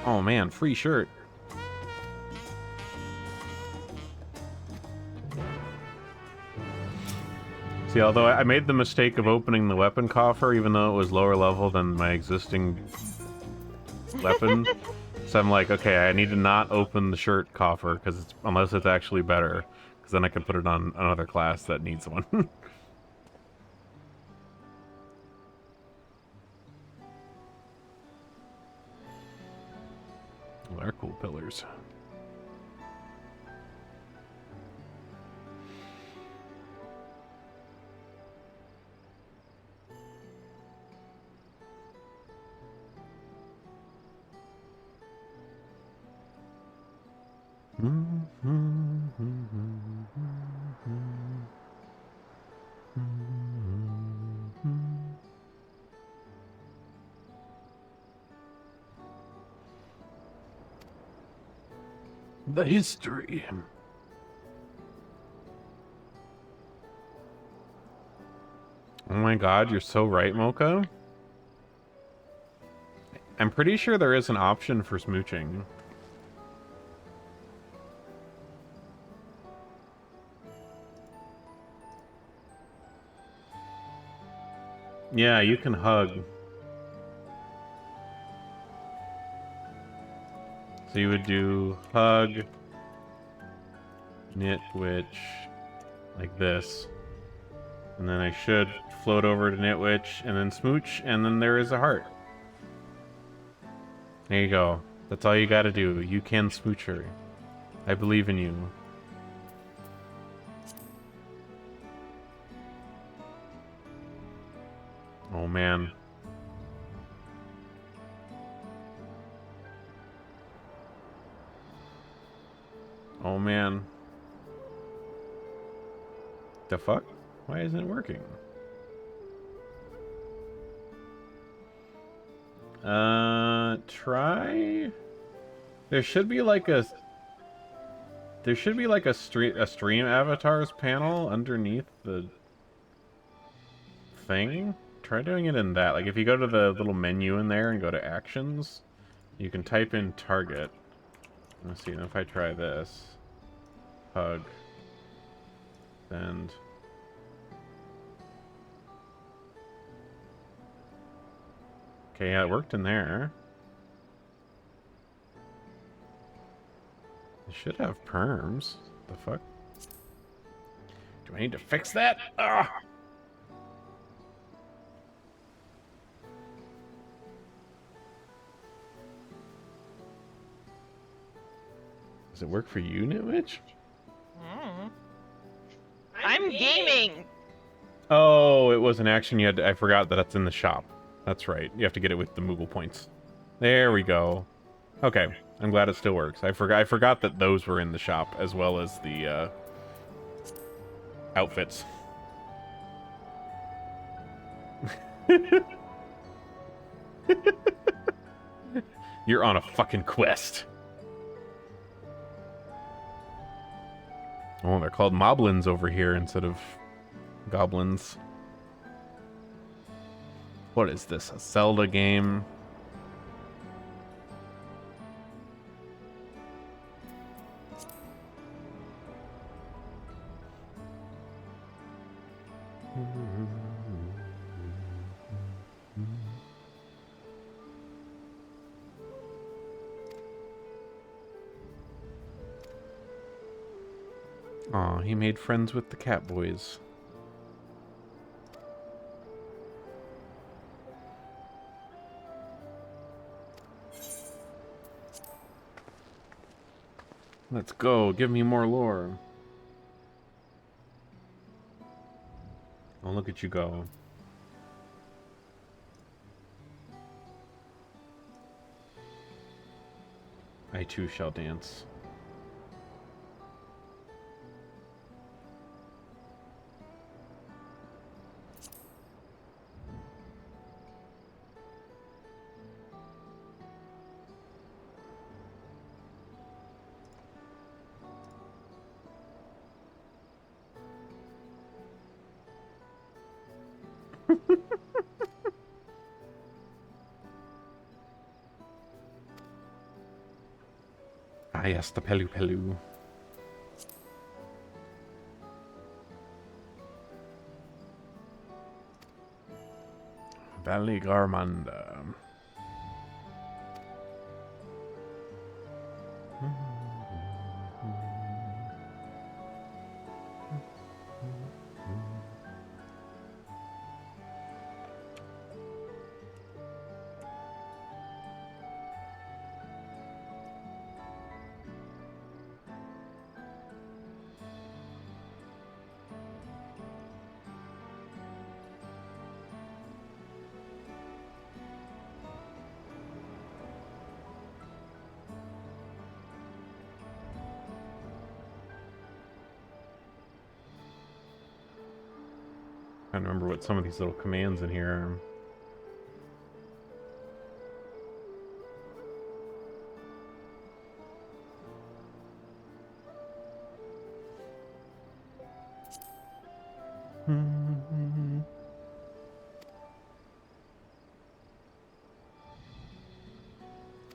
Oh man, free shirt. See, although I made the mistake of opening the weapon coffer, even though it was lower level than my existing weapon. So I'm like, okay, I need to not open the shirt coffer, because unless it's actually better, because then I can put it on another class that needs one. Well, they're cool pillars. The history. Oh my god, you're so right, Mocha. I'm pretty sure there is an option for smooching. Yeah, you can hug. So you would do hug, knit witch, like this. And then I should float over to knit witch, and then smooch, and then there is a heart. There you go. That's all you gotta do. You can smooch her. I believe in you. Oh man. Oh man. The fuck? Why isn't it working? Try? There should be like a stream avatars panel underneath the thing. Try doing it in that. Like if you go to the little menu in there and go to actions, you can type in target. Let's see, if I try this. Hug. Send. Okay, yeah, it worked in there. It should have perms. The fuck? Do I need to fix that? Ah! Does it work for you, Nitwitch? I'm gaming! Oh, it was an action you had to, I forgot that that's in the shop. That's right. You have to get it with the Moogle points. There we go. Okay. I'm glad it still works. I forgot that those were in the shop, as well as the, outfits. You're on a fucking quest. Oh, they're called moblins over here instead of goblins. What is this? A Zelda game? Aw, he made friends with the cat boys. Let's go. Give me more lore. Oh, look at you go. I too shall dance. Ah, yes, the Pelu Pelu. Valley Garmanda. I don't remember what some of these little commands in here are.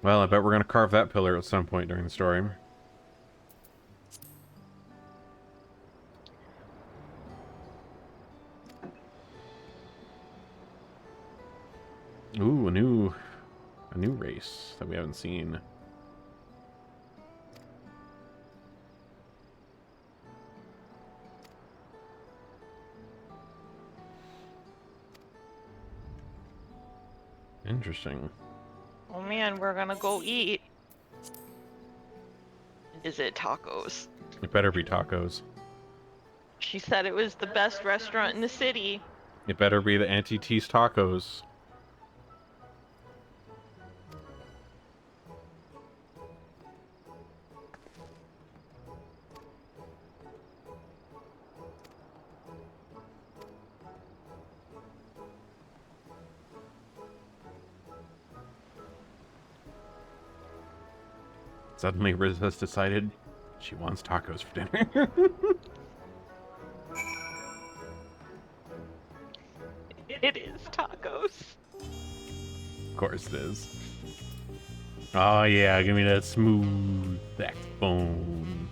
Well, I bet we're gonna carve that pillar at some point during the story. Ooh, a new race that we haven't seen. Interesting. Oh man, we're gonna go eat. Is it tacos? It better be tacos. She said it was the best restaurant in the city. It better be the Auntie T's tacos. Suddenly, Riz has decided she wants tacos for dinner. It is tacos. Of course it is. Oh yeah, give me that smooth backbone.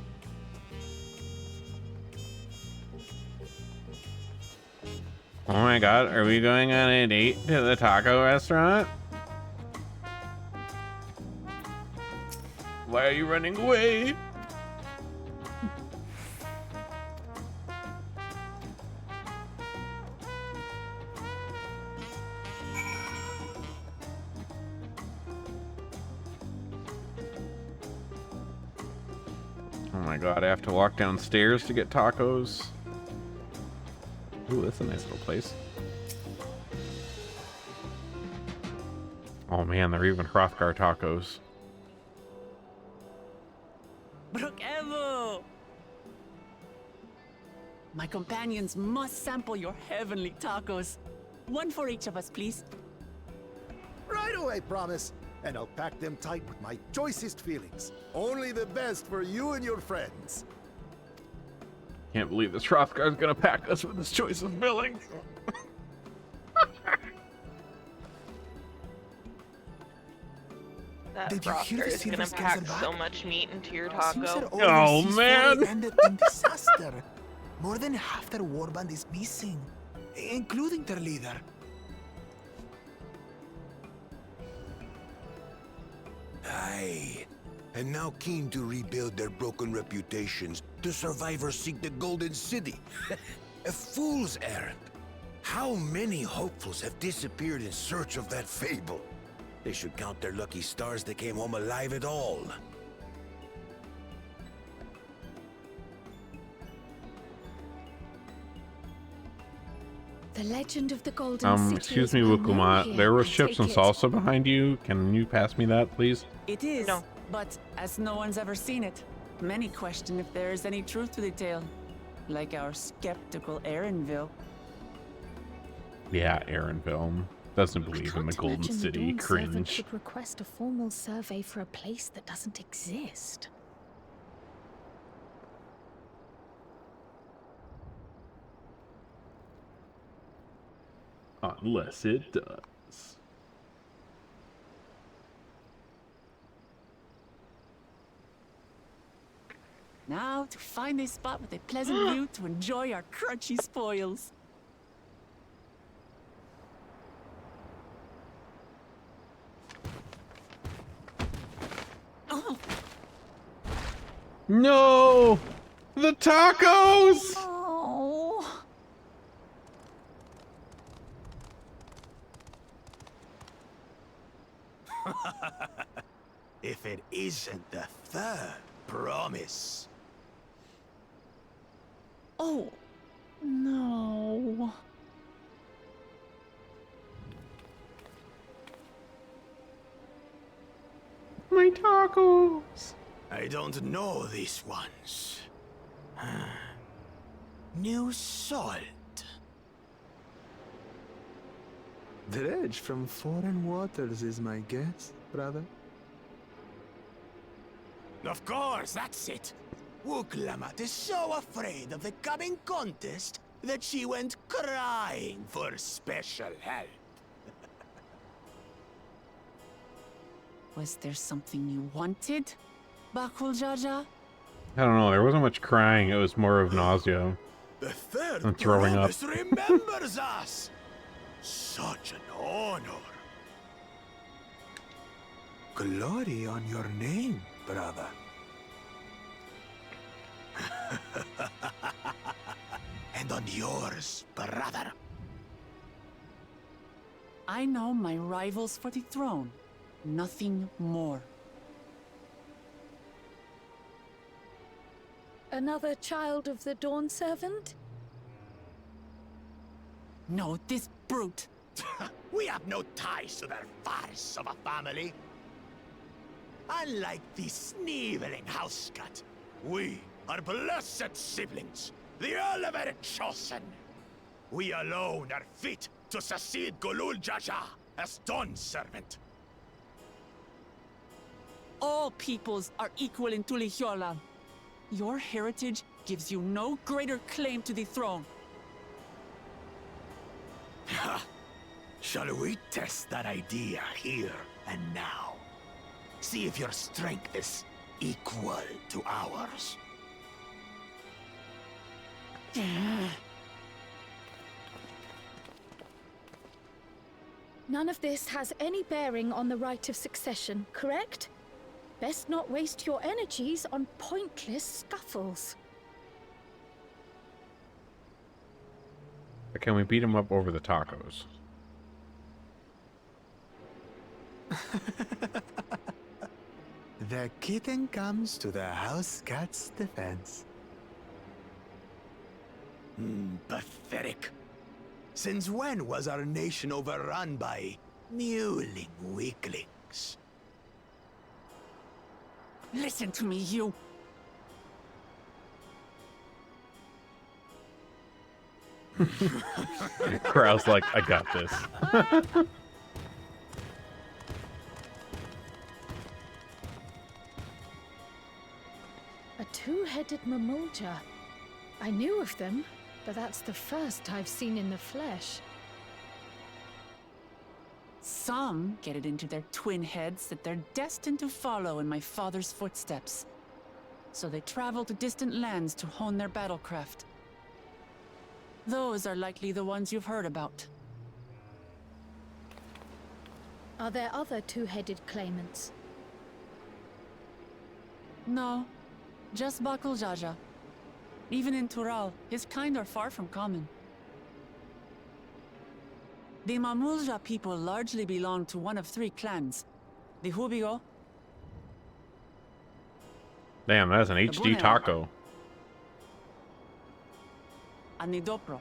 Oh my god, are we going on a date to the taco restaurant? Why are you running away? Oh my god, I have to walk downstairs to get tacos. Ooh, that's a nice little place. Oh man, they're even Hrothgar tacos. Brook Evo! My companions must sample your heavenly tacos. One for each of us, please. Right away, promise. And I'll pack them tight with my choicest feelings. Only the best for you and your friends. Can't believe this Hrothgar's gonna pack us with his choice of fillings. That Did you hear Hrothgar the is gonna silver pack scales are so back? much meat into your Seems that taco. all Oh, the man. ceasefire ended in disaster. More than half their warband is missing, including their leader. Aye. and now keen to rebuild their broken reputations, the survivors seek the Golden City. A fool's errand. How many hopefuls have disappeared in search of that fable? They should count their lucky stars they came home alive at all. The legend of the Golden City. Excuse is me, well known Wukuma. here, There were I chips and take it. salsa behind you. Can you pass me that, please? It is, but as no one's ever seen it, many question if there is any truth to the tale. Like our skeptical Aaronville. Yeah, Aaronville doesn't believe in the Golden Imagine the City. Dawn Servant Cringe. should request a formal survey for a place that doesn't exist. Unless it does. Now to find a spot with a pleasant view to enjoy our crunchy spoils. No! The tacos! Oh. If it isn't the third promise. Oh, no. My tacos! I don't know these ones. New salt. Dredge from foreign waters is my guess, brother. Of course, that's it. Wuklamat is so afraid of the coming contest that she went crying for special help. Was there something you wanted, Bakul Jaja? I don't know, there wasn't much crying, it was more of nausea. The third I'm throwing up. promise remembers us. Such an honor. Glory on your name, brother. And on yours, brother. I know my rivals for the throne. Nothing more. Another child of the Dawn Servant? No, this brute. We have no ties to their farce of a family. Unlike the sneevling housecut, we are blessed siblings, the elevated chosen. We alone are fit to succeed Golul Jaja as Dawn Servant. All peoples are equal in Tulihiola. Your heritage gives you no greater claim to the throne. Shall we test that idea here and now? See if your strength is equal to ours. None of this has any bearing on the right of succession, correct? Best not waste your energies on pointless scuffles. Can we beat him up over the tacos? The kitten comes to the house cat's defense. Pathetic. Since when was our nation overrun by mewling weaklings? Listen to me, you. Crow's like, I got this. A two-headed Mamulja. I knew of them, but that's the first I've seen in the flesh. Some get it into their twin heads that they're destined to follow in my father's footsteps. So they travel to distant lands to hone their battlecraft. Those are likely the ones you've heard about. Are there other two-headed claimants? No, just Bakul Jaja. Even in Tural, his kind are far from common. The Mamulja people largely belong to one of 3 clans. The Hubigo. Damn, that's an HD Buneo. taco. And the Dopro.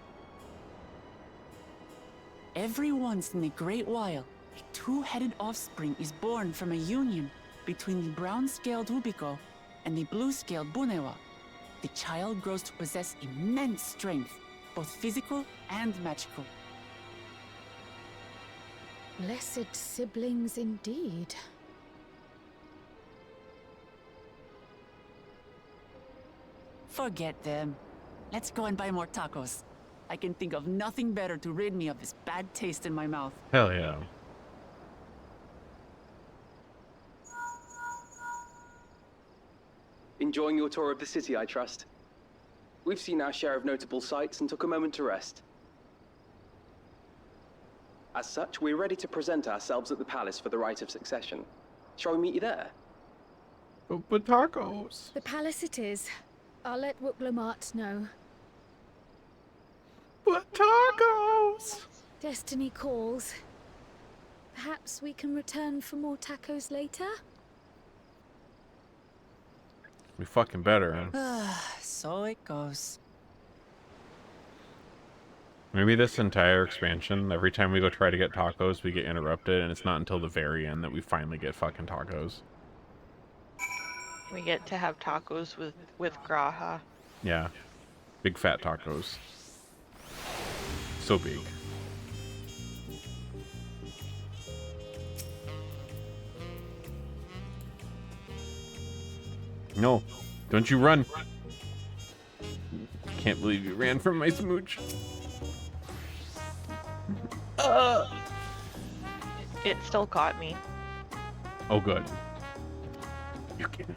Every once in a great while, a 2-headed offspring is born from a union between the brown-scaled Hubico and the blue-scaled Bunewa. The child grows to possess immense strength, both physical and magical. Blessed siblings indeed. Forget them. Let's go and buy more tacos. I can think of nothing better to rid me of this bad taste in my mouth. Hell yeah. Enjoying your tour of the city, I trust. We've seen our share of notable sights and took a moment to rest. As such, we're ready to present ourselves at the palace for the rite of succession. Shall we meet you there? But tacos. The palace it is. I'll let Wuklamart know. But tacos! Destiny calls. Perhaps we can return for more tacos later? We fucking better, huh? So it goes. Maybe this entire expansion, every time we go try to get tacos, we get interrupted, and it's not until the very end that we finally get fucking tacos. We get to have tacos with Graha. Yeah. Big fat tacos. So big. No. Don't you run. Can't believe you ran from my smooch. It still caught me. Oh, good. You get me.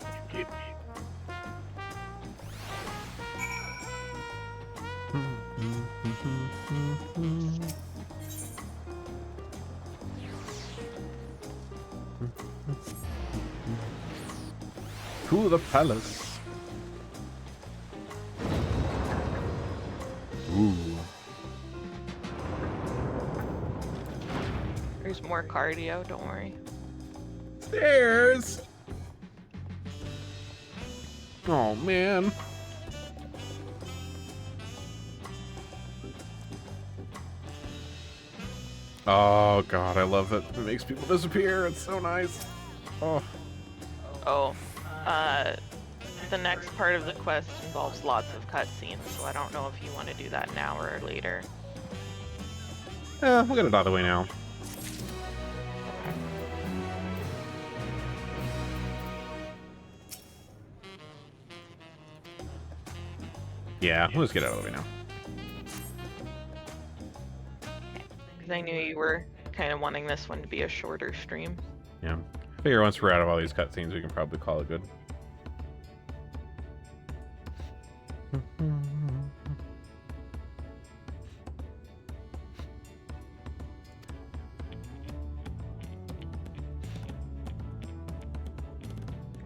To the palace. Ooh. There's more cardio, don't worry. Stairs. Oh man. Oh god, I love it. It makes people disappear. It's so nice. Oh. Oh, the next part of the quest involves lots of cutscenes, so I don't know if you want to do that now or later. Yeah, we'll get it out of the way now. Yeah, we'll just get it out of the way now. Because I knew you were kind of wanting this one to be a shorter stream. Yeah. I figure once we're out of all these cutscenes, we can probably call it good.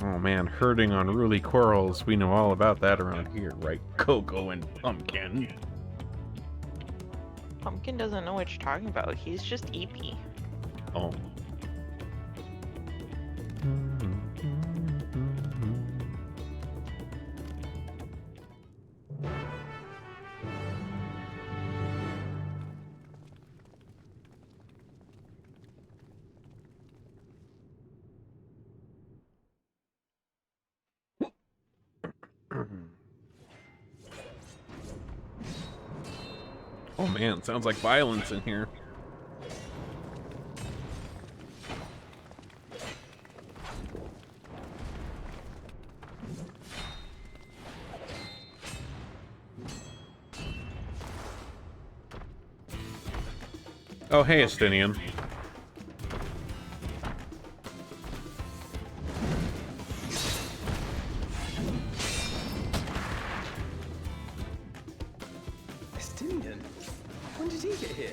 Oh man, herding on unruly quarrels. We know all about that around here, right? Coco and Pumpkin. Pumpkin doesn't know what you're talking about. He's just EP. Oh. Oh man, sounds like violence in here. Oh hey, Estinian. Estinian? When did he get here?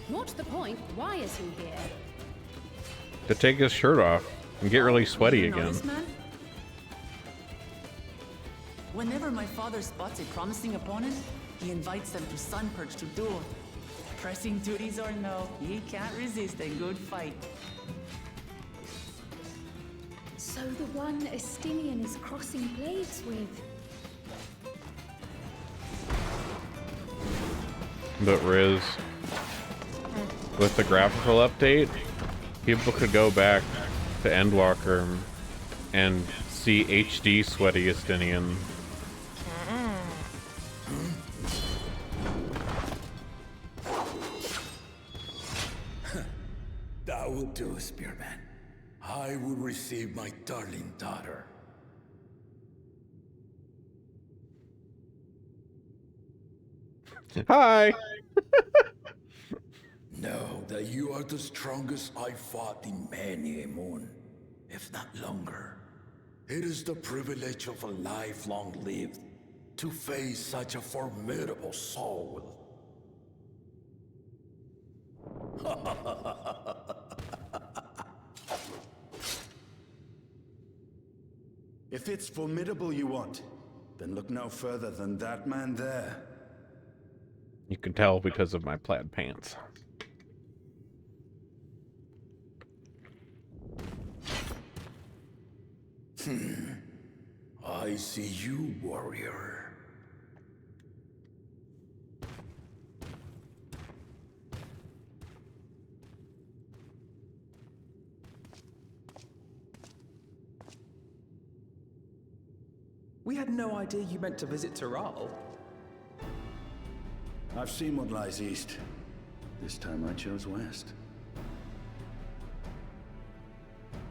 What's the point? Why is he here? To take his shirt off. And get really sweaty You know again. this man? Whenever my father spots a promising opponent, he invites them to Sun Perch to duel. Pressing duties or no, he can't resist a good fight. So the one Estinian is crossing blades with. But Riz, with the graphical update, people could go back to Endwalker and see HD sweaty Estinian. That will do, Spearman. I will receive my darling daughter. Hi! Know that you are the strongest I fought in many a moon, if not longer. It is the privilege of a life long lived to face such a formidable soul. If it's formidable you want, then look no further than that man there. You can tell because of my plaid pants. I see you, warrior. We had no idea you meant to visit Tyrrell. I've seen what lies east. This time I chose west.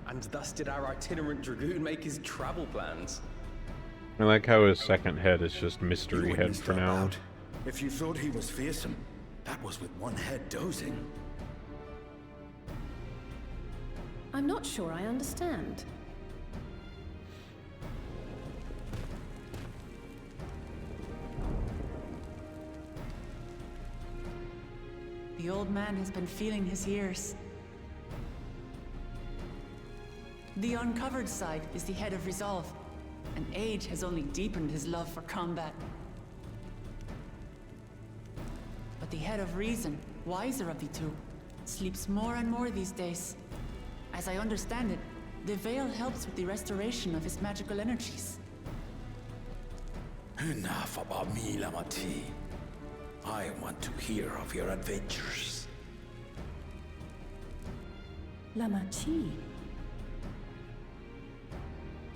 And thus did our itinerant dragoon make his travel plans. I like how his second head is just mystery You head wouldn't for step now. out. If you thought he was fearsome, that was with one head dozing. I'm not sure I understand. The old man has been feeling his years. The uncovered side is the head of resolve, and age has only deepened his love for combat. But the head of reason, wiser of the two, sleeps more and more these days. As I understand it, the veil helps with the restoration of his magical energies. Enough about me, Lamati. I want to hear of your adventures. Lamachi.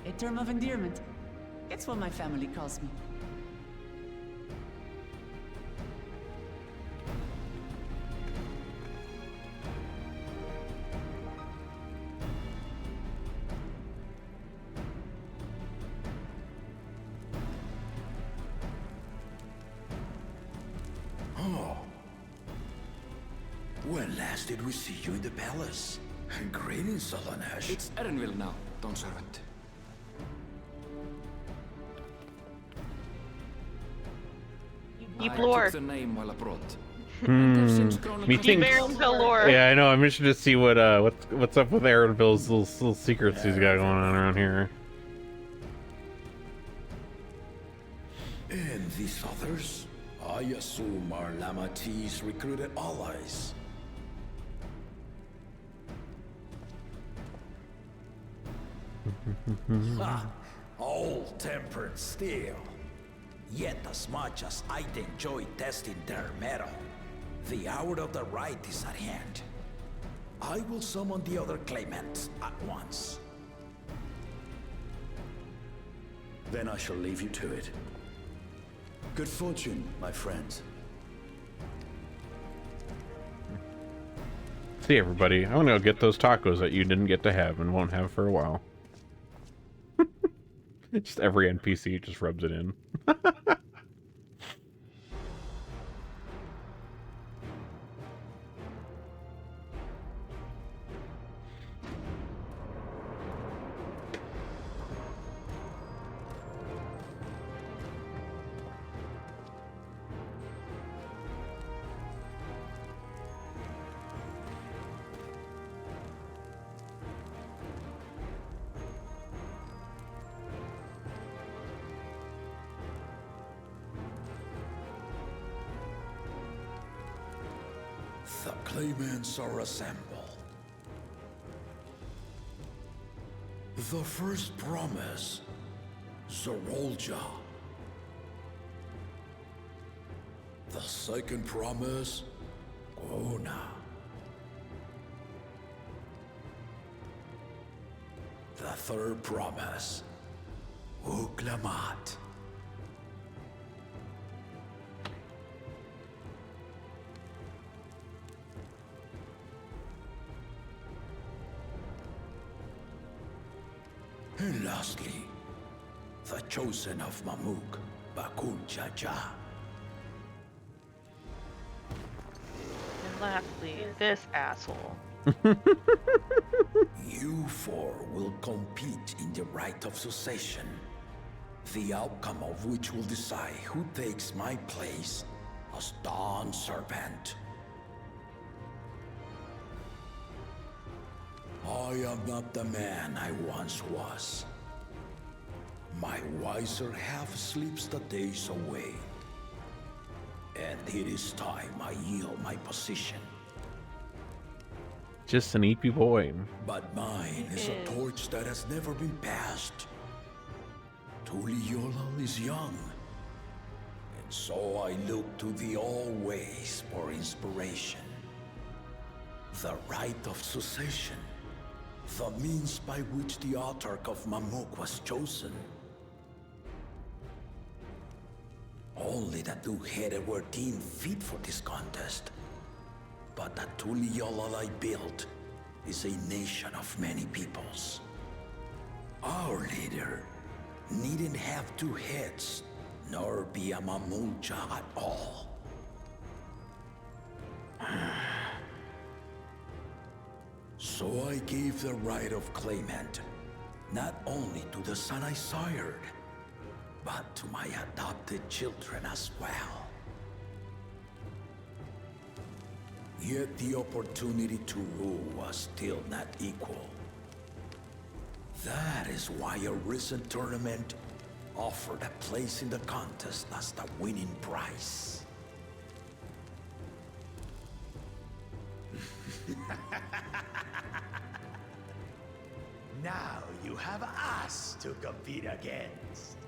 A term of endearment. It's what my family calls me. Oh. When last did we see you in the palace? Greetings, Solonesh. It's Erenville now, Don Servant. Deep I lore. took the name while abroad. Me Deep too. Erenville lore. Yeah, I know. I'm interested to see what's up with Erenville's little secrets he's got going on around here. And these others? I assume are Lamati's recruited allies. Ha! Old-tempered steel. Yet as much as I'd enjoy testing their metal, the hour of the right is at hand. I will summon the other claimants at once. Then I shall leave you to it. Good fortune, my friends. See everybody, I'm gonna go get those tacos that you didn't get to have and won't have for a while. Just every NPC just rubs it in. The claimants are assembled. The first promise, Zerolja. The second promise, Gona. The third promise, Uklamat. And lastly, the chosen of Mamuk, Bakul Jaja. And lastly, this asshole. You four will compete in the rite of succession, the outcome of which will decide who takes my place as Dawn Serpent. I am not the man I once was. My wiser half sleeps the days away. And it is time I yield my position. Just an eepy boy. But mine is a torch that has never been passed. Tuliyola is young. And so I look to the always for inspiration. The rite of succession. The means by which the autarch of Mamuk was chosen. Only the two-headed were deemed fit for this contest. But the Tuliyola I built is a nation of many peoples. Our leader needn't have two heads, nor be a Mamulcha at all. So I gave the right of claimant, not only to the son I sired, but to my adopted children as well. Yet the opportunity to rule was still not equal. That is why a recent tournament offered a place in the contest as the winning prize. Now you have us to compete against.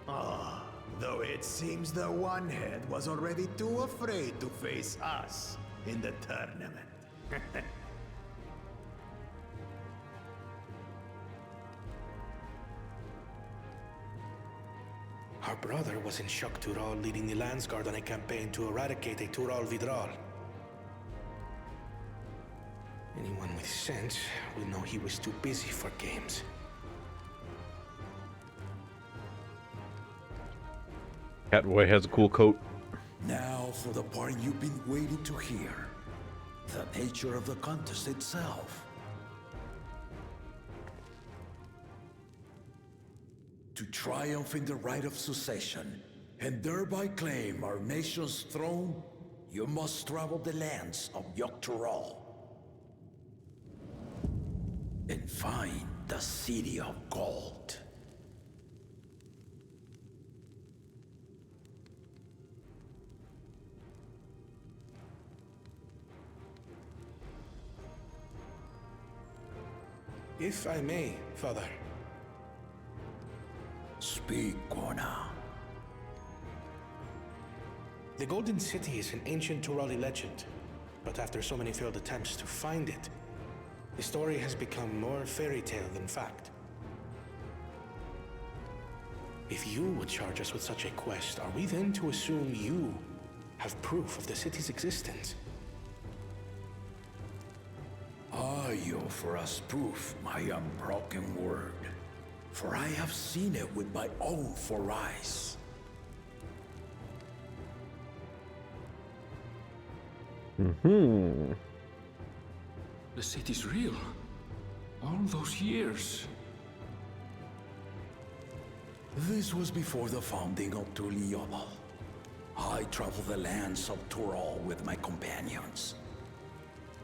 Ah, though it seems the one-head was already too afraid to face us in the tournament. Our brother was in Shock Tural leading the Landsguard on a campaign to eradicate a Tural Vidral. Anyone with sense will know he was too busy for games. Catboy has a cool coat. Now for the part you've been waiting to hear. The nature of the contest itself. To triumph in the right of succession, and thereby claim our nation's throne, you must travel the lands of Yogg-Tural and find the City of Gold. If I may, Father. Speak, Gona. The Golden City is an ancient Turali legend, but after so many failed attempts to find it, the story has become more fairy tale than fact. If you would charge us with such a quest, are we then to assume you have proof of the city's existence? I offer as proof my unbroken word, for I have seen it with my own four eyes. Mm-hmm. The city's real. All those years. This was before the founding of Tuliyola. I traveled the lands of Tural with my companions.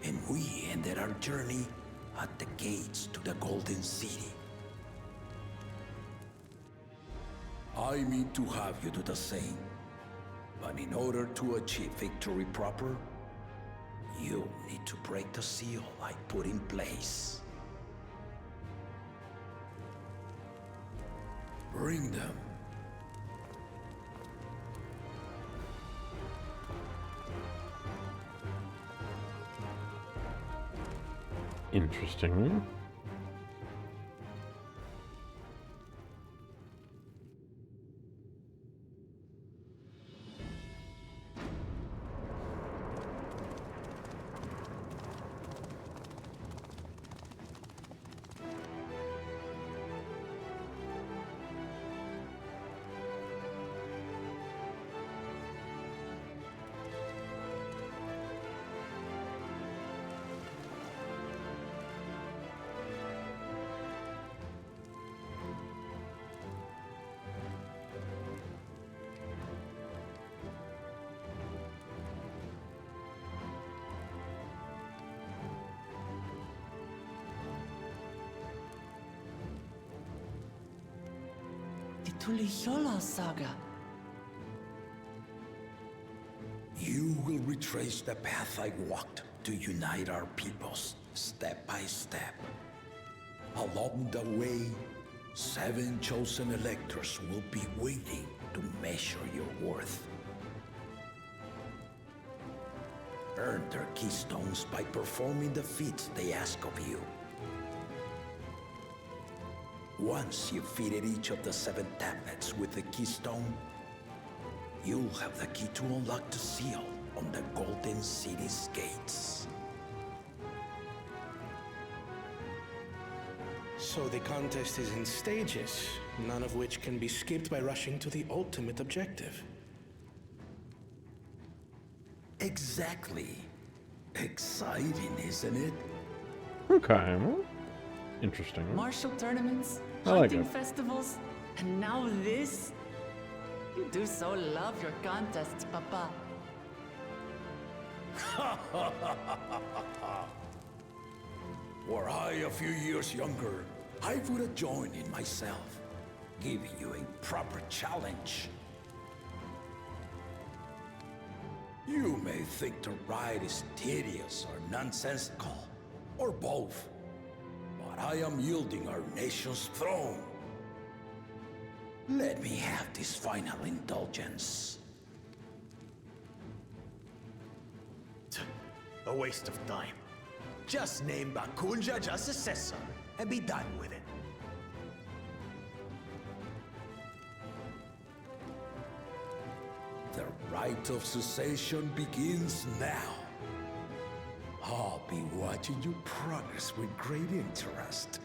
And we ended our journey at the gates to the Golden City. I mean to have you do the same. And in order to achieve victory proper, you need to break the seal I put in place. Bring them. Interesting. Tuliyola saga. You will retrace the path I walked to unite our peoples, step by step. Along the way, 7 chosen electors will be waiting to measure your worth. Earn their keystones by performing the feats they ask of you. Once you've fitted each of the 7 tablets with the keystone, you'll have the key to unlock the seal on the Golden City's gates. So the contest is in stages, none of which can be skipped by rushing to the ultimate objective. Exactly. Exciting, isn't it? Okay, well, interesting. Martial tournaments, I like hunting it. festivals, and now this? You do so love your contests, Papa. Were I a few years younger, I would have joined in myself, giving you a proper challenge. You may think the ride is tedious or nonsensical, or both, but I am yielding our nation's throne. Let me have this final indulgence. A waste of time. Just name Bakunja as successor and be done with it. The rite of cessation begins now. I'll be watching you progress with great interest.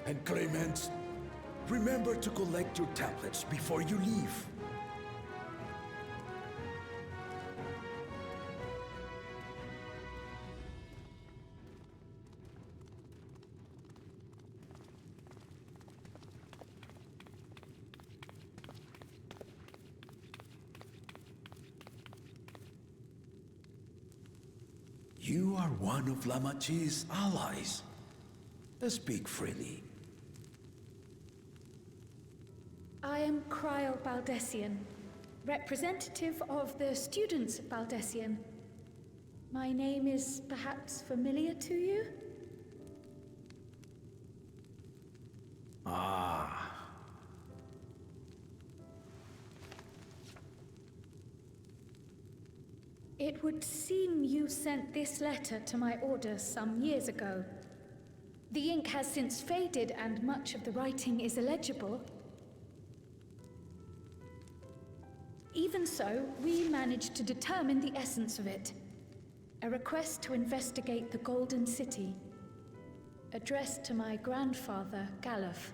And Clemens, remember to collect your tablets before you leave. You are one of Lamachi's allies. Speak freely. I am Cryle Baldessian, representative of the students of Baldessian. My name is perhaps familiar to you? Ah. It would seem you sent this letter to my orders some years ago. The ink has since faded and much of the writing is illegible. Even so, we managed to determine the essence of it. A request to investigate the Golden City, addressed to my grandfather, Galuf.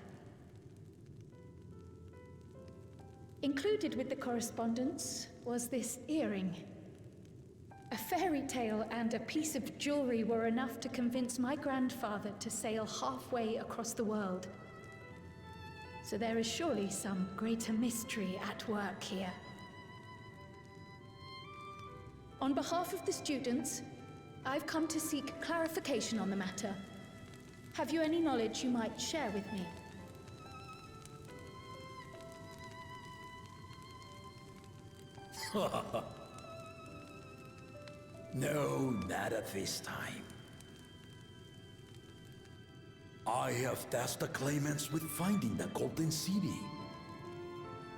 Included with the correspondence was this earring. A fairy tale and a piece of jewelry were enough to convince my grandfather to sail halfway across the world. So there is surely some greater mystery at work here. On behalf of the students, I've come to seek clarification on the matter. Have you any knowledge you might share with me? No, not at this time. I have tasked the claimants with finding the Golden City.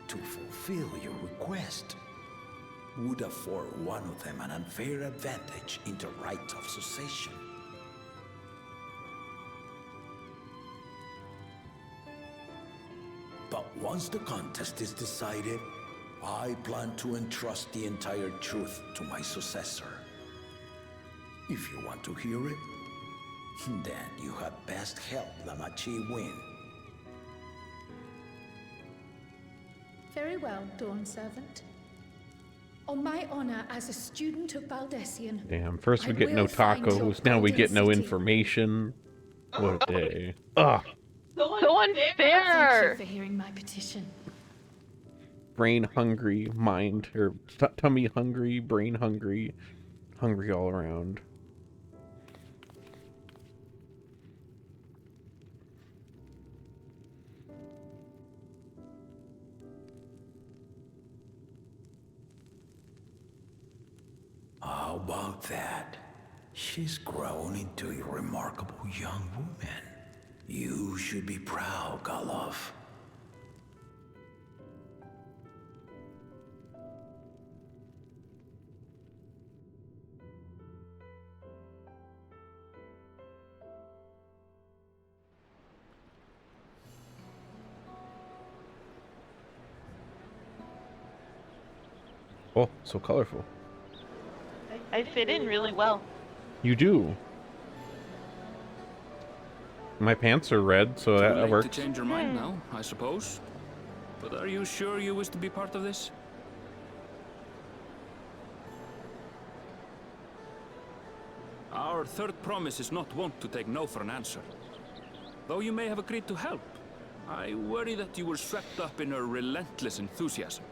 To fulfill your request would afford one of them an unfair advantage in the right of succession. But once the contest is decided, I plan to entrust the entire truth to my successor. If you want to hear it, then you had best help Lamachi win. Very well, Dawn Servant. On my honor as a student of Baldessian. Damn, first we I get no will find your tacos, now we Golden get no City. information. What a day. Ugh. So unfair! Thank you for hearing my petition. Brain hungry, mind, or tummy hungry, brain hungry, hungry all around. How about that? She's grown into a remarkable young woman. You should be proud, Galov. Oh, so colorful. I fit in really well. You do. My pants are red, so Too that late works. to change your mind now, I suppose. But are you sure you wish to be part of this? Our third promise is not wont to take no for an answer. Though you may have agreed to help, I worry that you were swept up in her relentless enthusiasm.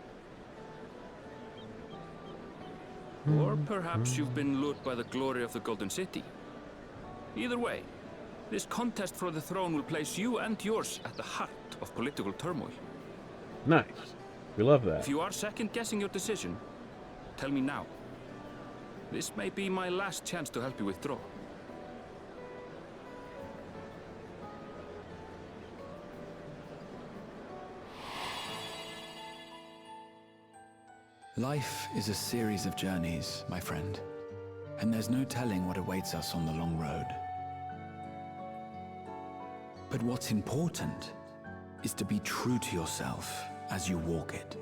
Or perhaps you've been lured by the glory of the Golden City. Either way, this contest for the throne will place you and yours at the heart of political turmoil. Nice. We love that. If you are second-guessing your decision, tell me now. This may be my last chance to help you withdraw. Life is a series of journeys, my friend, and there's no telling what awaits us on the long road. But what's important is to be true to yourself as you walk it.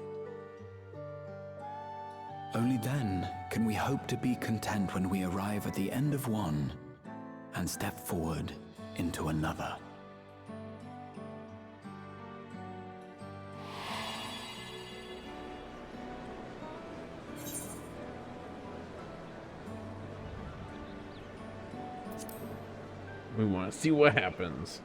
Only then can we hope to be content when we arrive at the end of one and step forward into another. We want to see what happens.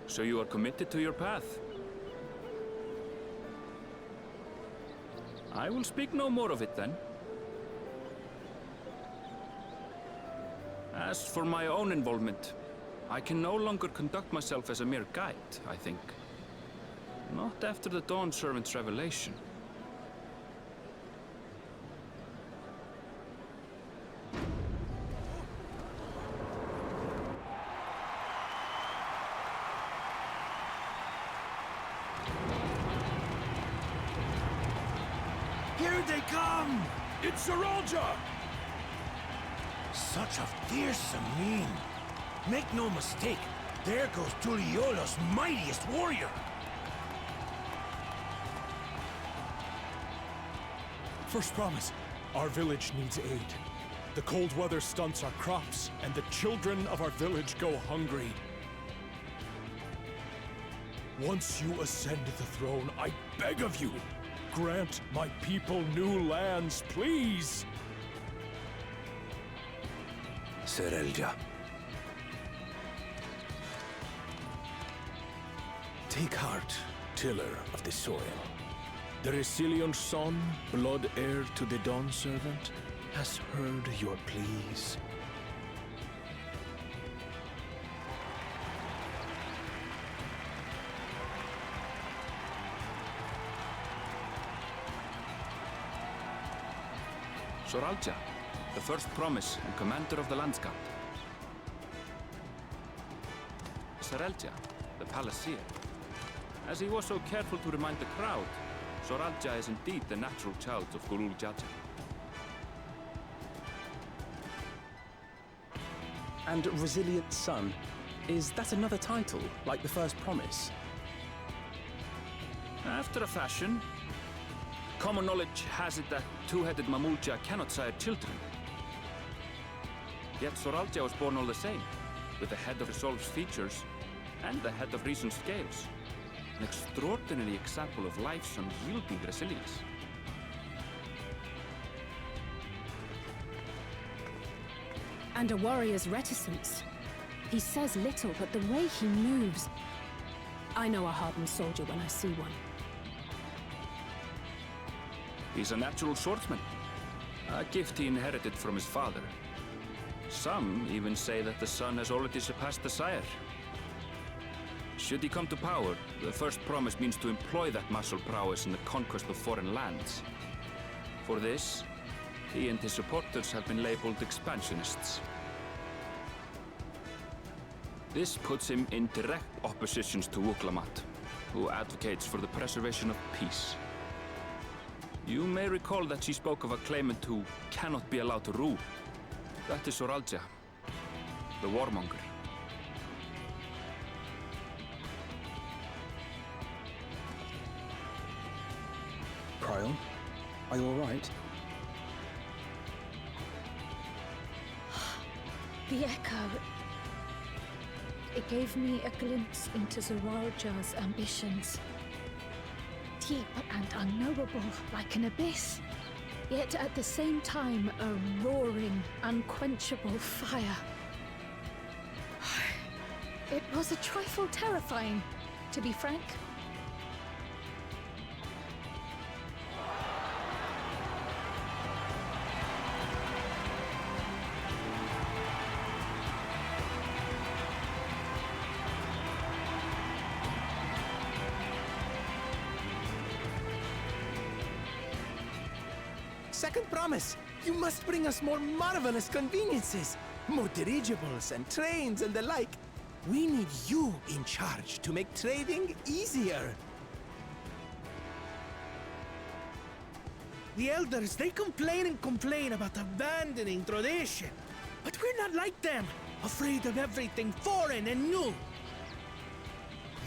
So you are committed to your path? I will speak no more of it then. As for my own involvement, I can no longer conduct myself as a mere guide, I think. Not after the Dawn Servant's revelation. Here they come! It's Saralja! Such a fearsome mien. Make no mistake, there goes Tuliola's mightiest warrior. First promise, our village needs aid. The cold weather stunts our crops, and the children of our village go hungry. Once you ascend the throne, I beg of you, grant my people new lands, please! Serelja. Take heart, tiller of the soil. The Resilion son, blood heir to the Dawn Servant, has heard your pleas. Soralja, the first promise and commander of the Landsguard. Sarelja, the palaceer. As he was so careful to remind the crowd, Soralja is indeed the natural child of Gulul Jaja. And Resilient Son, is that another title, like the first promise? After a fashion. Common knowledge has it that two-headed Mamulja cannot sire children. Yet Soralja was born all the same, with the head of Resolve's features and the head of Reason's scales. An extraordinary example of life's unyielding resilience. And a warrior's reticence. He says little, but the way he moves... I know a hardened soldier when I see one. He's a natural swordsman, a gift he inherited from his father. Some even say that the son has already surpassed the sire. Should he come to power, the first promise means to employ that martial prowess in the conquest of foreign lands. For this, he and his supporters have been labeled expansionists. This puts him in direct opposition to Wuklamat, who advocates for the preservation of peace. You may recall that she spoke of a claimant who cannot be allowed to rule. That is Soralja, the warmonger. Cryon, are you all right? The echo. It gave me a glimpse into Zoralja's ambitions. Deep and unknowable, like an abyss. Yet at the same time, a roaring, unquenchable fire. It was a trifle terrifying, to be frank. Second promise, you must bring us more marvelous conveniences. More dirigibles and trains and the like. We need you in charge to make trading easier. The elders, they complain and complain about abandoning tradition. But we're not like them, afraid of everything foreign and new.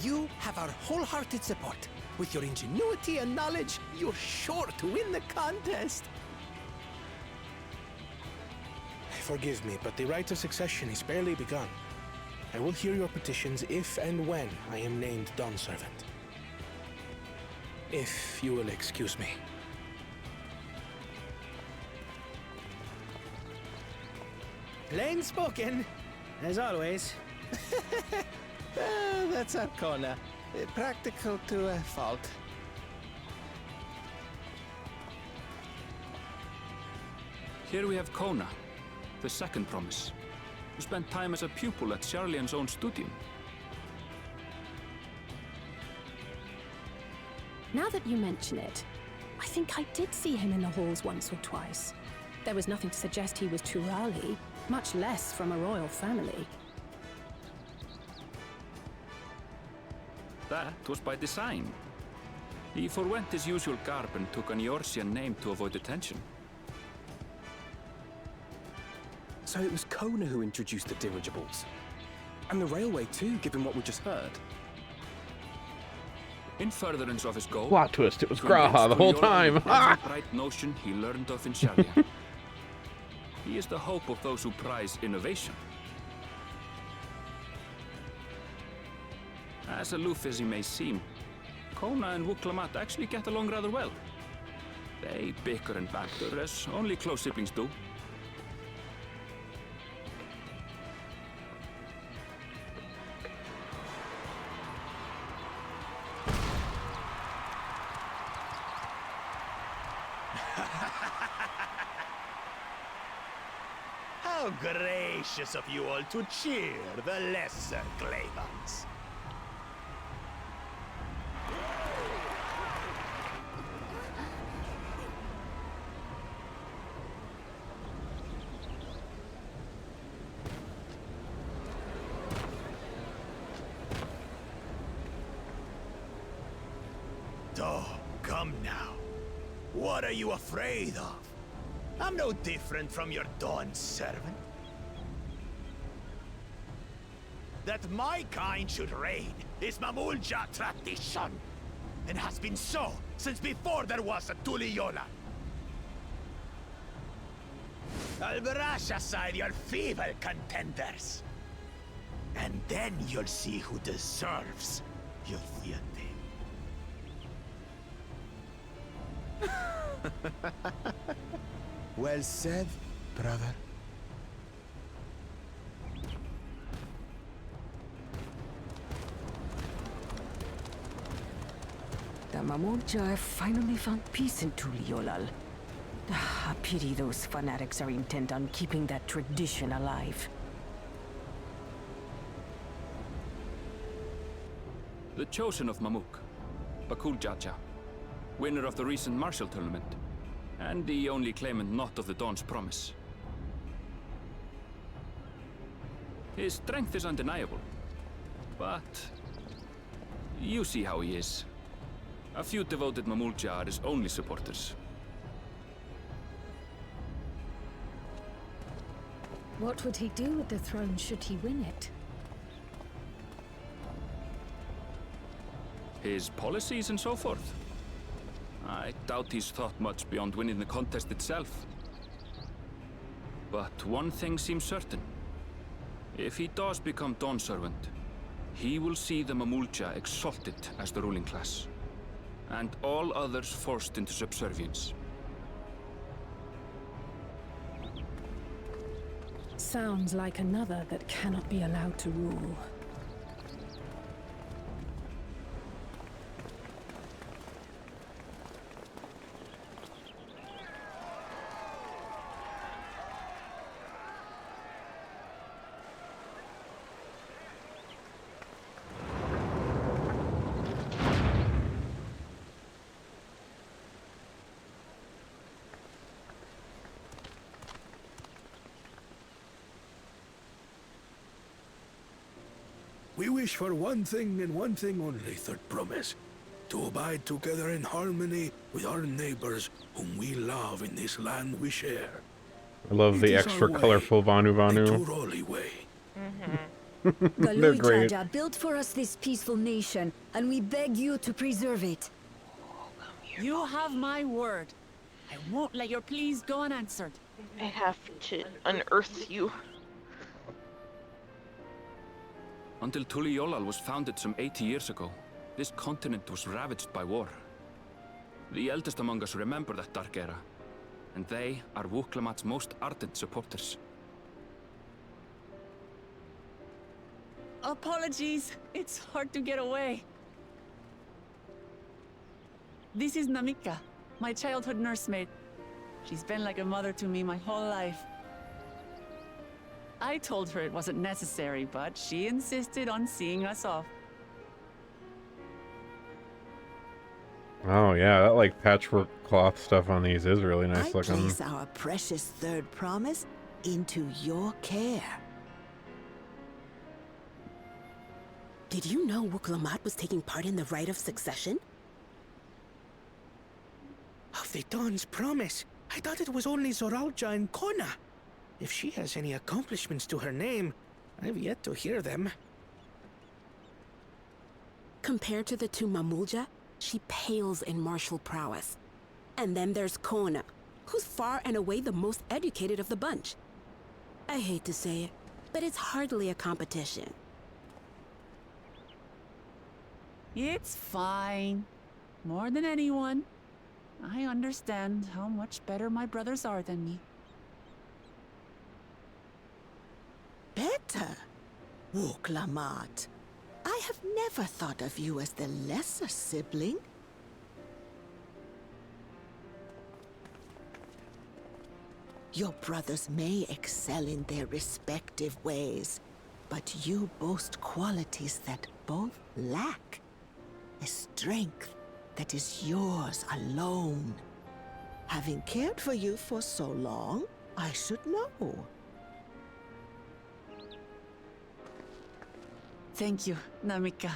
You have our wholehearted support. With your ingenuity and knowledge, you're sure to win the contest. Forgive me, but the right of succession is barely begun. I will hear your petitions if and when I am named Dawn Servant. If you will excuse me. Plain spoken, as always. That's Arcona. Practical to a fault. Here we have Kona, the second promise, who spent time as a pupil at Sharlian's own studium. Now that you mention it, I think I did see him in the halls once or twice. There was nothing to suggest he was Turali, much less from a royal family. That was by design. He forwent his usual garb and took an Eorzean name to avoid attention. So it was Kona who introduced the dirigibles. And the railway too, given what we just heard. In furtherance of his goal... Plot twist, it was Graha the whole time! A bright notion he learned of in Sharlian. He is the hope of those who prize innovation. As aloof as he may seem, Kona and Wuklamat actually get along rather well. They bicker and banter as only close siblings do. How gracious of you all to cheer the lesser Clavans. What are you afraid of? I'm no different from your Dawn servant. That my kind should raid is Mamulja tradition, and has been so since before there was a Tuliyola. I'll brush aside your feeble contenders, and then you'll see who deserves your deity. Well said, brother. The Mamulja have finally found peace in Tuliolal. A pity those fanatics are intent on keeping that tradition alive. The chosen of Mamuk, Bakul Jaja, winner of the recent martial tournament, and the only claimant not of the Dawn's promise. His strength is undeniable, but you see how he is. A few devoted Mamulja are his only supporters. What would he do with the throne should he win it? His policies and so forth. I doubt he's thought much beyond winning the contest itself. But one thing seems certain. If he does become Dawn Servant, he will see the Mamulja exalted as the ruling class, and all others forced into subservience. Sounds like another that cannot be allowed to rule. We wish for one thing and one thing only, Third Promise. To abide together in harmony with our neighbors whom we love in this land we share. I love the extra colorful Vanu Vanu. Turoli way. They're great. Jaja built for us this peaceful nation, and we beg you to preserve it. You have my word. I won't let your pleas go unanswered. I have to unearth you. Until Tuliolal was founded some 80 years ago, this continent was ravaged by war. The eldest among us remember that dark era, and they are Wuklamat's most ardent supporters. Apologies. It's hard to get away. This is Namika, my childhood nursemaid. She's been like a mother to me my whole life. I told her it wasn't necessary, but she insisted on seeing us off. Oh yeah, that like patchwork cloth stuff on these is really nice looking. I place our precious Third Promise into your care. Did you know Wuklamat was taking part in the rite of succession? Of the Dawn's promise? I thought it was only Zoralja and Kona. If she has any accomplishments to her name, I've yet to hear them. Compared to the two Mamulja, she pales in martial prowess. And then there's Kona, who's far and away the most educated of the bunch. I hate to say it, but it's hardly a competition. It's fine. More than anyone. I understand how much better my brothers are than me. Better? Wuklamat, I have never thought of you as the lesser sibling. Your brothers may excel in their respective ways, but you boast qualities that both lack. A strength that is yours alone. Having cared for you for so long, I should know. Thank you, Namika.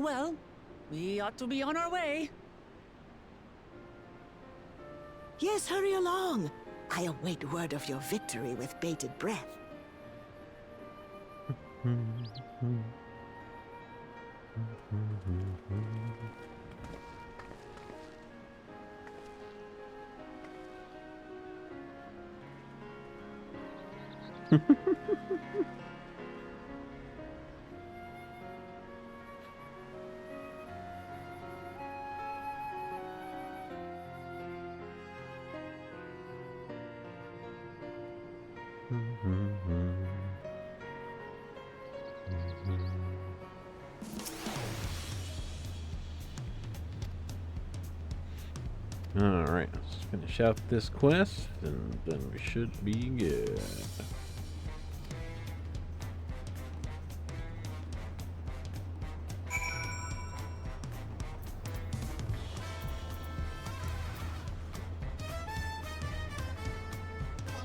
Well, we ought to be on our way. Yes, hurry along. I await word of your victory with bated breath. Alright, let's finish out this quest, and then we should be good.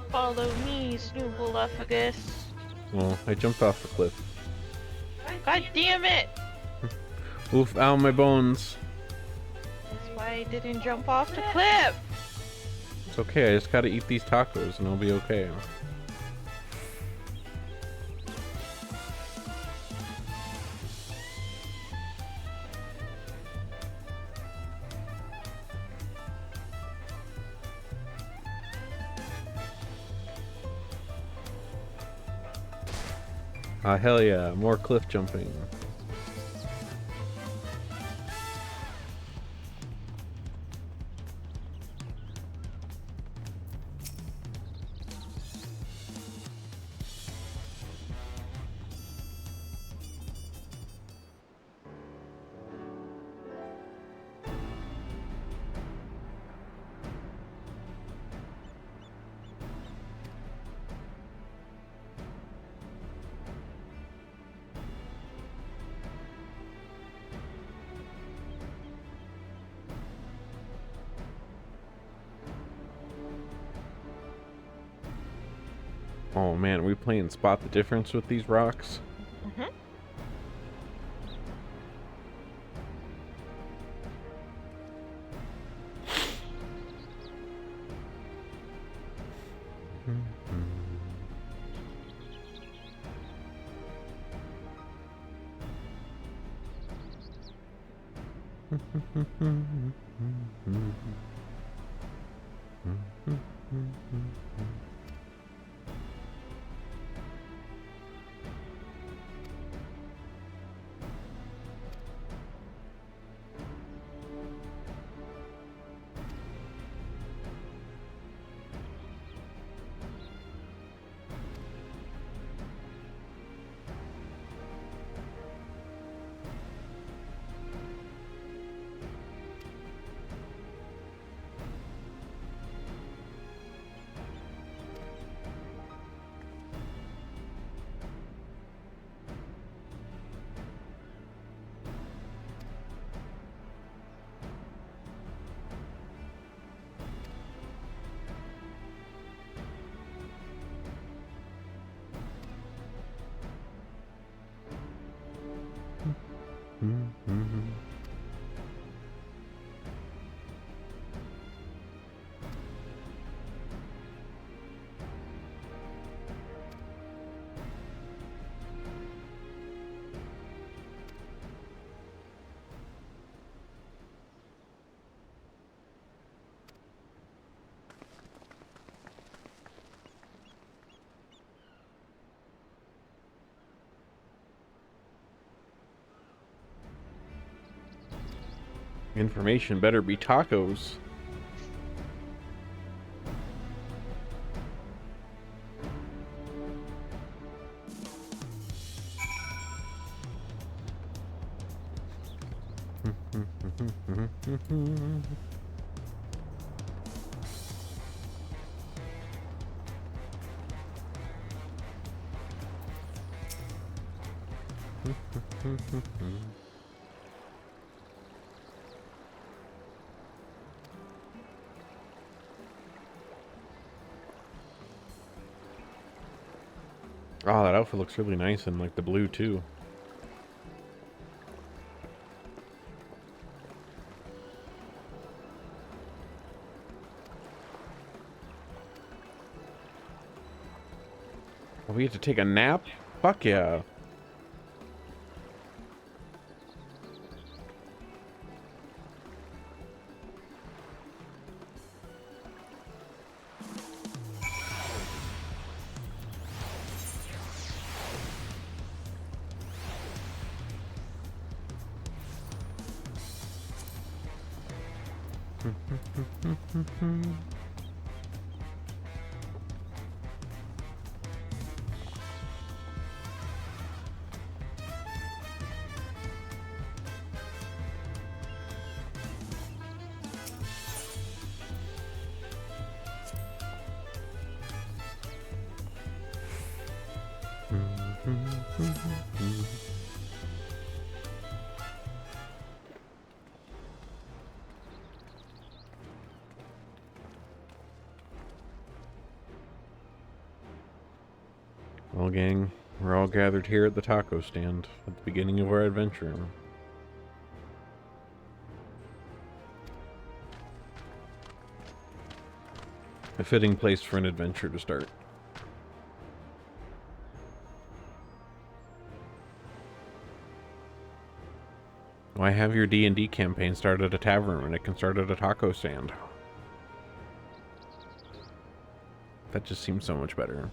Follow me, Snoopaluffagus. Well, I jumped off the cliff. God damn it! Oof, ow, my bones. That's why I didn't jump off the cliff! It's okay, I just gotta eat these tacos and I'll be okay. Ah, hell yeah, more cliff jumping. Oh man, are we playing Spot the Difference with these rocks? Mm-hmm. Information better be tacos. Oh, that outfit looks really nice in like the blue too. Oh, we have to take a nap? Fuck yeah. Well, gang, we're all gathered here at the taco stand at the beginning of our adventure. A fitting place for an adventure to start. Why have your D&D campaign start at a tavern when it can start at a taco stand? That just seems so much better.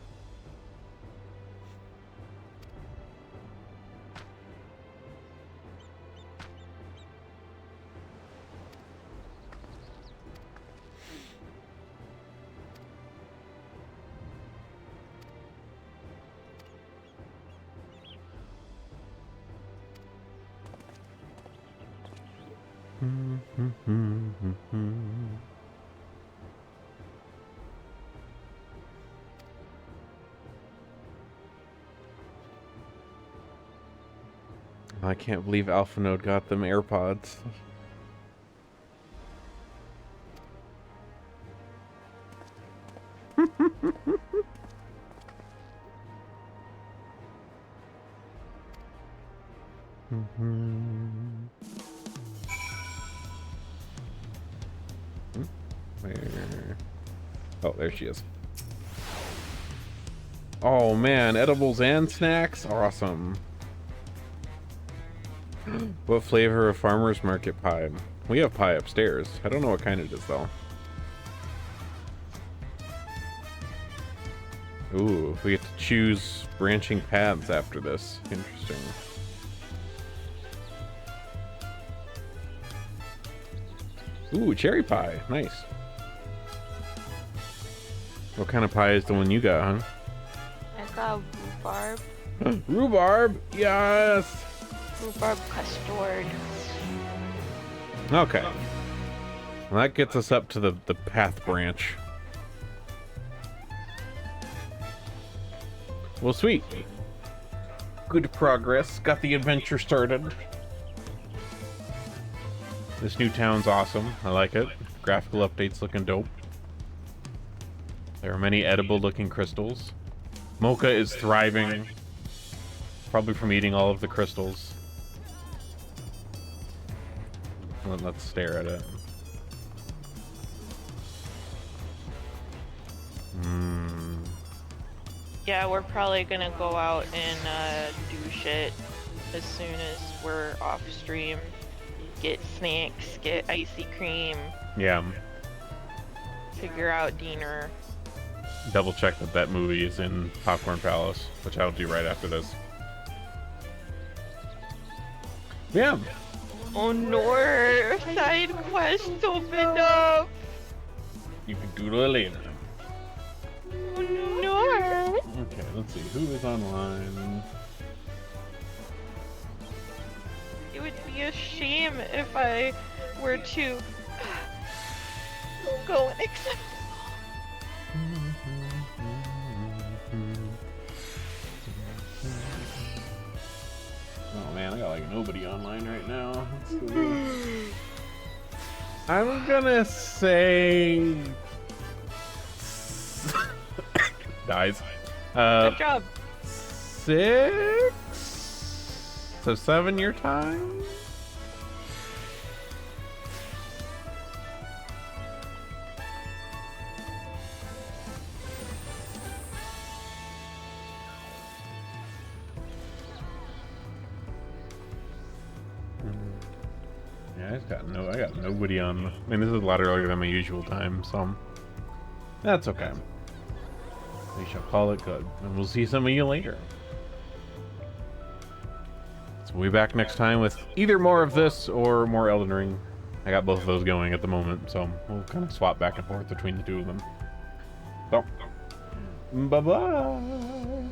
I can't believe Alpha Node got them AirPods. Where? Oh, there she is. Oh man, edibles and snacks? Awesome. What flavor of farmer's market pie? We have pie upstairs. I don't know what kind it is though. Ooh, we get to choose branching paths after this. Interesting. Ooh, cherry pie. Nice. What kind of pie is the one you got, huh? I got rhubarb. Rhubarb? Yes! Rhubarb custard. Okay. Well, that gets us up to the path branch. Well, sweet. Good progress. Got the adventure started. This new town's awesome. I like it. Graphical updates looking dope. There are many edible looking crystals. Mocha is thriving. Probably from eating all of the crystals. Let's stare at it. Yeah, we're probably gonna go out and do shit as soon as we're off stream. Get snacks, get icy cream. Yeah. Figure out dinner. Double check that movie is in Popcorn Palace, which I'll do right after this. Yeah. Oh no, side quest opened up. You can doodle it later. Oh no. Okay, let's see. Who is online? It would be a shame if I were to go and accept. Oh man, I got like nobody online right now. Let's see. I'm gonna say dies. Good job. 6? So 7 your time? Yeah, I got nobody on. I mean, this is a lot earlier than my usual time, so that's okay. We shall call it good, and we'll see some of you later. So we'll be back next time with either more of this or more Elden Ring. I got both of those going at the moment, so we'll kind of swap back and forth between the two of them. So, bye-bye!